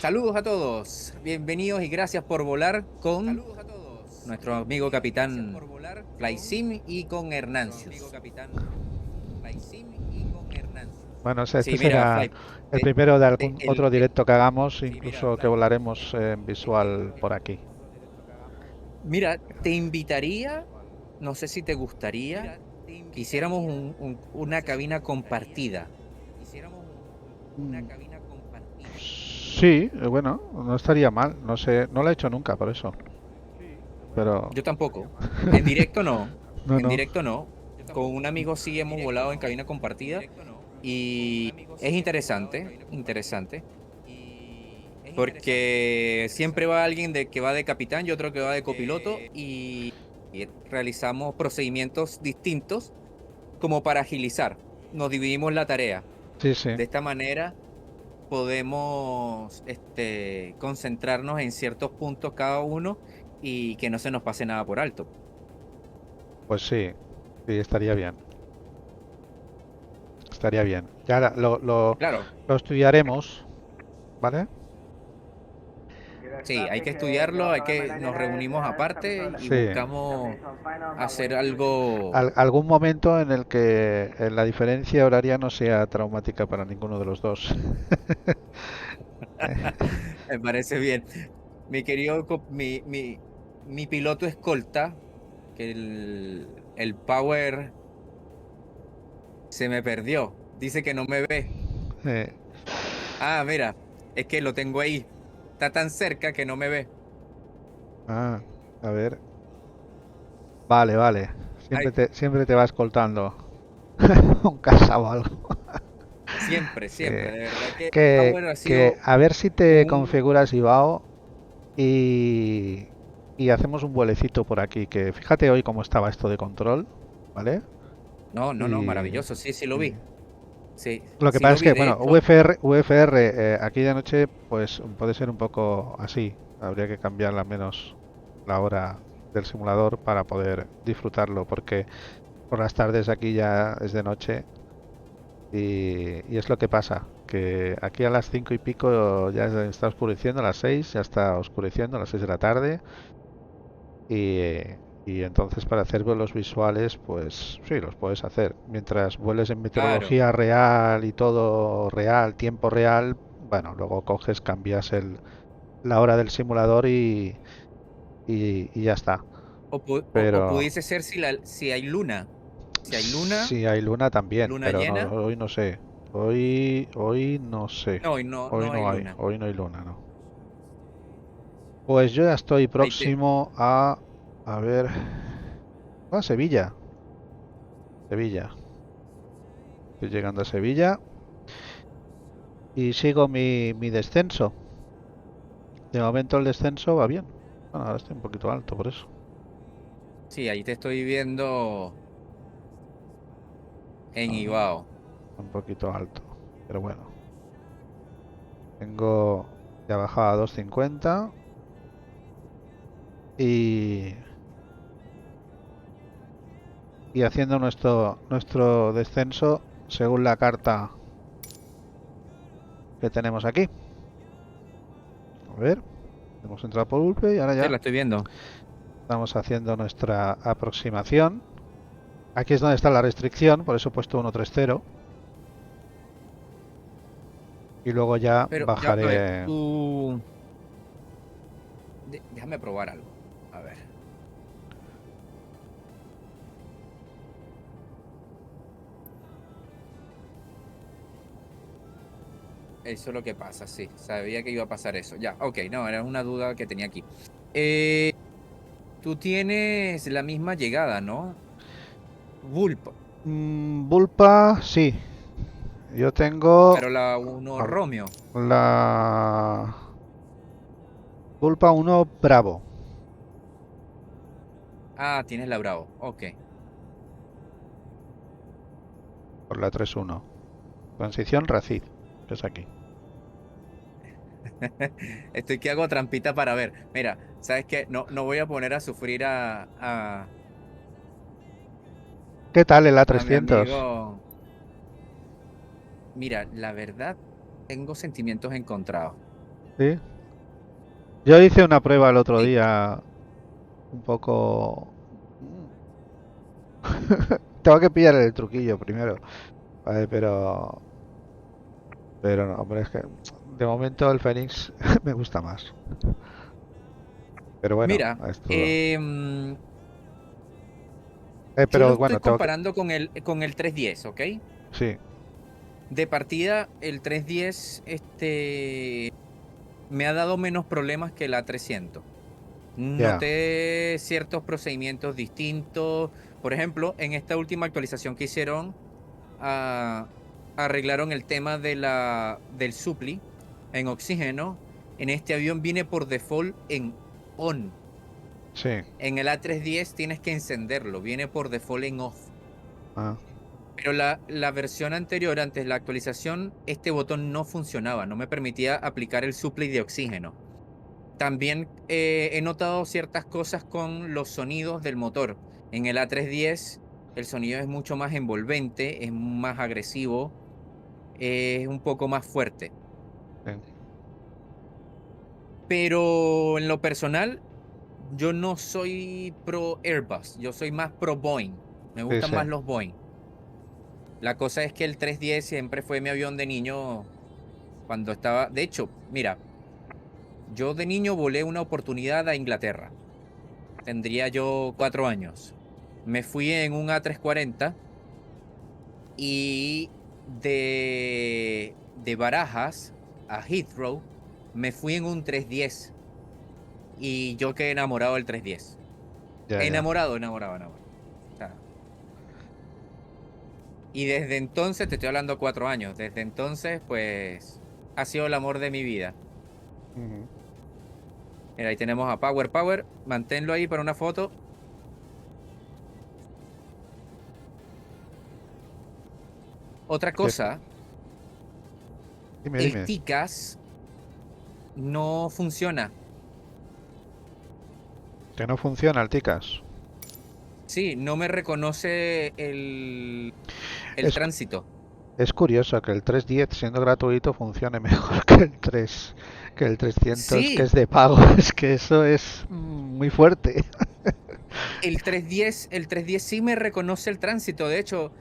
Speaker 13: Saludos a todos, bienvenidos y gracias por volar con nuestro amigo capitán FlySim y con Hernancius.
Speaker 3: Bueno, o sea, este
Speaker 13: Sí, mira,
Speaker 3: será
Speaker 13: Fly,
Speaker 3: el primero de algún
Speaker 13: el-
Speaker 3: otro directo que hagamos, incluso que volaremos en visual por aquí.
Speaker 13: Mira, te invitaría, no sé si te gustaría, que hiciéramos una cabina compartida.
Speaker 3: Sí, bueno, no estaría mal. No sé, no lo he hecho nunca por eso. Pero
Speaker 13: Yo tampoco. En directo no.
Speaker 3: No,
Speaker 13: En
Speaker 3: no.
Speaker 13: directo no. Con un amigo sí hemos volado en cabina compartida y es interesante, porque siempre va alguien que va de capitán y otro que va de copiloto y realizamos procedimientos distintos como para agilizar. Nos dividimos la tarea.
Speaker 3: sí, sí.
Speaker 13: De esta manera podemos concentrarnos en ciertos puntos cada uno y que no se nos pase nada por alto.
Speaker 3: Pues sí, estaría bien. Estaría bien. Ya lo estudiaremos, ¿vale?
Speaker 13: Sí, hay que estudiarlo, nos reunimos aparte y buscamos hacer algo.
Speaker 3: Algún momento en el que la diferencia horaria no sea traumática para ninguno de los dos.
Speaker 13: Me parece bien. Mi querido, mi piloto escolta, que el Power se me perdió. Dice que no me ve. Ah, mira, es que lo tengo ahí. Está tan cerca que no me ve.
Speaker 3: Ah, a ver. Vale. Siempre te va escoltando. Un casa o algo.
Speaker 13: Siempre. De verdad que
Speaker 3: a ver si te configuras Ibao y hacemos un vuelecito por aquí. Que fíjate hoy cómo estaba esto de control, ¿vale?
Speaker 13: No, maravilloso. Sí, lo vi. Sí,
Speaker 3: lo que pasa es que, bueno, VFR aquí de noche, pues puede ser un poco así. Habría que cambiar al menos la hora del simulador para poder disfrutarlo, porque por las tardes aquí ya es de noche y es lo que pasa, que aquí a las 5 y pico ya está oscureciendo, a las 6 ya está oscureciendo, a las 6 de la tarde y entonces para hacer vuelos visuales, pues sí, los puedes hacer. Mientras vueles en meteorología real y todo real, tiempo real, bueno, luego coges, cambias la hora del simulador y ya está.
Speaker 13: O pudiese ser si hay luna. Si hay luna.
Speaker 3: Si hay luna también,
Speaker 13: luna
Speaker 3: pero
Speaker 13: llena.
Speaker 3: hoy no sé. Hoy no sé.
Speaker 13: No, hoy no hay luna.
Speaker 3: Hoy no hay luna, no. Pues yo ya estoy próximo a ver. Sevilla. Estoy llegando a Sevilla. Y sigo mi descenso. De momento el descenso va bien. Bueno, ahora estoy un poquito alto por eso.
Speaker 13: Sí, ahí te estoy viendo en Ibao.
Speaker 3: Un poquito alto, pero bueno. Tengo ya bajado a 250 y haciendo nuestro descenso según la carta que tenemos aquí. A ver, hemos entrado por Ulpe y ahora ya
Speaker 13: la estoy viendo.
Speaker 3: Estamos haciendo nuestra aproximación. Aquí es donde está la restricción, por eso he puesto 130. Y luego ya bajaré.
Speaker 13: Déjame probar algo. A ver. Eso es lo que pasa, sí. Sabía que iba a pasar eso. Ya, ok, no, era una duda que tenía aquí. Tú tienes la misma llegada, ¿no? Vulpa.
Speaker 3: Vulpa, sí. Yo tengo...
Speaker 13: Pero la 1 Romeo.
Speaker 3: La... Vulpa 1 Bravo.
Speaker 13: Ah, tienes la Bravo, ok.
Speaker 3: Por la 3-1. Transición Racid, que es aquí.
Speaker 13: Estoy que hago trampita para ver. Mira, ¿sabes qué? No voy a poner a sufrir a
Speaker 3: ¿Qué tal el A300?
Speaker 13: Mira, la verdad, tengo sentimientos encontrados.
Speaker 3: ¿Sí? Yo hice una prueba el otro día un poco... Tengo que pillar el truquillo primero. Vale, pero no, hombre, es que de momento el Fénix me gusta más. Pero bueno,
Speaker 13: mira,
Speaker 3: pero
Speaker 13: yo
Speaker 3: bueno,
Speaker 13: estoy comparando con el 310, ¿ok?
Speaker 3: Sí.
Speaker 13: De partida, el 310 me ha dado menos problemas que la 300. Noté ciertos procedimientos distintos. Por ejemplo, en esta última actualización que hicieron, arreglaron el tema del supli en oxígeno. En este avión viene por default en on.
Speaker 3: Sí.
Speaker 13: En el A310 tienes que encenderlo, viene por default en off. Pero la versión anterior, antes de la actualización, este botón no funcionaba, no me permitía aplicar el supply de oxígeno. También he notado ciertas cosas con los sonidos del motor. En el A310 el sonido es mucho más envolvente, es más agresivo, es un poco más fuerte. Pero en lo personal, yo no soy pro Airbus, yo soy más pro Boeing. Me gustan más los Boeing. La cosa es que el 310 siempre fue mi avión de niño cuando estaba... De hecho, mira, yo de niño volé una oportunidad a Inglaterra. Tendría yo 4 años. Me fui en un A340 y de Barajas a Heathrow me fui en un 310 y yo quedé enamorado del 310. Enamorado. O sea, y desde entonces, te estoy hablando 4 años, desde entonces pues ha sido el amor de mi vida. Mira, ahí tenemos a Power, manténlo ahí para una foto. Otra cosa,
Speaker 3: Dime.
Speaker 13: el TICAS no funciona.
Speaker 3: Que no funciona el TICAS.
Speaker 13: Sí, no me reconoce el tránsito.
Speaker 3: Es curioso que el 310, siendo gratuito, funcione mejor que el 300,
Speaker 13: Sí.
Speaker 3: que es de pago. Es que eso es muy fuerte.
Speaker 13: El 310 sí me reconoce el tránsito. De hecho,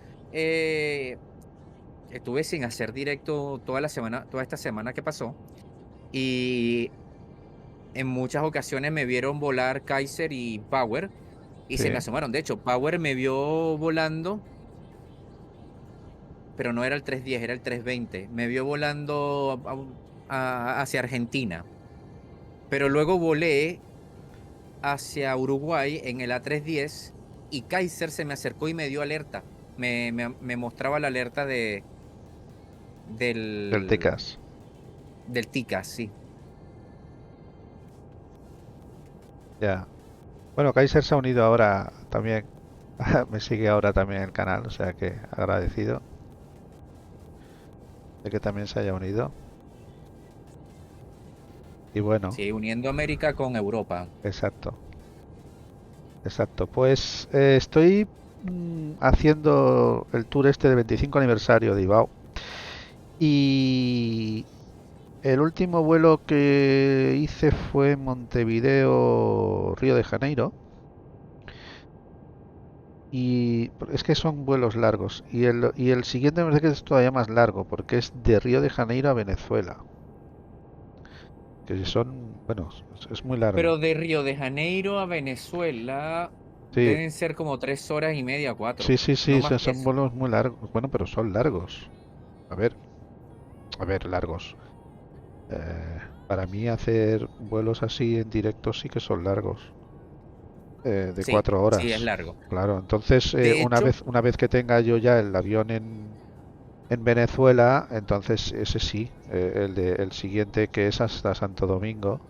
Speaker 13: estuve sin hacer directo toda esta semana que pasó. Y en muchas ocasiones me vieron volar Kaiser y Power. Y se me asomaron. De hecho, Power me vio volando. Pero no era el 310, era el 320. Me vio volando hacia Argentina. Pero luego volé hacia Uruguay en el A310 y Kaiser se me acercó y me dio alerta. Me mostraba la alerta del
Speaker 3: TICAS.
Speaker 13: Del TICAS, sí.
Speaker 3: Ya. Bueno, Kaiser se ha unido ahora también. Me sigue ahora también el canal, o sea que agradecido de que también se haya unido. Y bueno.
Speaker 13: Sí, uniendo América con Europa.
Speaker 3: Exacto. Pues estoy haciendo el tour este de 25 aniversario de IBAO. Y el último vuelo que hice fue Montevideo, Río de Janeiro. Y es que son vuelos largos. Y el siguiente me parece que es todavía más largo, porque es de Río de Janeiro a Venezuela. Que son, bueno, es muy largo.
Speaker 13: Pero de Río de Janeiro a Venezuela deben ser como 3 horas y media, 4.
Speaker 3: Sí,
Speaker 13: no
Speaker 3: o
Speaker 13: más
Speaker 3: sea,
Speaker 13: que
Speaker 3: son
Speaker 13: eso.
Speaker 3: vuelos muy largos. Bueno, pero son largos. A ver, largos. Para mí hacer vuelos así en directo sí que son largos. De 4 horas.
Speaker 13: Sí, es largo.
Speaker 3: Claro, entonces
Speaker 13: De hecho,
Speaker 3: una vez que tenga yo ya el avión en Venezuela, entonces ese sí, el siguiente que es hasta Santo Domingo,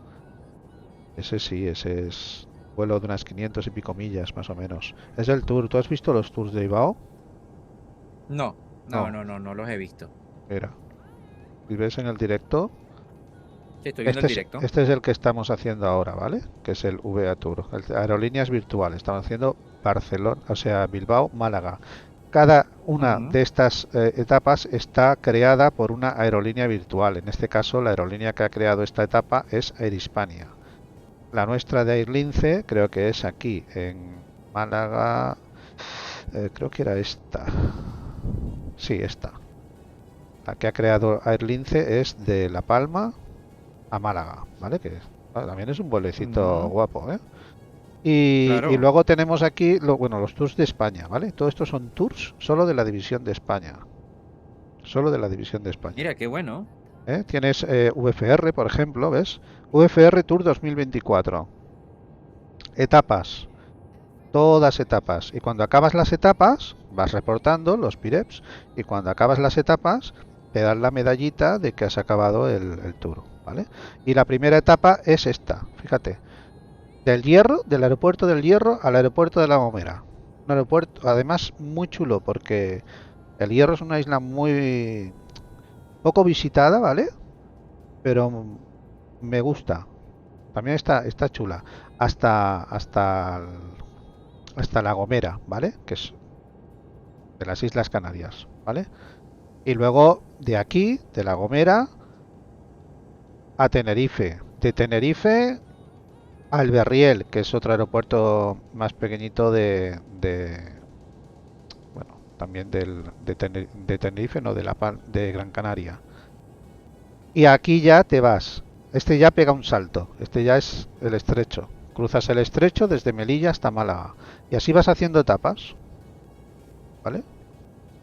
Speaker 3: ese es vuelo de unas 500 y pico millas más o menos. Es el tour. ¿Tú has visto los tours de IBAO?
Speaker 13: No los he visto.
Speaker 3: Mira, ¿y ves en el directo?
Speaker 13: Sí, estoy viendo el directo.
Speaker 3: Este es el que estamos haciendo ahora, ¿vale? Que es el VA Tour, aerolíneas virtuales. Estamos haciendo Barcelona, o sea, Bilbao, Málaga. Cada una de estas etapas está creada por una aerolínea virtual. En este caso, la aerolínea que ha creado esta etapa es Air Hispania. La nuestra de Air Lince creo que es aquí, en Málaga. Creo que era esta. Sí, esta. La que ha creado Air Lince es de La Palma a Málaga, ¿vale? Que también es un vuelecito guapo, ¿eh? Y luego tenemos aquí, los tours de España, ¿vale? Todo esto son tours solo de la división de España. Solo de la división de España.
Speaker 13: Mira, qué bueno.
Speaker 3: Tienes VFR, por ejemplo, ¿ves? VFR Tour 2024. Etapas. Todas etapas. Y cuando acabas las etapas, vas reportando los PIREPs. Y cuando acabas las etapas, te dan la medallita de que has acabado el tour, ¿vale? Y la primera etapa es esta, fíjate. Del aeropuerto del Hierro al aeropuerto de La Gomera. Un aeropuerto, además, muy chulo, porque El Hierro es una isla muy poco visitada, ¿vale? Pero me gusta. También está chula. Hasta La Gomera, ¿vale? Que es de las Islas Canarias, ¿vale? Y luego de aquí, de La Gomera, a Tenerife. De Tenerife a El Berriel, que es otro aeropuerto más pequeñito bueno, también de Tenerife, no, de Gran Canaria. Y aquí ya te vas. Este ya pega un salto. Este ya es el estrecho. Cruzas el estrecho desde Melilla hasta Málaga. Y así vas haciendo etapas. ¿Vale?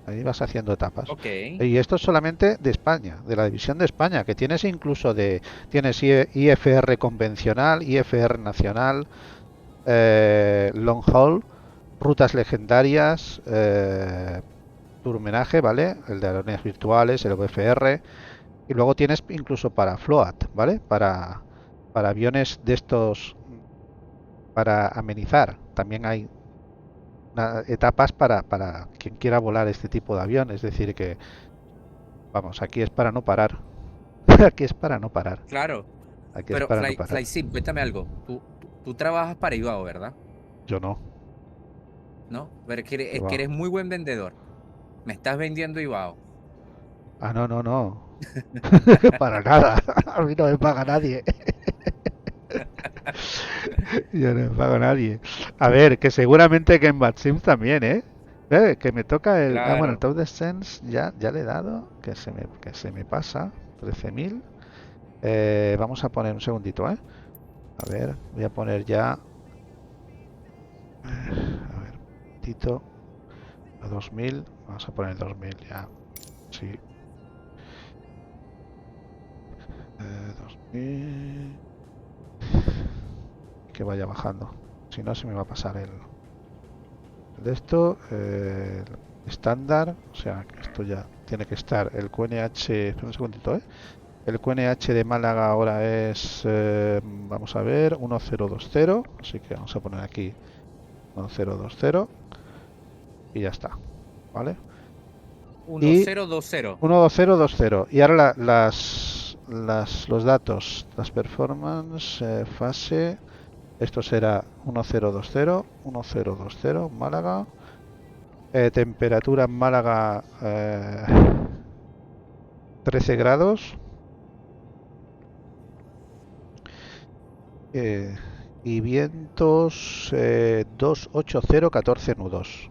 Speaker 3: Ahí vas haciendo etapas.
Speaker 13: Ok.
Speaker 3: Y esto es solamente de España, de la división de España, que tienes incluso tienes IFR convencional, IFR nacional, long haul, rutas legendarias, tour homenaje, ¿vale? El de aerolíneas virtuales, el VFR. Y luego tienes incluso para float, ¿vale? Para aviones de estos, para amenizar. También hay etapas para quien quiera volar este tipo de avión. Es decir que, vamos, aquí es para no parar. Aquí es para no parar.
Speaker 13: Claro.
Speaker 3: Aquí
Speaker 13: Pero
Speaker 3: es para no parar.
Speaker 13: FlySim, cuéntame algo. Tú trabajas para Ibao, ¿verdad?
Speaker 3: Yo no.
Speaker 13: ¿No? Pero es que eres muy buen vendedor. Me estás vendiendo Ibao.
Speaker 3: Ah, no. Para nada. A mí no me paga nadie. Yo no me pago a nadie. A ver, que seguramente que en Bad Sims también, ¿eh? Que me toca el...
Speaker 13: Claro.
Speaker 3: Ah, bueno, el Top Descents ya le he dado. Que se me pasa. 13.000. Vamos a poner un segundito, ¿eh? A ver, voy a poner ya... A ver, un momentito. A 2000. Vamos a poner el 2000 ya. Sí. 2000... Que vaya bajando, si no se me va a pasar el de esto, estándar, o sea, que esto ya tiene que estar el QNH, espera un segundito, el QNH de Málaga ahora es, vamos a ver, 1020, así que vamos a poner aquí 1020 y ya está, ¿vale?
Speaker 13: 1020.
Speaker 3: 1020 y ahora los datos, las performance, fase. Esto será 1020 Málaga. Temperatura en Málaga 13 grados. Y vientos 280, 14 nudos.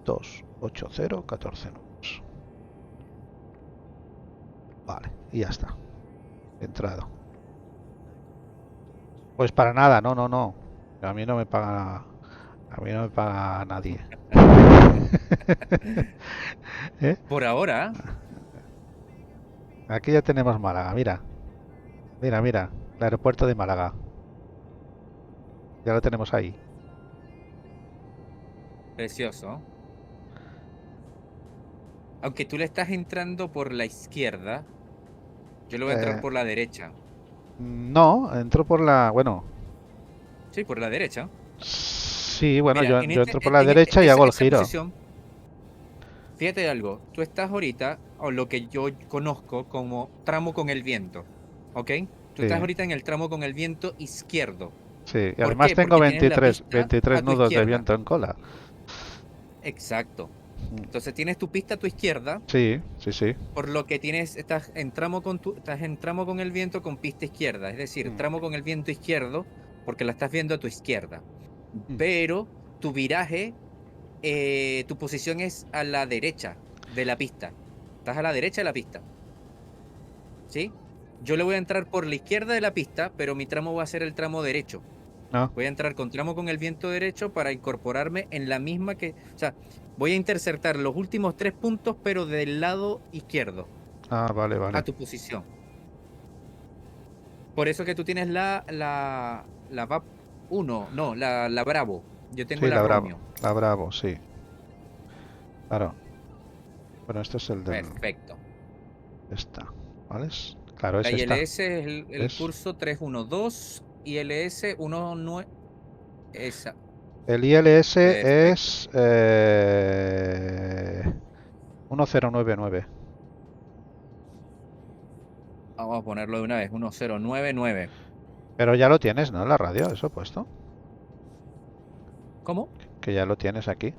Speaker 3: 280, 14 nudos. Vale, y ya está. Entrado. Pues para nada, no. A mí no me paga nadie. ¿Eh?
Speaker 13: Por ahora.
Speaker 3: Aquí ya tenemos Málaga, mira. Mira, el aeropuerto de Málaga. Ya lo tenemos ahí.
Speaker 13: Precioso. Aunque tú le estás entrando por la izquierda, yo le voy a entrar por la derecha.
Speaker 3: No, entró por la... Bueno.
Speaker 13: Sí, por la derecha.
Speaker 3: Sí, bueno, yo entro por la derecha y hago el giro.
Speaker 13: Fíjate de algo. Tú estás ahorita, o lo que yo conozco como tramo con el viento. ¿Ok? Tú estás ahorita en el tramo con el viento izquierdo.
Speaker 3: Sí, y además tengo 23 nudos de viento en cola.
Speaker 13: Exacto. Entonces tienes tu pista a tu izquierda.
Speaker 3: Sí.
Speaker 13: Por lo que estás en tramo con el viento con pista izquierda. Es decir, tramo con el viento izquierdo, porque la estás viendo a tu izquierda. Pero tu viraje, tu posición es a la derecha de la pista. Estás a la derecha de la pista. ¿Sí? Yo le voy a entrar por la izquierda de la pista, pero mi tramo va a ser el tramo derecho. Voy a entrar con tramo con el viento derecho para incorporarme en la misma que... O sea, voy a interceptar los últimos 3 puntos, pero del lado izquierdo.
Speaker 3: Ah, vale.
Speaker 13: A tu posición. Por eso que tú tienes la VAP 1, no, la Bravo. Yo tengo la Romeo.
Speaker 3: La Bravo, sí. Claro. Bueno, esto es el del...
Speaker 13: Perfecto.
Speaker 3: Esta, ¿vale? Claro, es
Speaker 13: la
Speaker 3: esta.
Speaker 13: ILS es el curso 312, ILS 19... Esa.
Speaker 3: El ILS es 1099.
Speaker 13: Vamos a ponerlo de una vez, 1099.
Speaker 3: Pero ya lo tienes, ¿no? En la radio, eso puesto.
Speaker 13: ¿Cómo?
Speaker 3: Que ya lo tienes aquí.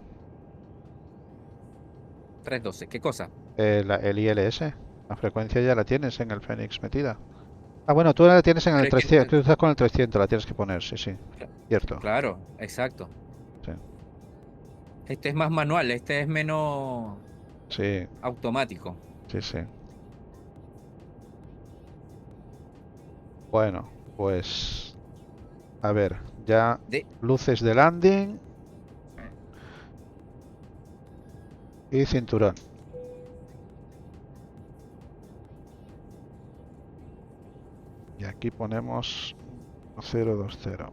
Speaker 13: 312, ¿qué cosa?
Speaker 3: El ILS. La frecuencia ya la tienes en el Fénix metida. Ah, bueno, tú la tienes en el
Speaker 13: Pero es que
Speaker 3: 300. Tú estás con el 300, la tienes que poner, sí, sí. Cierto.
Speaker 13: Claro, exacto.
Speaker 3: Sí.
Speaker 13: Este es más manual, este es menos
Speaker 3: Sí,
Speaker 13: automático.
Speaker 3: sí, sí. Bueno, pues a ver, ya luces de landing y cinturón. Y aquí ponemos 020.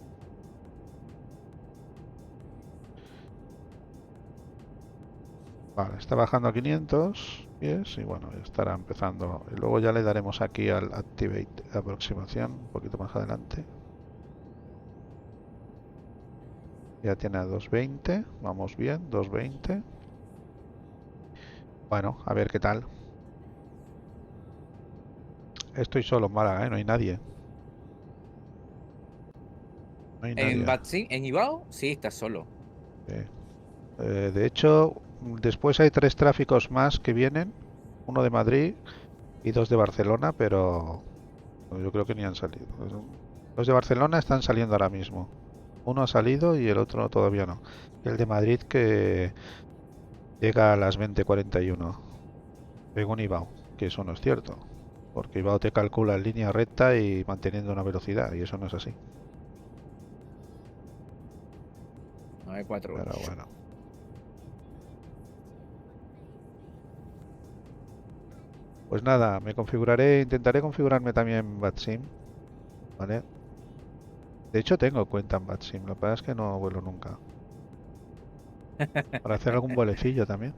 Speaker 3: Vale, está bajando a 500 pies y bueno, ya estará empezando. Y luego ya le daremos aquí al Activate aproximación un poquito más adelante. Ya tiene a 220, vamos bien, 220. Bueno, a ver qué tal. Estoy solo en Málaga, ¿eh? No hay nadie. No hay nadie.
Speaker 13: En Batsin, en Ibao, sí, está solo.
Speaker 3: Sí. De hecho, después hay 3 tráficos más que vienen. Uno de Madrid y 2 de Barcelona, pero yo creo que ni han salido. Los de Barcelona están saliendo ahora mismo. Uno ha salido y el otro todavía no. El de Madrid que llega a las 20:41, según Ibao, que eso no es cierto. Porque Ibao te calcula en línea recta y manteniendo una velocidad, y eso no es así.
Speaker 13: 948.
Speaker 3: Pero bueno. Pues nada, me configuraré, intentaré configurarme también en Batsim, ¿vale? De hecho tengo cuenta en Batsim, lo que pasa es que no vuelo nunca. Para hacer algún vuelecillo también.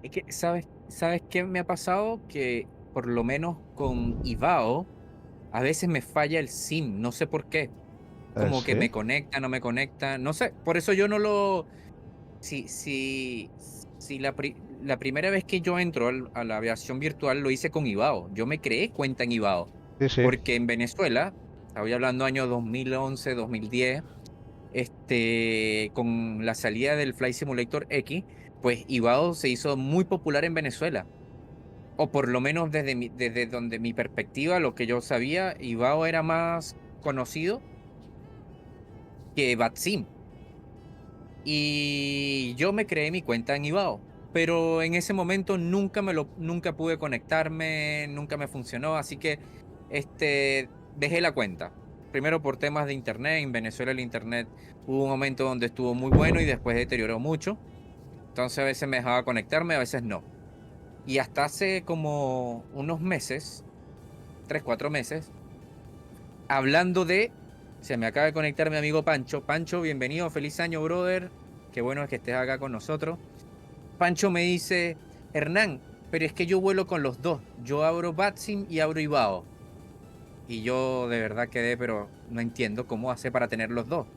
Speaker 13: Es que, ¿sabes qué me ha pasado? Que por lo menos con Ibao, a veces me falla el SIM, no sé por qué. Como que
Speaker 3: ¿Sí?
Speaker 13: me conecta, no me conecta, no sé. Por eso yo no lo... Si la primera vez que yo entro a la aviación virtual lo hice con Ibao. Yo me creé cuenta en Ibao.
Speaker 3: Sí, sí.
Speaker 13: Porque en Venezuela, estaba hablando año 2011, 2010, con la salida del Flight Simulator X, pues Ibao se hizo muy popular en Venezuela. O por lo menos desde donde mi perspectiva, lo que yo sabía, Ibao era más conocido que Batsim. Y yo me creé mi cuenta en Ibao, pero en ese momento nunca pude conectarme, nunca me funcionó, así que dejé la cuenta. Primero por temas de internet, en Venezuela el internet hubo un momento donde estuvo muy bueno y después deterioró mucho. Entonces a veces me dejaba conectarme, a veces no. Y hasta hace como unos meses, 3, 4 meses, hablando se me acaba de conectar mi amigo Pancho. Pancho, bienvenido, feliz año, brother. Qué bueno es que estés acá con nosotros. Pancho me dice, Hernán, pero es que yo vuelo con los dos. Yo abro Batsim y abro Ibao. Y yo de verdad quedé, pero no entiendo cómo hace para tener los dos.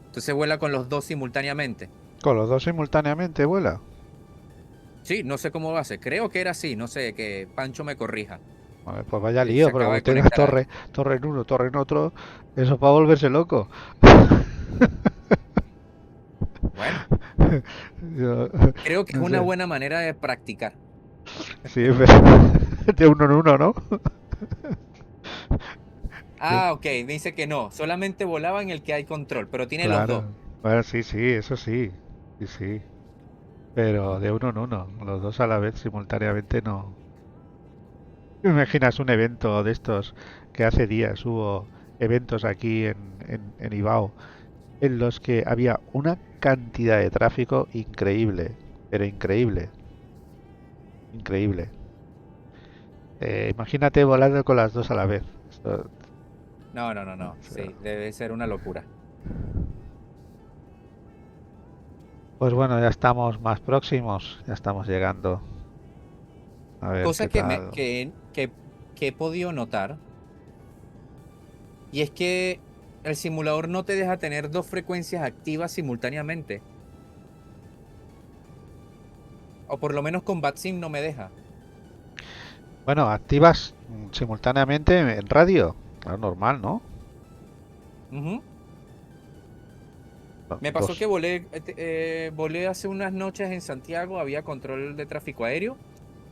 Speaker 13: Entonces vuela con los dos simultáneamente.
Speaker 3: ¿Con los dos simultáneamente vuela?
Speaker 13: Sí, no sé cómo lo hace. Creo que era así, no sé, que Pancho me corrija.
Speaker 3: A ver, pues vaya lío, porque
Speaker 13: de
Speaker 3: tengas torre en uno, torre en otro, eso para volverse loco.
Speaker 13: Bueno, creo que es
Speaker 3: no
Speaker 13: una
Speaker 3: sé.
Speaker 13: buena manera de practicar.
Speaker 3: Sí, de uno en uno, ¿no?
Speaker 13: Ah, ok, me dice que no, solamente volaba en el que hay control, pero tiene los dos.
Speaker 3: Bueno, sí, eso sí, sí. Pero de uno en uno, los dos a la vez simultáneamente no. ¿Te imaginas un evento de estos que hace días hubo eventos aquí en Ibao en los que había una cantidad de tráfico increíble, pero increíble. Increíble. Imagínate volando con las dos a la vez. Esto,
Speaker 13: No. Sí, debe ser una locura.
Speaker 3: pues bueno, ya estamos más próximos, ya estamos llegando. A ver
Speaker 13: Cosa
Speaker 3: qué tal.
Speaker 13: que he podido notar, y es que el simulador no te deja tener dos frecuencias activas simultáneamente. O por lo menos con BatSim no me deja.
Speaker 3: Bueno, activas simultáneamente en radio. Claro, normal, ¿no?
Speaker 13: Ujú. Me pasó que volé hace unas noches en Santiago, había control de tráfico aéreo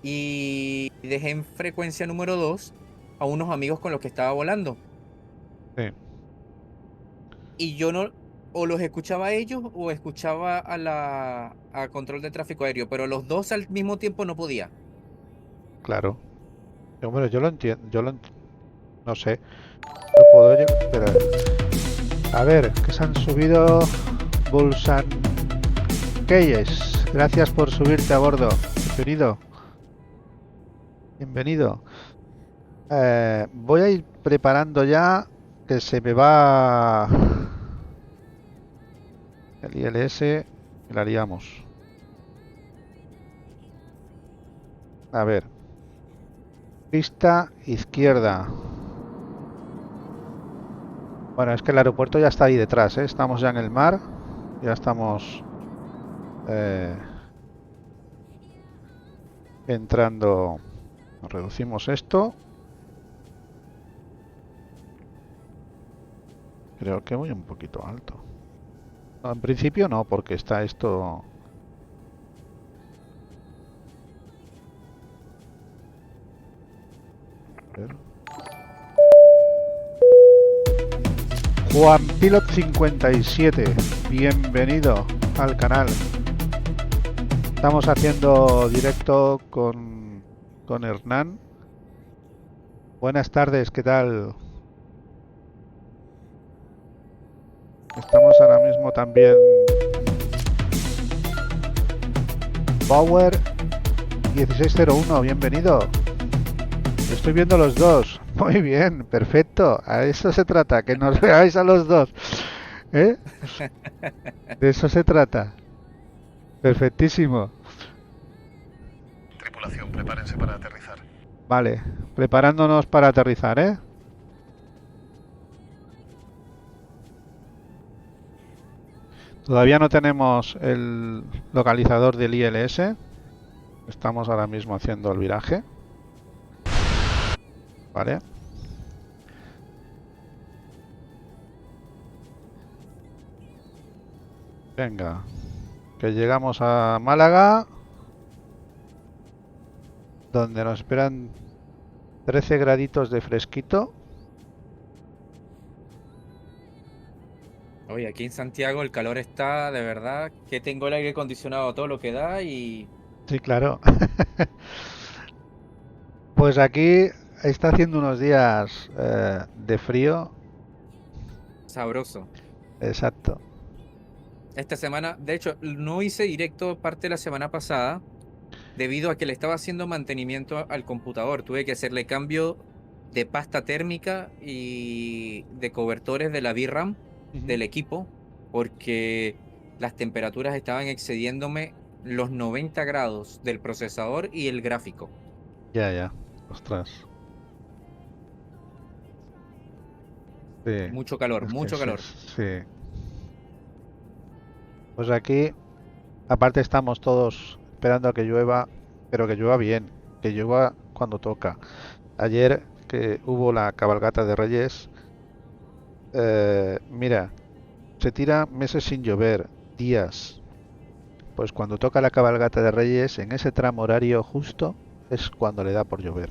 Speaker 13: y dejé en frecuencia número 2 a unos amigos con los que estaba volando.
Speaker 3: Sí.
Speaker 13: Y yo no, o los escuchaba a ellos o escuchaba a control de tráfico aéreo, pero los dos al mismo tiempo no podía.
Speaker 3: Claro. Bueno, yo lo entiendo, no sé. Lo puedo espera. A ver, que se han subido Bulsan Keyes. Gracias por subirte a bordo. Bienvenido. Bienvenido. Voy a ir preparando ya que se me va el ILS y la liamos. A ver. Pista izquierda. Bueno, es que el aeropuerto ya está ahí detrás, ¿eh? Estamos ya en el mar. Ya estamos entrando. Reducimos esto. Creo que voy un poquito alto. No, en principio no, porque está esto... A ver. Juan Pilot 57, bienvenido al canal. Estamos haciendo directo con Hernán. Buenas tardes, ¿qué tal? Estamos ahora mismo también Power 1601, bienvenido. Estoy viendo los dos. Muy bien, perfecto. A eso se trata, que nos veáis a los dos. ¿Eh? De eso se trata. Perfectísimo.
Speaker 5: Tripulación, prepárense para aterrizar.
Speaker 3: Vale, preparándonos para aterrizar, ¿eh? Todavía no tenemos el localizador del ILS. Estamos ahora mismo haciendo el viraje. Vale. Venga, que llegamos a Málaga, donde nos esperan 13 graditos de fresquito.
Speaker 13: Oye, aquí en Santiago el calor está de verdad que tengo el aire acondicionado a todo lo que da y...
Speaker 3: Sí, claro. Pues aquí está haciendo unos días de frío.
Speaker 13: Sabroso.
Speaker 3: Exacto.
Speaker 13: Esta semana, de hecho, no hice directo parte de la semana pasada debido a que le estaba haciendo mantenimiento al computador. Tuve que hacerle cambio de pasta térmica y de cobertores de la VRAM del equipo porque las temperaturas estaban excediéndome los 90 grados del procesador y el gráfico.
Speaker 3: Ya. Ostras. Sí.
Speaker 13: Mucho calor,
Speaker 3: Es que
Speaker 13: mucho calor.
Speaker 3: Sí. Pues aquí, aparte estamos todos esperando a que llueva, pero que llueva bien, que llueva cuando toca. Ayer que hubo la cabalgata de Reyes, mira, se tira meses sin llover, días. Pues cuando toca la cabalgata de Reyes, en ese tramo horario justo, es cuando le da por llover.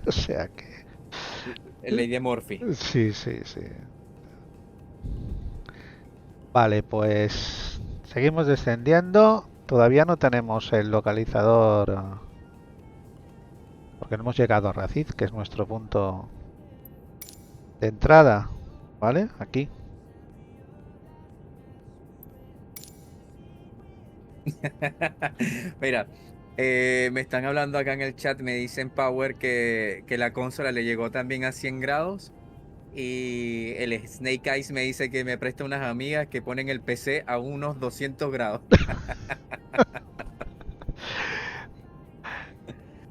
Speaker 3: O sea que...
Speaker 13: El Lady Murphy.
Speaker 3: Sí. Vale, pues seguimos descendiendo. Todavía no tenemos el localizador porque no hemos llegado a Racid, que es nuestro punto de entrada. ¿Vale? Aquí.
Speaker 13: Mira, me están hablando acá en el chat, me dicen Power que la consola le llegó también a 100 grados y el Snake Eyes me dice que me presta unas amigas que ponen el PC a unos 200 grados.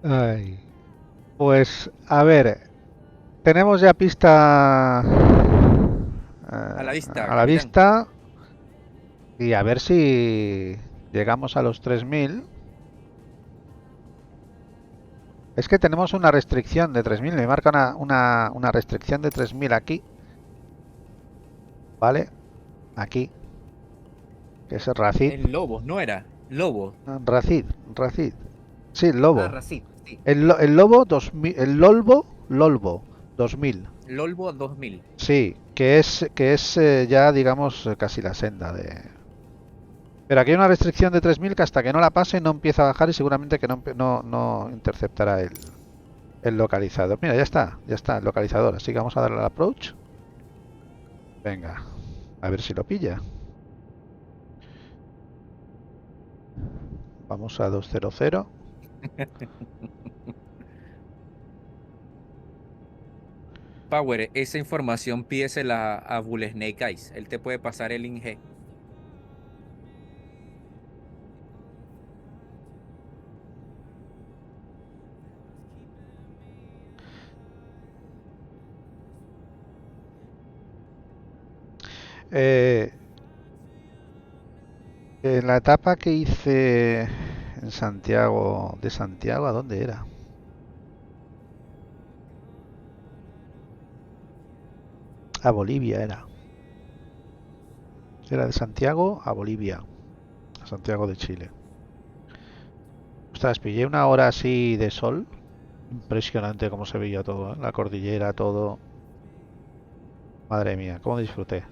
Speaker 3: Ay. Pues, a ver, tenemos ya pista
Speaker 13: a la vista.
Speaker 3: a la vista. Y a ver si llegamos a los 3000. Es que tenemos una restricción de 3000. Me marca una restricción de 3000 aquí. ¿Vale? Aquí. Que es el Racid.
Speaker 13: El Lobo, ¿no era? Lobo.
Speaker 3: Racid. Sí, el Lobo.
Speaker 13: Racid, sí.
Speaker 3: El Lobo 2000. El Lolbo 2000.
Speaker 13: Lolbo 2000.
Speaker 3: Sí, que es ya, digamos, casi la senda de... Pero aquí hay una restricción de 3000 que hasta que no la pase no empieza a bajar y seguramente que no interceptará el localizador. Mira, ya está el localizador. Así que vamos a darle al approach. Venga, a ver si lo pilla. Vamos a 200.
Speaker 13: Power, esa información pídesela a Bull Snake Eyes. Él te puede pasar el ING.
Speaker 3: En la etapa que hice en Santiago, de Santiago, ¿a dónde era? A Bolivia era. Era de Santiago a Bolivia. A Santiago de Chile. Ostras, pillé una hora así de sol. Impresionante cómo se veía todo, ¿eh? La cordillera, todo. Madre mía, cómo disfruté.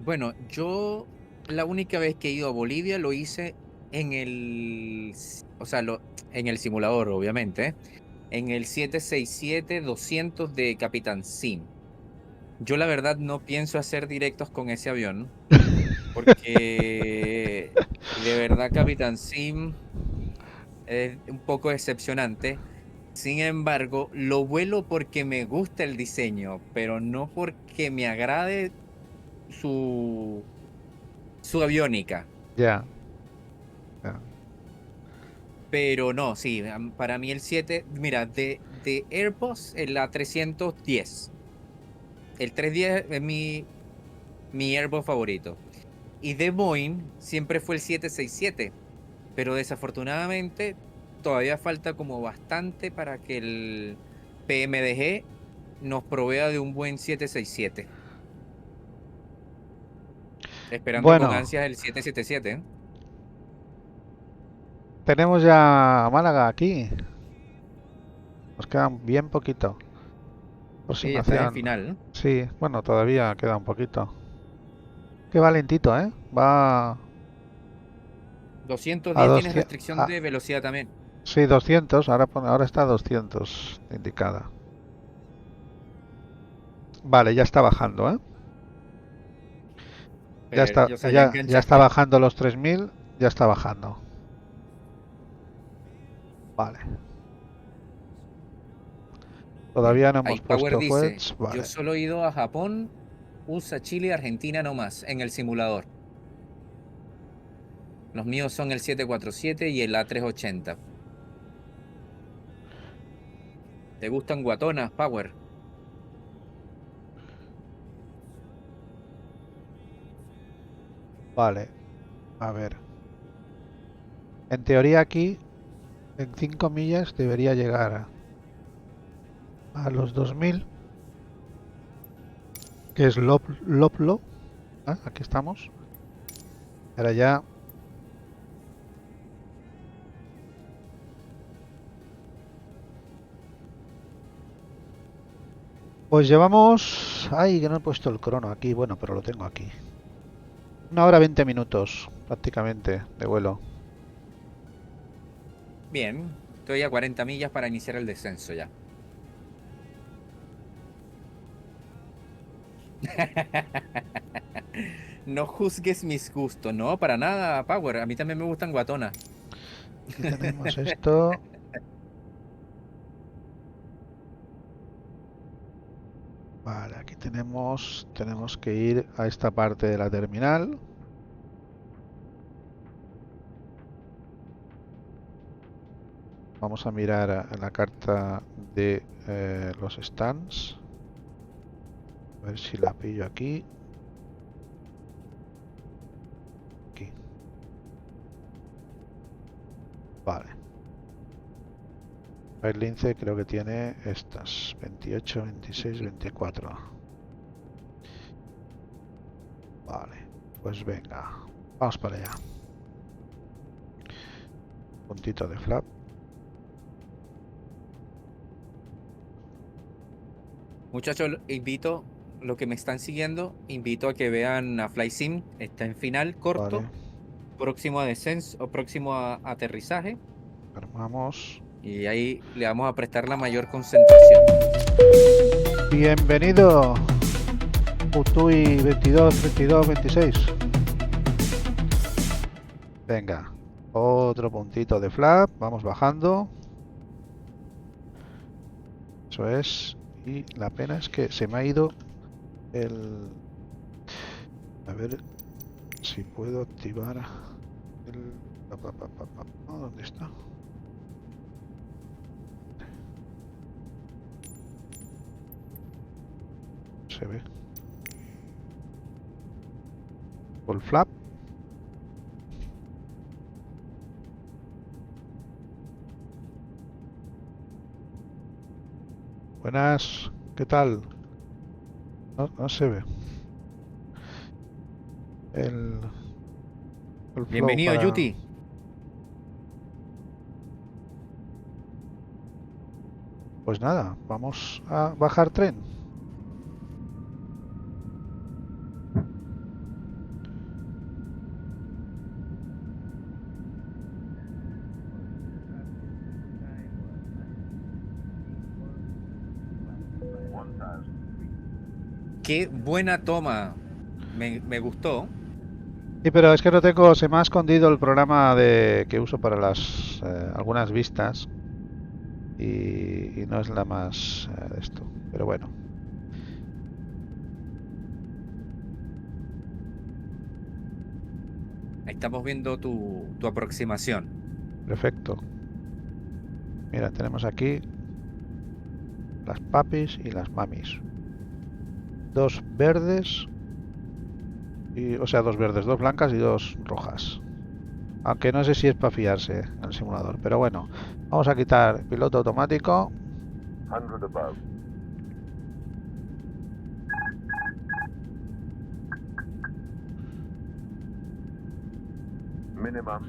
Speaker 13: Bueno, yo la única vez que he ido a Bolivia lo hice en el... O sea, en el simulador, obviamente, ¿eh? En el 767-200 de Capitán Sim. Yo la verdad no pienso hacer directos con ese avión. Porque de verdad Capitán Sim es un poco decepcionante. Sin embargo, lo vuelo porque me gusta el diseño, pero no porque me agrade su aviónica.
Speaker 3: Ya.
Speaker 13: Pero no, sí, para mí el 7, mira, de Airbus, el A310. El 310 es mi Airbus favorito. Y de Boeing siempre fue el 767. Pero desafortunadamente todavía falta como bastante para que el PMDG nos provea de un buen 767. Esperando con ansias el 777. ¿eh?
Speaker 3: Tenemos ya Málaga aquí. Nos queda bien poquito.
Speaker 13: Sí, ya está en final, ¿no?
Speaker 3: Sí, bueno, todavía queda un poquito. Qué va lentito, ¿eh? Va...
Speaker 13: 210 tiene restricción de velocidad también.
Speaker 3: Sí, 200. Ahora está 200 indicada. Vale, ya está bajando, ¿eh? Ya está bajando los 3000. Ya está bajando. Vale. Todavía no hemos puesto fuels. Vale.
Speaker 13: Yo solo he ido a Japón, USA, Chile y Argentina nomás en el simulador. Los míos son el 747 y el A380. ¿Te gustan guatonas, Power?
Speaker 3: Vale. A ver. En teoría aquí, en 5 millas, debería llegar a los 2000. Que es Loplo. ¿Ah? Aquí estamos. Ahora ya... Pues llevamos... Ay, que no he puesto el crono aquí. Bueno, pero lo tengo aquí. 1 hora 20 minutos, prácticamente, de vuelo.
Speaker 13: Bien, estoy a 40 millas para iniciar el descenso ya. No juzgues mis gustos, no, para nada, Power. A mí también me gustan guatonas.
Speaker 3: Aquí tenemos esto. Vale, aquí tenemos que ir a esta parte de la terminal. Vamos a mirar en la carta de los stands. A ver si la pillo aquí. Vale. El lince creo que tiene estas 28, 26, 24. Vale, pues venga, vamos para allá. Puntito de flap.
Speaker 13: Muchachos, invito, los que me están siguiendo, invito a que vean a FlySim. Está en final corto,
Speaker 3: Vale.
Speaker 13: próximo a descenso o próximo a aterrizaje.
Speaker 3: Armamos.
Speaker 13: Y ahí le vamos a prestar la mayor concentración.
Speaker 3: Bienvenido, Utui 22, 22, 26. Venga, otro puntito de flap. Vamos bajando. Eso es. Y la pena es que se me ha ido el... A ver si puedo activar el... ¿Dónde está? Se ve. Full flap. Buenas, ¿qué tal? No se ve. El flow
Speaker 13: Bienvenido,
Speaker 3: para-
Speaker 13: Yuti.
Speaker 3: Pues nada, vamos a bajar tren.
Speaker 13: Qué buena toma. Me gustó.
Speaker 3: Sí, pero es que no tengo, se me ha escondido el programa que uso para las algunas vistas y no es la más de esto, pero bueno.
Speaker 13: Ahí estamos viendo tu aproximación.
Speaker 3: Perfecto. Mira, tenemos aquí las papis y las mamis. Dos verdes, o sea, dos verdes, dos blancas y dos rojas. Aunque no sé si es para fiarse en el simulador, pero bueno, vamos a quitar piloto automático.
Speaker 5: 100 above. Minimum.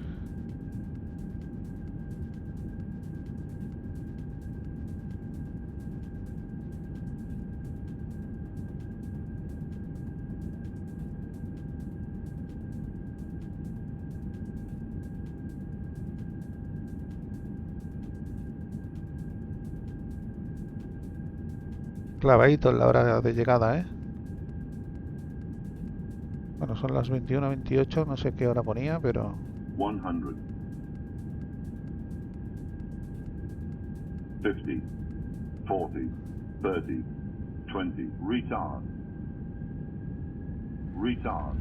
Speaker 3: Clavadito en la hora de llegada, ¿eh? Bueno, son las 21:28, no sé qué hora ponía, pero...
Speaker 21: 100. 50, 40, 30, 20, retard. Retard.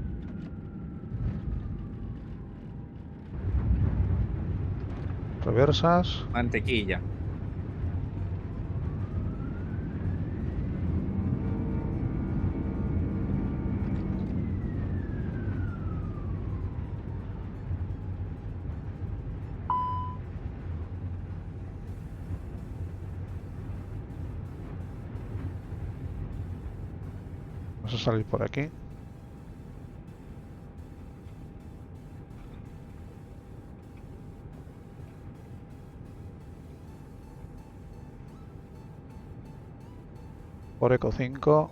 Speaker 3: Reversas.
Speaker 13: Mantequilla.
Speaker 3: Vamos a salir por aquí. Por Eco 5.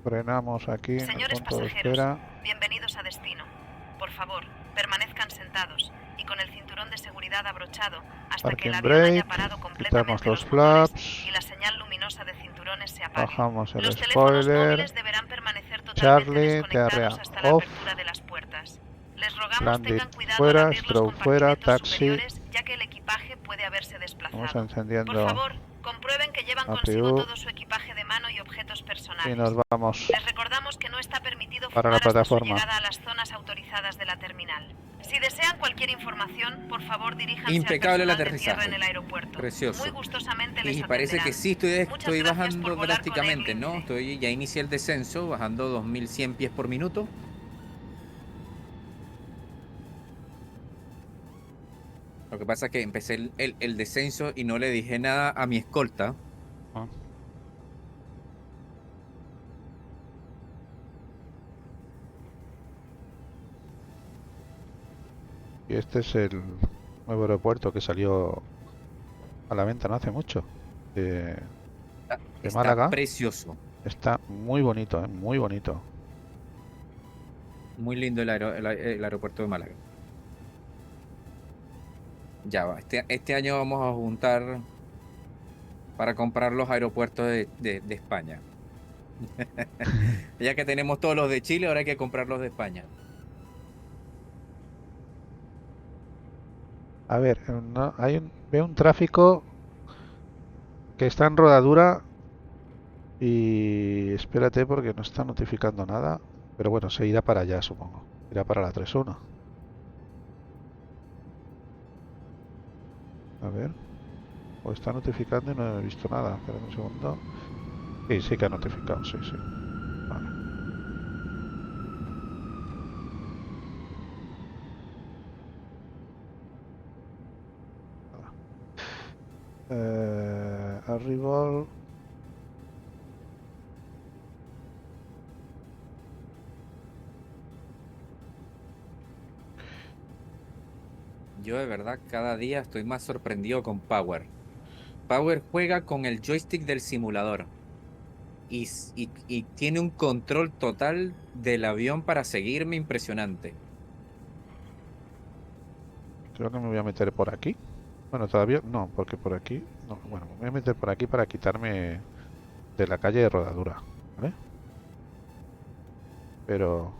Speaker 3: Frenamos aquí en el
Speaker 10: Señores
Speaker 3: punto de
Speaker 10: pasajeros,
Speaker 3: espera.
Speaker 10: bienvenidos a destino. Por favor, permanezcan sentados y con el cinturón de seguridad abrochado hasta que
Speaker 3: Parking
Speaker 10: el avión haya
Speaker 3: brake.
Speaker 10: parado
Speaker 3: Quitamos
Speaker 10: completamente
Speaker 3: los
Speaker 10: los motores
Speaker 3: flaps.
Speaker 10: y la señal luminosa de cinturones se apague.
Speaker 3: Bajamos el
Speaker 10: Los teléfonos
Speaker 3: spoiler.
Speaker 10: móviles deberán permanecer totalmente
Speaker 3: Charlie,
Speaker 10: desconectados
Speaker 3: TRA
Speaker 10: hasta la
Speaker 3: off.
Speaker 10: apertura de las puertas. Les rogamos
Speaker 3: Landing
Speaker 10: tengan cuidado
Speaker 3: fuera,
Speaker 10: al abrir los
Speaker 3: stroke fuera,
Speaker 10: compartimentos
Speaker 3: taxi.
Speaker 10: superiores, ya que el equipaje puede haberse desplazado.
Speaker 3: Vamos encendiendo
Speaker 10: Por favor, comprueben que llevan
Speaker 3: la
Speaker 10: consigo
Speaker 3: PU.
Speaker 10: todo su equipaje de mano y objetos personales.
Speaker 3: Y nos vamos
Speaker 10: Les recordamos que no está permitido
Speaker 3: para la
Speaker 10: fumar hasta su
Speaker 3: plataforma.
Speaker 10: llegada a las zonas autorizadas de la terminal. Si desean cualquier información, por favor diríjanse
Speaker 13: Impecable el
Speaker 10: al personal de tierra
Speaker 13: aterrizaje.
Speaker 10: en el aeropuerto.
Speaker 13: Precioso.
Speaker 10: Muy gustosamente les
Speaker 13: Y parece que sí estoy
Speaker 10: Muchas gracias por
Speaker 13: bajando
Speaker 10: volar con
Speaker 13: drásticamente,
Speaker 10: Air
Speaker 13: ¿no?
Speaker 10: Lince.
Speaker 13: Ya inicié el descenso, bajando 2100 pies por minuto. Lo que pasa es que empecé el descenso y no le dije nada a mi escolta.
Speaker 3: Ah. Y este es el nuevo aeropuerto que salió a la venta no hace mucho. De
Speaker 13: Está
Speaker 3: Málaga.
Speaker 13: precioso.
Speaker 3: Está muy bonito, muy bonito.
Speaker 13: Muy lindo el aeropuerto de Málaga. Ya va. Este año vamos a juntar para comprar los aeropuertos de España. Ya que tenemos todos los de Chile, ahora hay que comprar los de España.
Speaker 3: A ver, no, veo un tráfico que está en rodadura y espérate porque no está notificando nada, pero bueno, se irá para allá, supongo. Irá para la 3-1. A ver, o está notificando y no he visto nada. Espera un segundo. Sí, sí que ha notificado, sí, sí. Vale. Arrival.
Speaker 13: Yo de verdad cada día estoy más sorprendido con Power. Power juega con el joystick del simulador y tiene un control total del avión para seguirme impresionante.
Speaker 3: Creo que me voy a meter por aquí. Bueno, todavía no, porque por aquí... No, bueno, me voy a meter por aquí para quitarme de la calle de rodadura, ¿vale? Pero...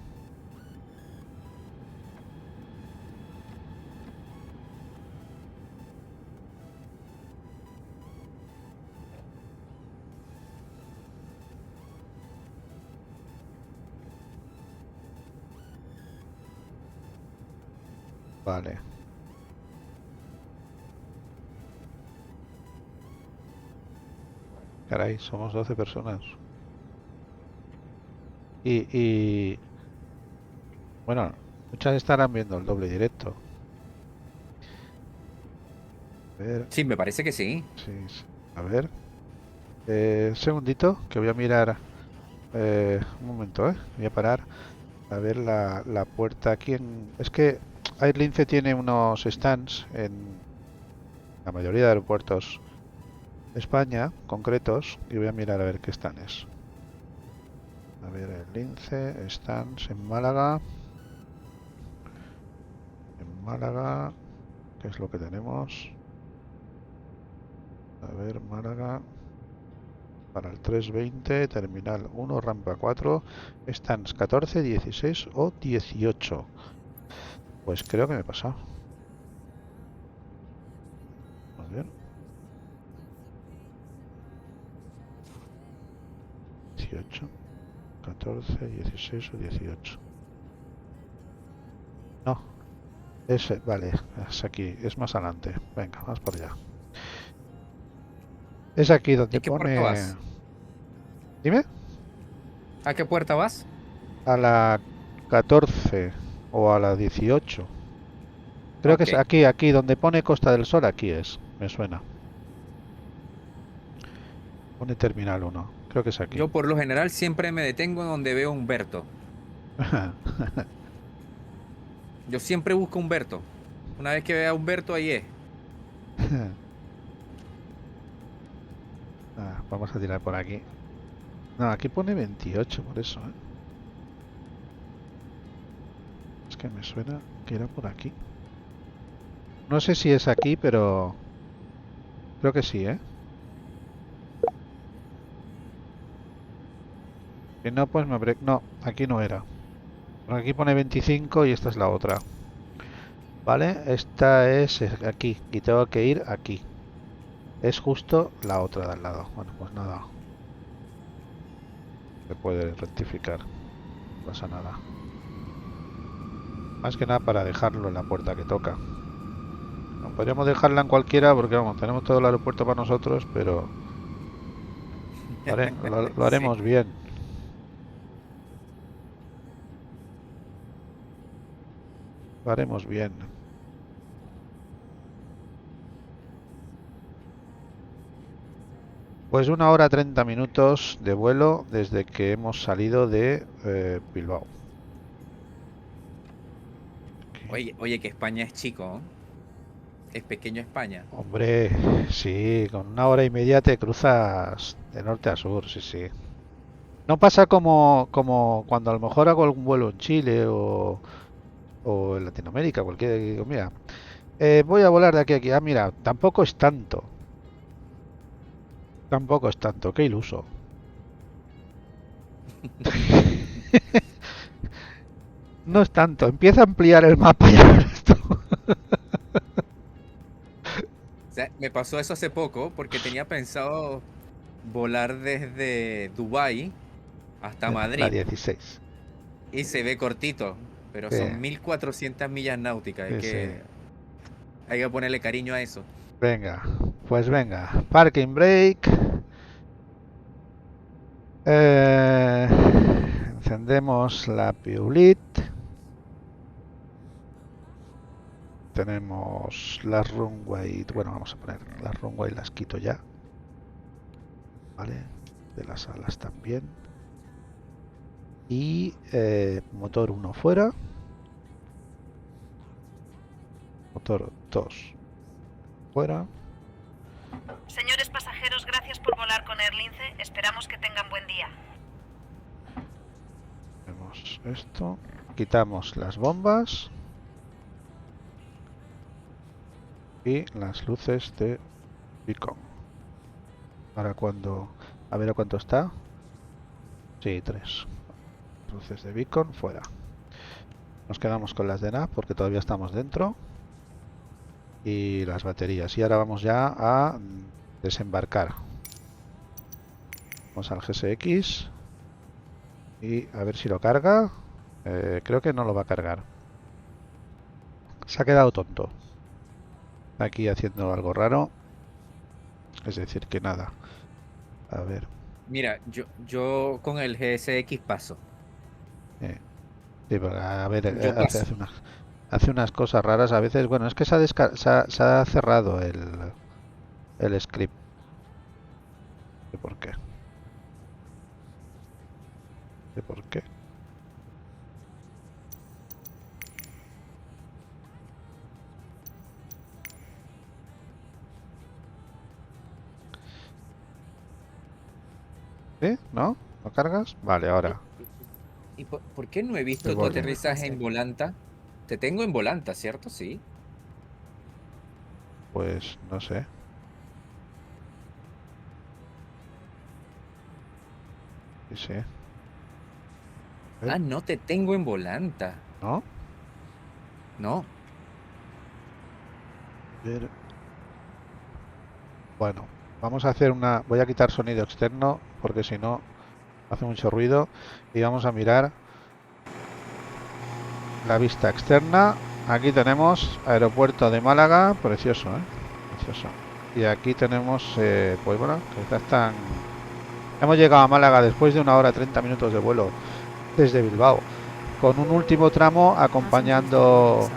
Speaker 3: Vale. Caray, somos 12 personas. Y bueno, muchas estarán viendo el doble directo. A ver.
Speaker 13: Sí, me parece que sí.
Speaker 3: Sí, sí. A ver. Segundito, que voy a mirar. Un momento, voy a parar a ver la puerta aquí en... Es que Airlince tiene unos stands en la mayoría de aeropuertos de España, concretos, y voy a mirar a ver qué stand es. A ver, Airlince, stands en Málaga. En Málaga, ¿qué es lo que tenemos? A ver, Málaga... Para el 320, terminal 1, rampa 4, stands 14, 16 o 18. Pues creo que me he pasado. A ver. 18, 14, 16 o 18. No. Ese, vale, es aquí, es más adelante. Venga, vamos por allá. Es aquí donde
Speaker 13: ¿A qué
Speaker 3: pone...
Speaker 13: puerta vas?
Speaker 3: Dime.
Speaker 13: ¿A qué puerta vas?
Speaker 3: A la 14 o a la 18. Creo que es aquí donde pone Costa del Sol, aquí es, me suena. Pone Terminal 1, creo que es aquí.
Speaker 13: Yo por lo general siempre me detengo donde veo a Humberto. Yo siempre busco a Humberto. Una vez que vea a Humberto, ahí es.
Speaker 3: Vamos a tirar por aquí. No, aquí pone 28, por eso, Es que me suena que era por aquí. No sé si es aquí, pero... Creo que sí, Si no, pues me habré... No, aquí no era. Por aquí pone 25 y esta es la otra. Vale, esta es aquí. Y tengo que ir aquí. Es justo la otra de al lado. Bueno, pues nada. Se puede rectificar. No pasa nada. Más que nada para dejarlo en la puerta que toca. No, podríamos dejarla en cualquiera porque vamos, tenemos todo el aeropuerto para nosotros, pero lo haremos
Speaker 13: Sí.
Speaker 3: bien. Lo haremos bien. Pues 1 hora 30 minutos de vuelo desde que hemos salido de Bilbao.
Speaker 13: Oye, que España es chico, ¿eh? Es pequeño España.
Speaker 3: Hombre, sí, con 1 hora y media te cruzas de norte a sur, sí, sí. No pasa como cuando a lo mejor hago algún vuelo en Chile o en Latinoamérica, cualquier. Digo, mira, voy a volar de aquí a aquí. Ah, mira, tampoco es tanto. Tampoco es tanto, qué iluso. No es tanto, empieza a ampliar el mapa y ya verás tú.
Speaker 13: O sea, me pasó eso hace poco porque tenía pensado volar desde Dubái hasta Madrid.
Speaker 3: La 16.
Speaker 13: Y se ve cortito, pero
Speaker 3: Sí.
Speaker 13: son 1400 millas náuticas.
Speaker 3: Sí,
Speaker 13: Hay que ponerle cariño a eso.
Speaker 3: Venga, pues venga. Parking brake. Encendemos la Peulit. Tenemos las runway. Bueno, vamos a poner las runway, las quito ya. Vale, de las alas también. Y motor 1 fuera. Motor 2 fuera.
Speaker 10: Señores pasajeros, gracias por volar con Air Lince. Esperamos que tengan buen día.
Speaker 3: Vemos esto. Quitamos las bombas. Y las luces de beacon. Ahora cuando... A ver a cuánto está. Sí, 3. Luces de beacon fuera. Nos quedamos con las de nav porque todavía estamos dentro. Y las baterías. Y ahora vamos ya a desembarcar. Vamos al GSX. Y a ver si lo carga. Creo que no lo va a cargar. Se ha quedado tonto. Aquí haciendo algo raro. Es decir, que nada. A ver.
Speaker 13: Mira, yo con el GSX paso.
Speaker 3: Sí, pero a ver,
Speaker 13: Yo paso.
Speaker 3: hace unas cosas raras a veces. Bueno, es que se ha cerrado el script. No sé por qué. No sé por qué. ¿Sí? ¿No? ¿Lo cargas? Vale, ahora.
Speaker 13: ¿Y por qué no he visto
Speaker 3: El
Speaker 13: tu
Speaker 3: borde.
Speaker 13: aterrizaje en volanta? Te tengo en volanta, ¿cierto? Sí.
Speaker 3: Pues no sé. Sí, sí.
Speaker 13: Ah, no te tengo en volanta.
Speaker 3: ¿No?
Speaker 13: No.
Speaker 3: Ver. Bueno, vamos a hacer una... Voy a quitar sonido externo porque si no hace mucho ruido. Y vamos a mirar la vista externa. Aquí tenemos aeropuerto de Málaga. Precioso, ¿eh? Precioso. Y aquí tenemos, pues bueno, quizás están... Hemos llegado a Málaga después de 1 hora 30 minutos de vuelo desde Bilbao. Con un último tramo acompañando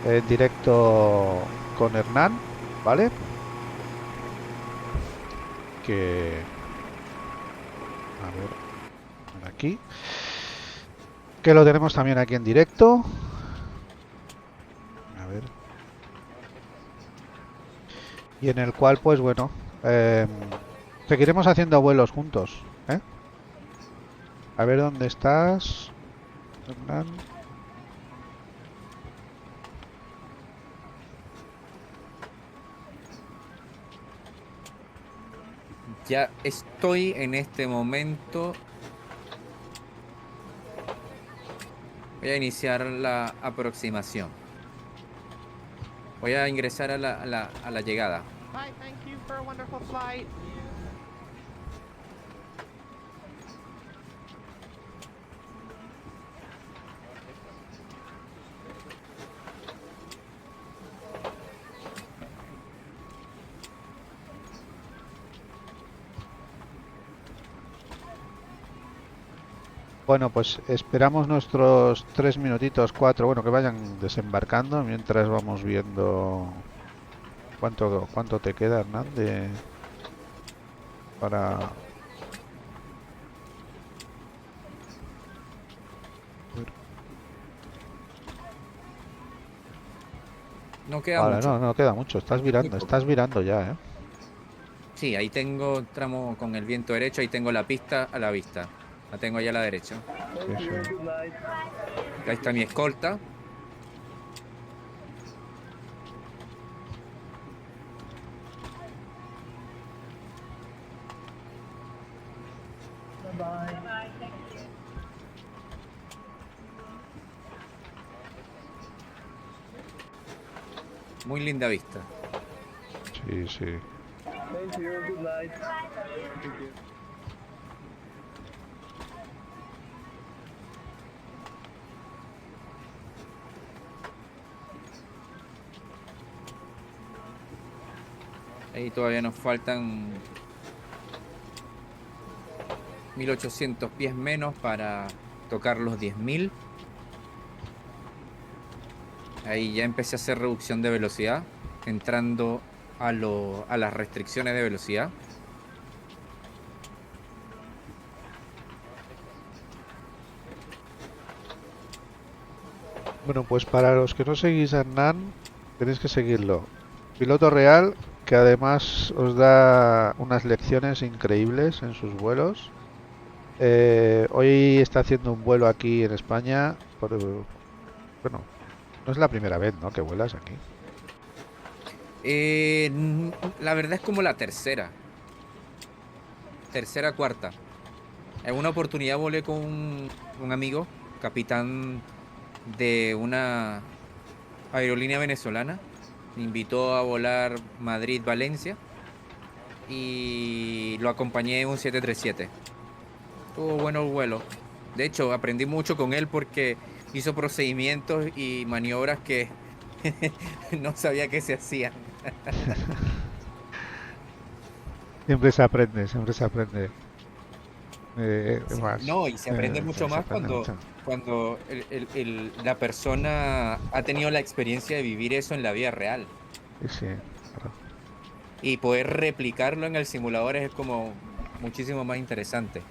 Speaker 3: en directo con Hernán, ¿vale? Que... A ver, aquí. Que lo tenemos también aquí en directo. A ver. Y en el cual, pues bueno, seguiremos haciendo vuelos juntos, ¿eh? A ver dónde estás, Hernán.
Speaker 13: Ya estoy en este momento. Voy a iniciar la aproximación. Voy a ingresar a la llegada.
Speaker 1: Bye, thank you for a wonderful flight.
Speaker 3: Bueno, pues esperamos nuestros 3 minutitos, 4, bueno, que vayan desembarcando mientras vamos viendo cuánto te queda, Hernán, para...
Speaker 13: No queda
Speaker 3: Vale,
Speaker 13: mucho.
Speaker 3: no queda mucho. Estás virando ya, ¿eh?
Speaker 13: Sí, ahí tengo tramo con el viento derecho, ahí tengo la pista a la vista. La tengo allá a la derecha.
Speaker 3: Sí, sí.
Speaker 13: Ahí está mi escolta. Muy linda vista.
Speaker 3: Sí, sí.
Speaker 18: Thank you, good night. Thank you.
Speaker 13: Ahí todavía nos faltan 1800 pies menos para tocar los 10.000. Ahí ya empecé a hacer reducción de velocidad, entrando a las restricciones de velocidad.
Speaker 3: Bueno, pues para los que no seguís a Hernán, tenéis que seguirlo. Piloto real, que además os da unas lecciones increíbles en sus vuelos. Hoy está haciendo un vuelo aquí en España. Bueno, no es la primera vez, ¿no?, que vuelas aquí.
Speaker 13: La verdad es como la tercera, cuarta. En una oportunidad volé con un amigo, capitán de una aerolínea venezolana. Me invitó a volar Madrid-Valencia y lo acompañé en un 737. Estuvo bueno el vuelo. De hecho, aprendí mucho con él porque hizo procedimientos y maniobras que no sabía que se hacían.
Speaker 3: Siempre se aprende, siempre se aprende. Más.
Speaker 13: No, y se aprende mucho
Speaker 3: Se
Speaker 13: más
Speaker 3: aprende mucho.
Speaker 13: cuando la persona ha tenido la experiencia de vivir eso en la vida real.
Speaker 3: Sí, claro.
Speaker 13: Y poder replicarlo en el simulador es como muchísimo más interesante.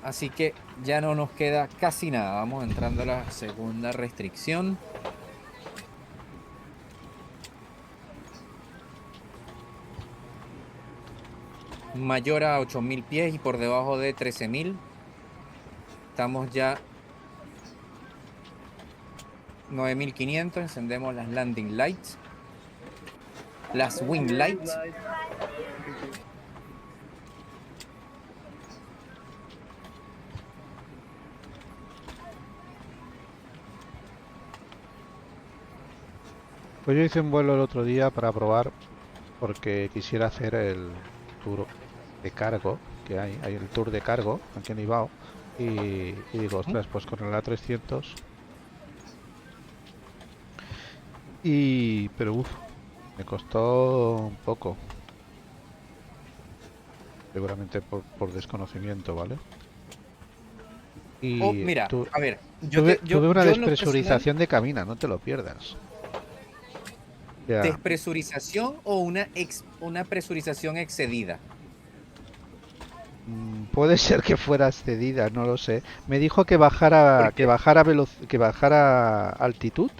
Speaker 13: Así que ya no nos queda casi nada. Vamos entrando a la segunda restricción. Mayor a 8.000 pies y por debajo de 13.000. Estamos ya 9.500. Encendemos las landing lights. Las wing lights.
Speaker 3: Pues yo hice un vuelo el otro día para probar, porque quisiera hacer el tour de cargo que hay el tour de cargo aquí en Ibao, y digo, ostras, pues con el A300 pero me costó un poco, seguramente por desconocimiento, ¿vale? Y
Speaker 13: mira, a ver,
Speaker 3: tuve una despresurización de cabina, no te lo pierdas. Ya.
Speaker 13: ¿Despresurización o una presurización excedida?
Speaker 3: Puede ser que fuera excedida, no lo sé. Me dijo que bajara altitud.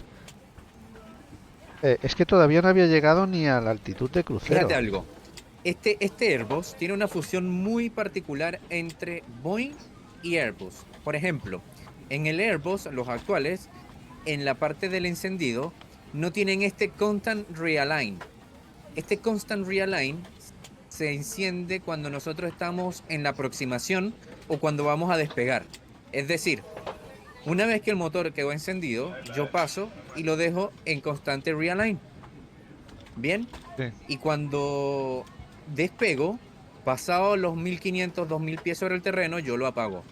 Speaker 3: Es que todavía no había llegado ni a la altitud de crucero.
Speaker 13: Fíjate algo. Este Airbus tiene una fusión muy particular entre Boeing y Airbus. Por ejemplo, en el Airbus, los actuales, en la parte del encendido, no tienen este Constant Realign. Este Constant Realign se enciende cuando nosotros estamos en la aproximación o cuando vamos a despegar. Es decir, una vez que el motor quedó encendido, yo paso y lo dejo en constante Realign. ¿Bien?
Speaker 3: Sí.
Speaker 13: Y cuando despego, pasado los 1.500, 2.000 pies sobre el terreno, yo lo apago.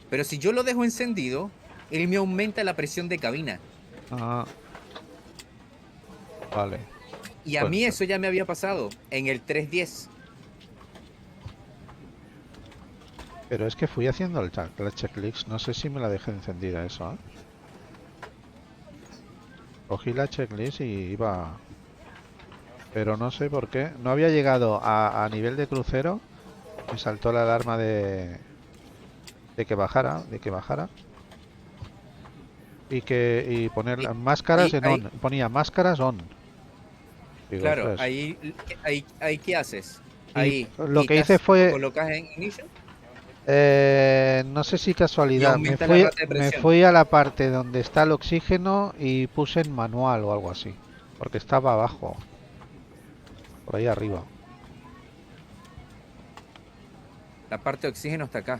Speaker 13: Pero si yo lo dejo encendido, él me aumenta la presión de cabina.
Speaker 3: Ah. Vale.
Speaker 13: Y a
Speaker 3: Pues-
Speaker 13: mí eso ya me había pasado en el 310.
Speaker 3: Pero es que fui haciendo la checklist. No sé si me la dejé encendida eso, ¿eh? Cogí la checklist y iba... Pero no sé por qué. No había llegado a nivel de crucero. Me saltó la alarma de que bajara. Y poner las máscaras en on. Ponía máscaras on. Digo,
Speaker 13: Claro,
Speaker 3: ostras.
Speaker 13: ahí ¿qué haces?
Speaker 3: Y
Speaker 13: Ahí
Speaker 3: lo que
Speaker 13: quitas,
Speaker 3: hice fue...
Speaker 13: colocas en inicio.
Speaker 3: No sé si
Speaker 13: Y
Speaker 3: casualidad.
Speaker 13: aumenta la rata de
Speaker 3: Me
Speaker 13: presión.
Speaker 3: fui a la parte donde está el oxígeno y puse en manual o algo así. Porque estaba abajo. Por ahí arriba.
Speaker 13: La parte de oxígeno está acá.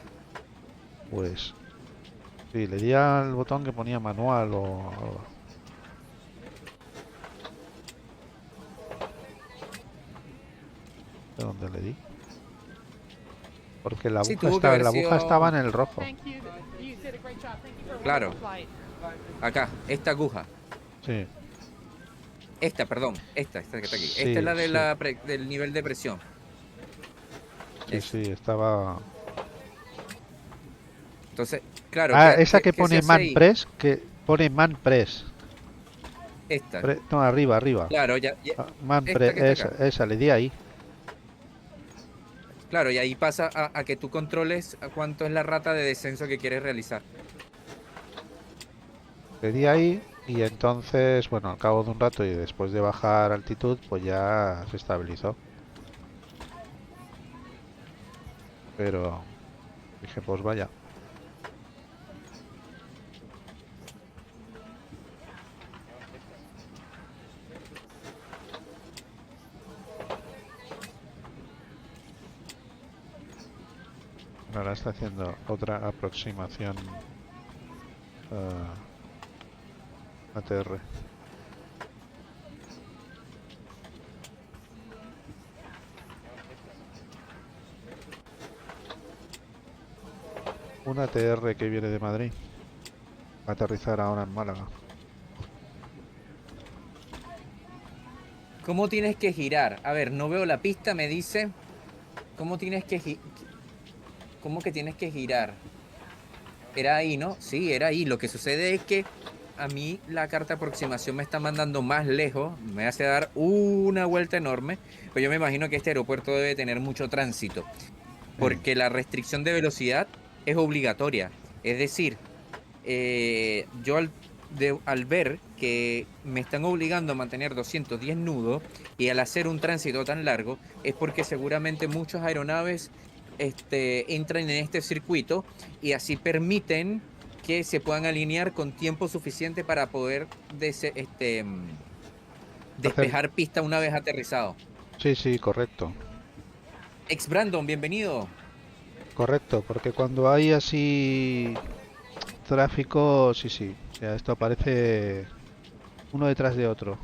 Speaker 3: Pues... Sí, le di al botón que ponía manual o algo. ¿De dónde le di? Porque la
Speaker 13: Sí,
Speaker 3: aguja,
Speaker 13: tuvo que haber
Speaker 3: la aguja
Speaker 13: sido-
Speaker 3: estaba en el rojo.
Speaker 1: Thank you. You did a great job. Thank you for a
Speaker 13: Claro.
Speaker 1: wonderful flight.
Speaker 13: Acá, esta aguja.
Speaker 3: Sí.
Speaker 13: Esta, perdón. Esta que está aquí.
Speaker 3: Sí,
Speaker 13: Esta es la de
Speaker 3: sí.
Speaker 13: del nivel de presión.
Speaker 3: Sí, sí, estaba...
Speaker 13: Entonces, claro.
Speaker 3: Ah,
Speaker 13: ¿qué-
Speaker 3: esa
Speaker 13: qué-
Speaker 3: que
Speaker 13: qué se
Speaker 3: pone
Speaker 13: hace
Speaker 3: man
Speaker 13: ahí?
Speaker 3: press, que pone man press.
Speaker 13: Esta.
Speaker 3: No, arriba, arriba.
Speaker 13: Claro, ya.
Speaker 3: Man
Speaker 13: esta
Speaker 3: press,
Speaker 13: que está acá.
Speaker 3: esa, le di ahí.
Speaker 13: Claro, y ahí pasa a que tú controles a cuánto es la rata de descenso que quieres realizar.
Speaker 3: Le di ahí y entonces, bueno, al cabo de un rato y después de bajar altitud, pues ya se estabilizó. Pero dije, pues vaya. Ahora está haciendo otra aproximación ATR. Un ATR que viene de Madrid. Va a aterrizar ahora en Málaga.
Speaker 13: ¿Cómo tienes que girar? A ver, no veo la pista, me dice. ¿Cómo tienes que ¿Cómo que tienes que girar? Era ahí, ¿no? Sí, era ahí. Lo que sucede es que a mí la carta de aproximación me está mandando más lejos, me hace dar una vuelta enorme, pero yo me imagino que este aeropuerto debe tener mucho tránsito, porque la restricción de velocidad es obligatoria. Es decir, yo al ver que me están obligando a mantener 210 nudos y al hacer un tránsito tan largo, es porque seguramente muchas aeronaves entran en este circuito y así permiten que se puedan alinear con tiempo suficiente para poder despejar pista una vez aterrizado.
Speaker 3: Sí, sí, correcto.
Speaker 13: Ex Brandon, bienvenido.
Speaker 3: Correcto, porque cuando hay así tráfico, sí, sí. O sea, esto aparece uno detrás de otro.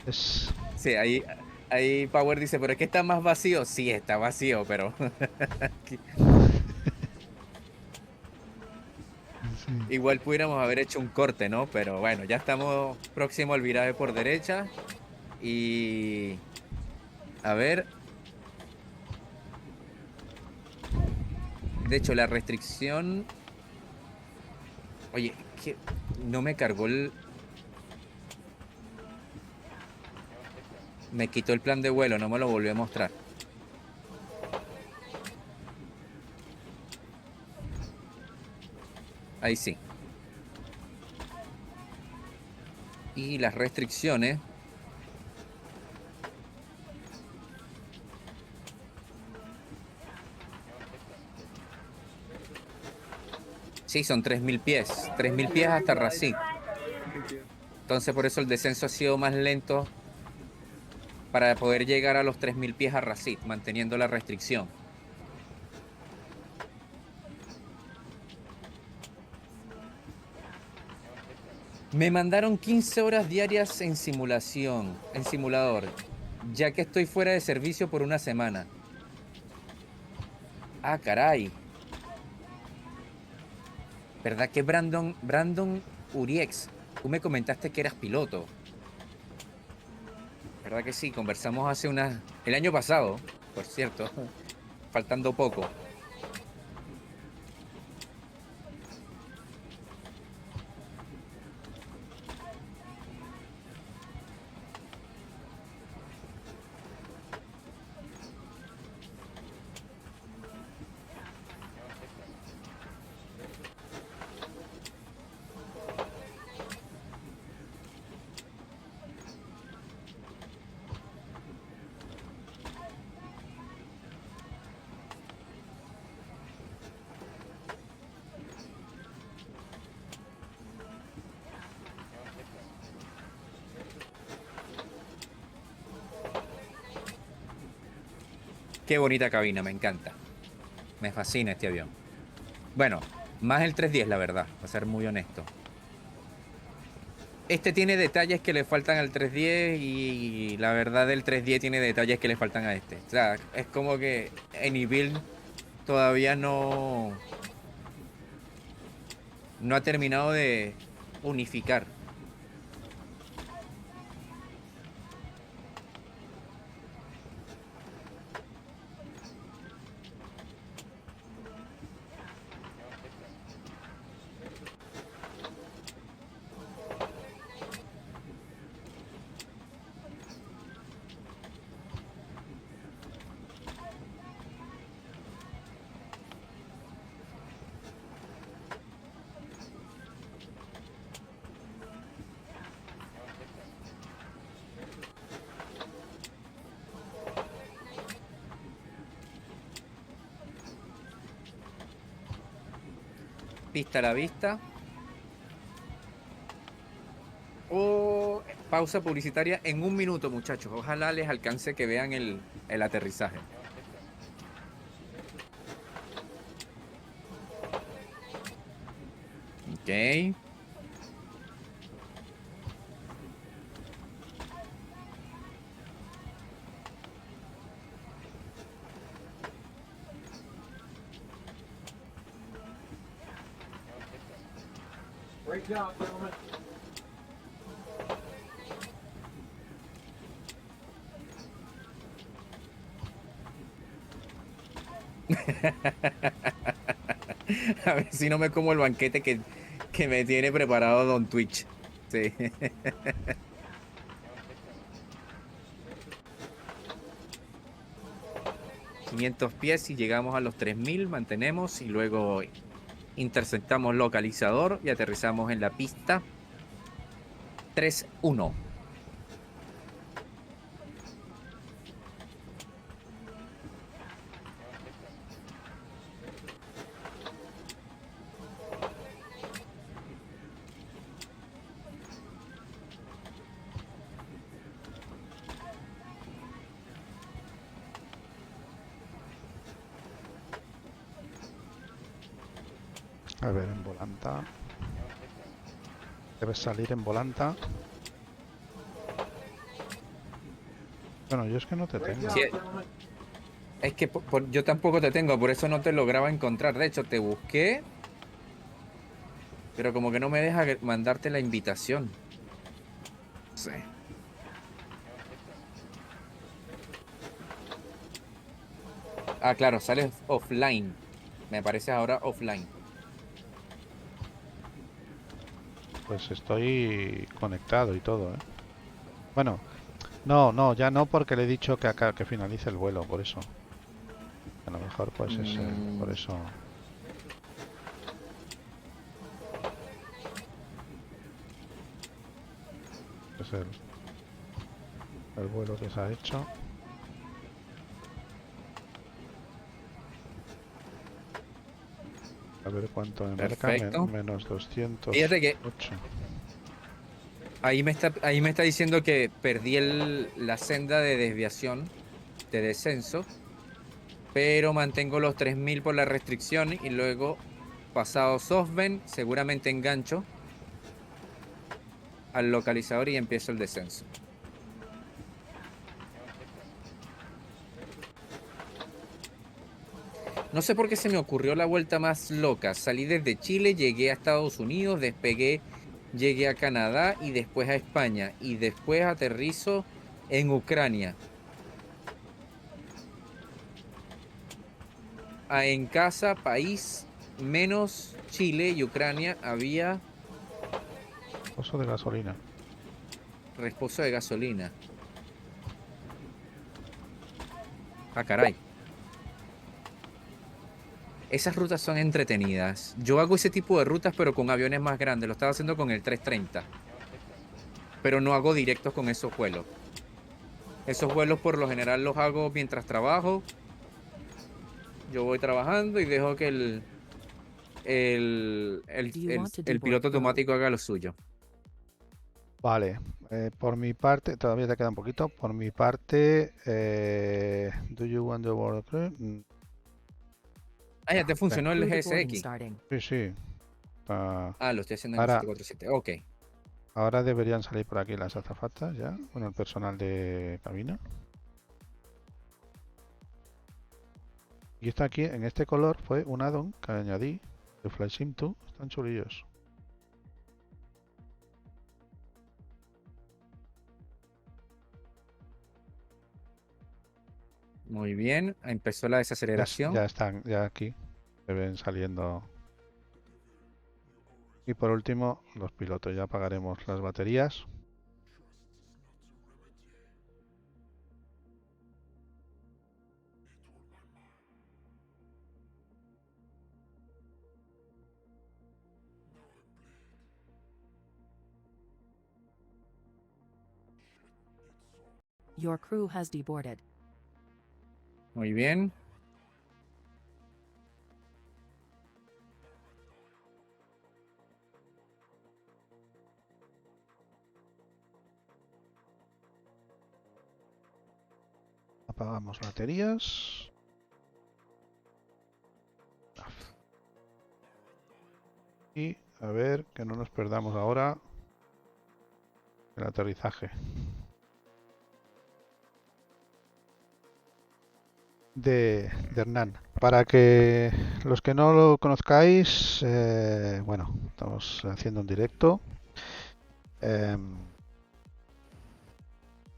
Speaker 3: Es...
Speaker 13: Sí, ahí Power dice, pero es que está más vacío. Sí, está vacío, pero... Igual pudiéramos haber hecho un corte, ¿no? Pero bueno, ya estamos próximos al viraje por derecha. Y... A ver... De hecho, la restricción... Oye, que no me cargó el... Me quitó el plan de vuelo, no me lo volvió a mostrar. Ahí sí. Y las restricciones. Sí, son 3.000 pies. 3.000 pies hasta Racine. Entonces por eso el descenso ha sido más lento para poder llegar a los 3.000 pies a Racine, manteniendo la restricción. Me mandaron 15 horas diarias en simulación, en simulador, ya que estoy fuera de servicio por una semana. Ah, caray. ¿Verdad que Brandon Uriex, tú me comentaste que eras piloto? ¿Verdad que sí? Conversamos hace el año pasado, por cierto, faltando poco. Qué bonita cabina, me encanta. Me fascina este avión. Bueno, más el 310, la verdad, para ser muy honesto. Este tiene detalles que le faltan al 310 y la verdad el 310 tiene detalles que le faltan a este. O sea, es como que Anybuild todavía no ha terminado de unificar. Pista a la vista. Pausa publicitaria en 1 minuto, muchachos. Ojalá les alcance que vean el aterrizaje. Ok.
Speaker 2: Great job, gentlemen.
Speaker 13: A ver si no me como el banquete que me tiene preparado Don Twitch. Sí. 500 pies y llegamos a los 3000, mantenemos y luego interceptamos localizador y aterrizamos en la pista 3-1.
Speaker 3: A ver, en volanta. Debes salir en volanta. Bueno, yo es que no te tengo.
Speaker 13: Sí, es que yo tampoco te tengo, por eso no te lograba encontrar. De hecho, te busqué, pero como que no me deja mandarte la invitación. Sí. Ah, claro, sales offline. Me aparece ahora offline.
Speaker 3: Pues estoy conectado y todo, ¿eh? Bueno, no, ya no, porque le he dicho que finalice el vuelo, por eso. A lo mejor pues es por eso. Es el vuelo que se ha hecho. A ver cuánto me marca. Menos 208.
Speaker 13: Fíjate que ahí me está diciendo que perdí la senda de desviación, de descenso, pero mantengo los 3000 por la restricción y luego, pasado Softben, seguramente engancho al localizador y empiezo el descenso. No sé por qué se me ocurrió la vuelta más loca. Salí desde Chile, llegué a Estados Unidos, despegué, llegué a Canadá y después a España. Y después aterrizo en Ucrania. En casa, país, menos Chile y Ucrania, había
Speaker 3: Pozo de gasolina.
Speaker 13: reposo de gasolina. Ah, caray. Esas rutas son entretenidas. Yo hago ese tipo de rutas, pero con aviones más grandes. Lo estaba haciendo con el 330. Pero no hago directos con esos vuelos. Esos vuelos por lo general los hago mientras trabajo. Yo voy trabajando y dejo que el piloto automático haga lo suyo.
Speaker 3: Vale, por mi parte, todavía te queda un poquito. Por mi parte, do you want the board crew?
Speaker 13: Ah, ya te funcionó el GSX.
Speaker 3: Sí, sí.
Speaker 13: Lo estoy haciendo en
Speaker 3: ahora,
Speaker 13: 747. Ok.
Speaker 3: Ahora deberían salir por aquí las azafatas ya. Bueno, el personal de cabina. Y está aquí, en este color, fue un add-on que añadí de FlySim 2. Están chulillos.
Speaker 13: Muy bien. Empezó la desaceleración.
Speaker 3: Ya están, ya aquí. Se ven saliendo. Y por último, los pilotos. Ya apagaremos las baterías.
Speaker 4: Your crew has deboarded.
Speaker 13: Muy bien.
Speaker 3: Apagamos baterías. Y a ver que no nos perdamos ahora el aterrizaje de Hernán. Para que los que no lo conozcáis, bueno, estamos haciendo un directo.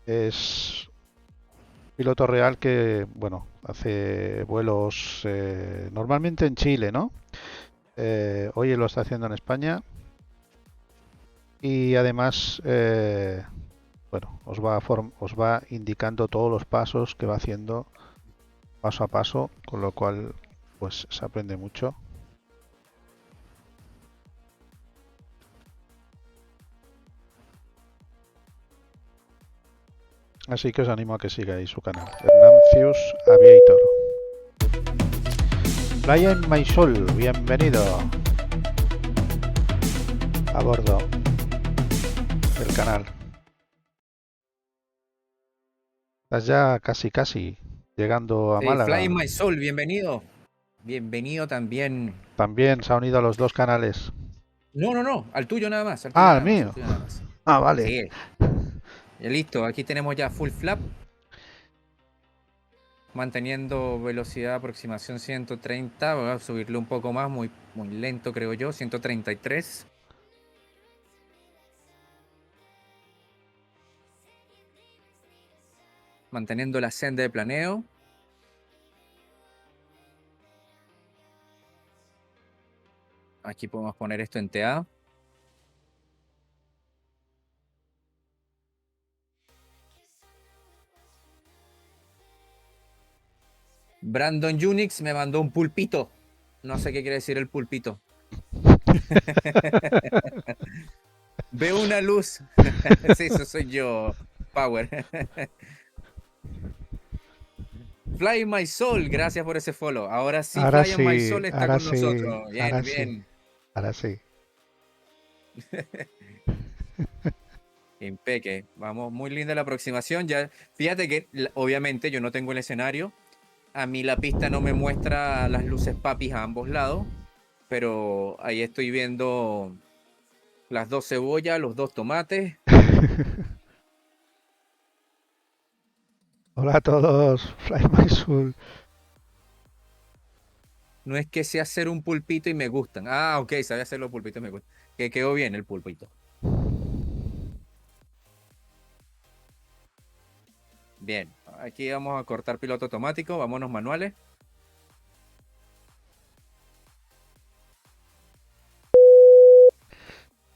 Speaker 3: Es piloto real que, bueno, hace vuelos normalmente en Chile, ¿no? Hoy lo está haciendo en España. Y además, bueno, os va indicando todos los pasos que va haciendo paso a paso, con lo cual pues se aprende mucho. Así que os animo a que sigáis su canal, Hernancius Aviator. Brian Maisol, bienvenido a bordo del canal. Estás ya casi llegando a Málaga.
Speaker 13: Fly My Soul, bienvenido. Bienvenido también.
Speaker 3: También se ha unido a los dos canales.
Speaker 13: No, al tuyo nada más.
Speaker 3: Al mío. Ah, vale.
Speaker 13: Sí. Listo, aquí tenemos ya full flap. Manteniendo velocidad de aproximación 130. Voy a subirle un poco más, muy lento creo yo, 133. Manteniendo la senda de planeo. Aquí podemos poner esto en TA. Brandon Unix me mandó un pulpito. No sé qué quiere decir el pulpito. Veo una luz. Sí, eso soy yo, Power. Fly My Soul, gracias por ese follow. Ahora sí, Fly My Soul está con nosotros. Bien, bien.
Speaker 3: Ahora sí.
Speaker 13: Impeque. Vamos, muy linda la aproximación. Ya, fíjate que obviamente yo no tengo el escenario. A mí la pista no me muestra las luces papis a ambos lados, pero ahí estoy viendo las dos cebollas, los dos tomates.
Speaker 3: Hola a todos, Fly My Soul.
Speaker 13: No es que sé hacer un pulpito y me gustan. Ah, ok, sabe hacer los pulpitos y me gustan. Que quedó bien el pulpito. Bien, aquí vamos a cortar piloto automático. Vámonos manuales.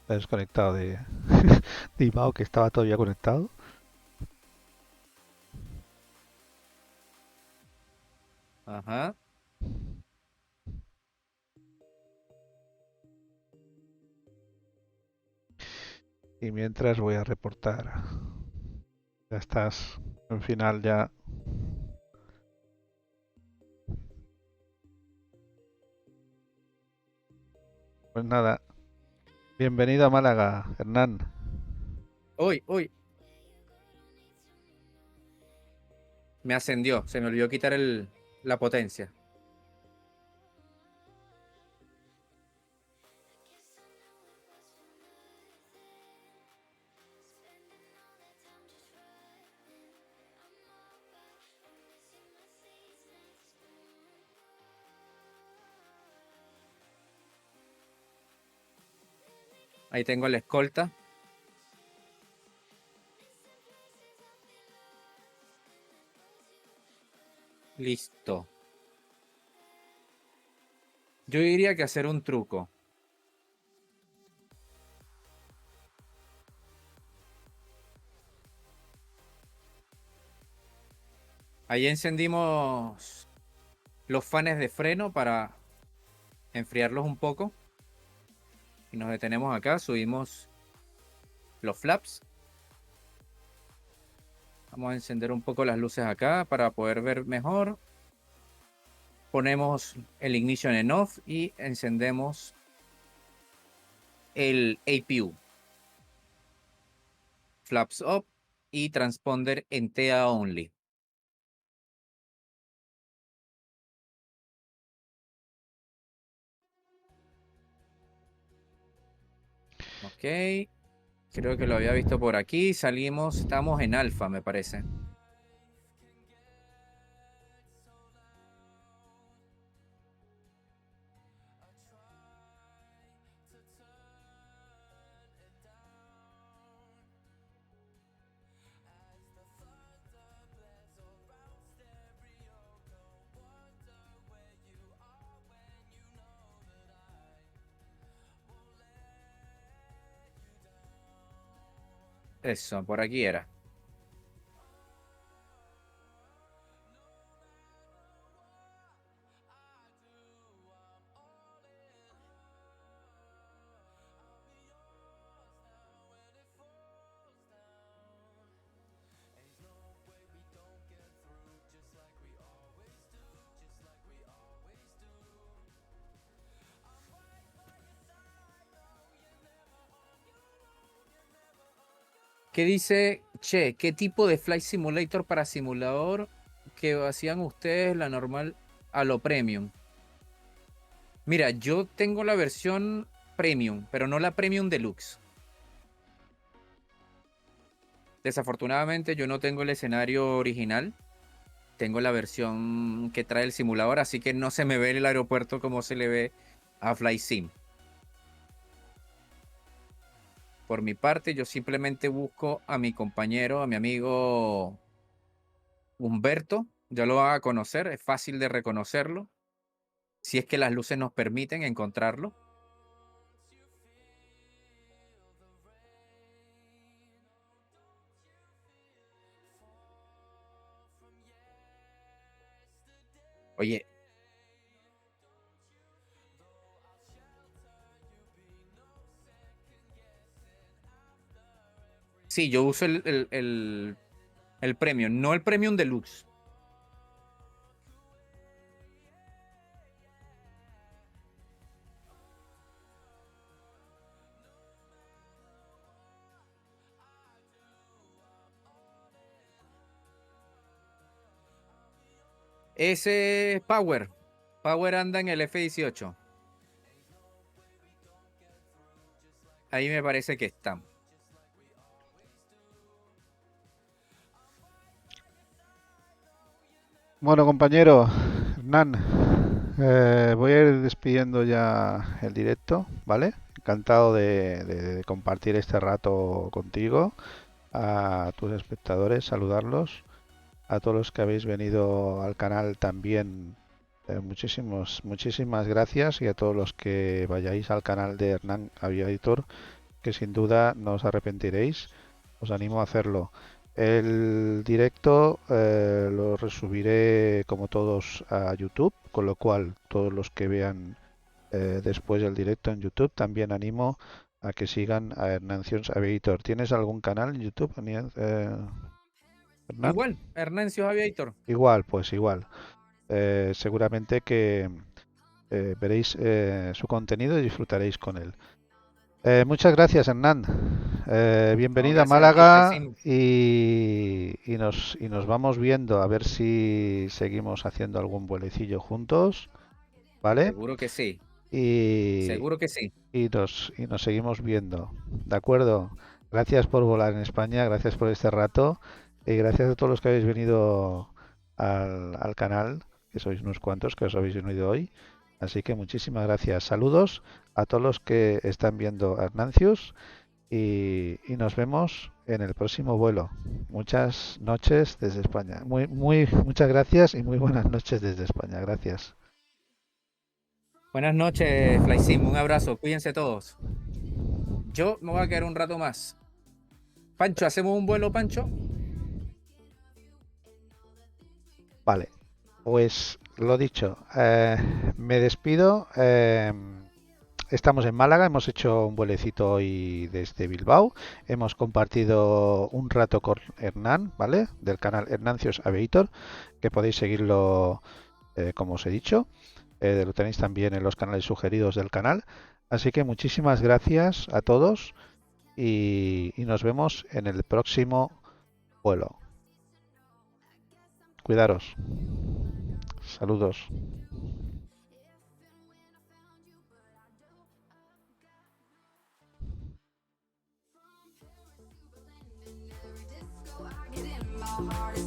Speaker 3: Está desconectado de Ibao, que estaba todavía conectado.
Speaker 13: Ajá.
Speaker 3: Y mientras voy a reportar. Ya estás en final ya. Pues nada. Bienvenido a Málaga, Hernán.
Speaker 13: Uy. Me ascendió. Se me olvidó quitar la potencia. Ahí tengo la escolta. Listo. Yo diría que hacer un truco. Ahí encendimos los fanes de freno para enfriarlos un poco. Y nos detenemos acá, subimos los flaps. Vamos a encender un poco las luces acá para poder ver mejor. Ponemos el ignition en off y encendemos el APU. Flaps up y transponder en TA only. Ok. Creo que lo había visto por aquí. Salimos, estamos en alfa, me parece. Eso, por aquí era. ¿Qué dice? Che, ¿qué tipo de Flight Simulator para simulador que hacían ustedes la normal a lo premium? Mira, yo tengo la versión premium, pero no la premium deluxe. Desafortunadamente yo no tengo el escenario original. Tengo la versión que trae el simulador, así que no se me ve en el aeropuerto como se le ve a Flight Sim. Por mi parte, yo simplemente busco a mi compañero, a mi amigo Humberto. Ya lo van a conocer, es fácil de reconocerlo. Si es que las luces nos permiten encontrarlo. Oye. Sí, yo uso el premium, no el premium deluxe. Ese es Power. Power anda en el F-18. Ahí me parece que está.
Speaker 3: Bueno, compañero Hernán, voy a ir despidiendo ya el directo, ¿vale? Encantado de compartir este rato contigo. A tus espectadores, saludarlos. A todos los que habéis venido al canal también, muchísimas gracias. Y a todos los que vayáis al canal de Hernán Aviator, que sin duda no os arrepentiréis. Os animo a hacerlo. El directo lo resubiré como todos a YouTube, con lo cual todos los que vean después el directo en YouTube también animo a que sigan a Hernancios Aviator. ¿Tienes algún canal en YouTube, Hernán?
Speaker 13: Igual, Hernancios Aviator.
Speaker 3: Igual, pues igual. Seguramente que veréis su contenido y disfrutaréis con él. Muchas gracias, Hernán. Bienvenido a Málaga y nos vamos viendo a ver si seguimos haciendo algún vuelecillo juntos, ¿vale?
Speaker 13: Seguro que sí.
Speaker 3: Seguro
Speaker 13: que sí.
Speaker 3: Y nos seguimos viendo, ¿de acuerdo? Gracias por volar en España, gracias por este rato y gracias a todos los que habéis venido al canal, que sois unos cuantos que os habéis unido hoy. Así que muchísimas gracias. Saludos a todos los que están viendo Hernancios y nos vemos en el próximo vuelo. Muchas noches desde España. Muchas gracias y muy buenas noches desde España. Gracias.
Speaker 13: Buenas noches, FlySim. Un abrazo. Cuídense todos. Yo me voy a quedar un rato más. Pancho, ¿hacemos un vuelo, Pancho?
Speaker 3: Vale. Pues lo dicho, me despido. Estamos en Málaga, hemos hecho un vuelecito hoy desde Bilbao. Hemos compartido un rato con Hernán, ¿vale? Del canal Hernancios Aviator, que podéis seguirlo, como os he dicho. Lo tenéis también en los canales sugeridos del canal. Así que muchísimas gracias a todos y nos vemos en el próximo vuelo. Cuidaros. Saludos.
Speaker 4: Heart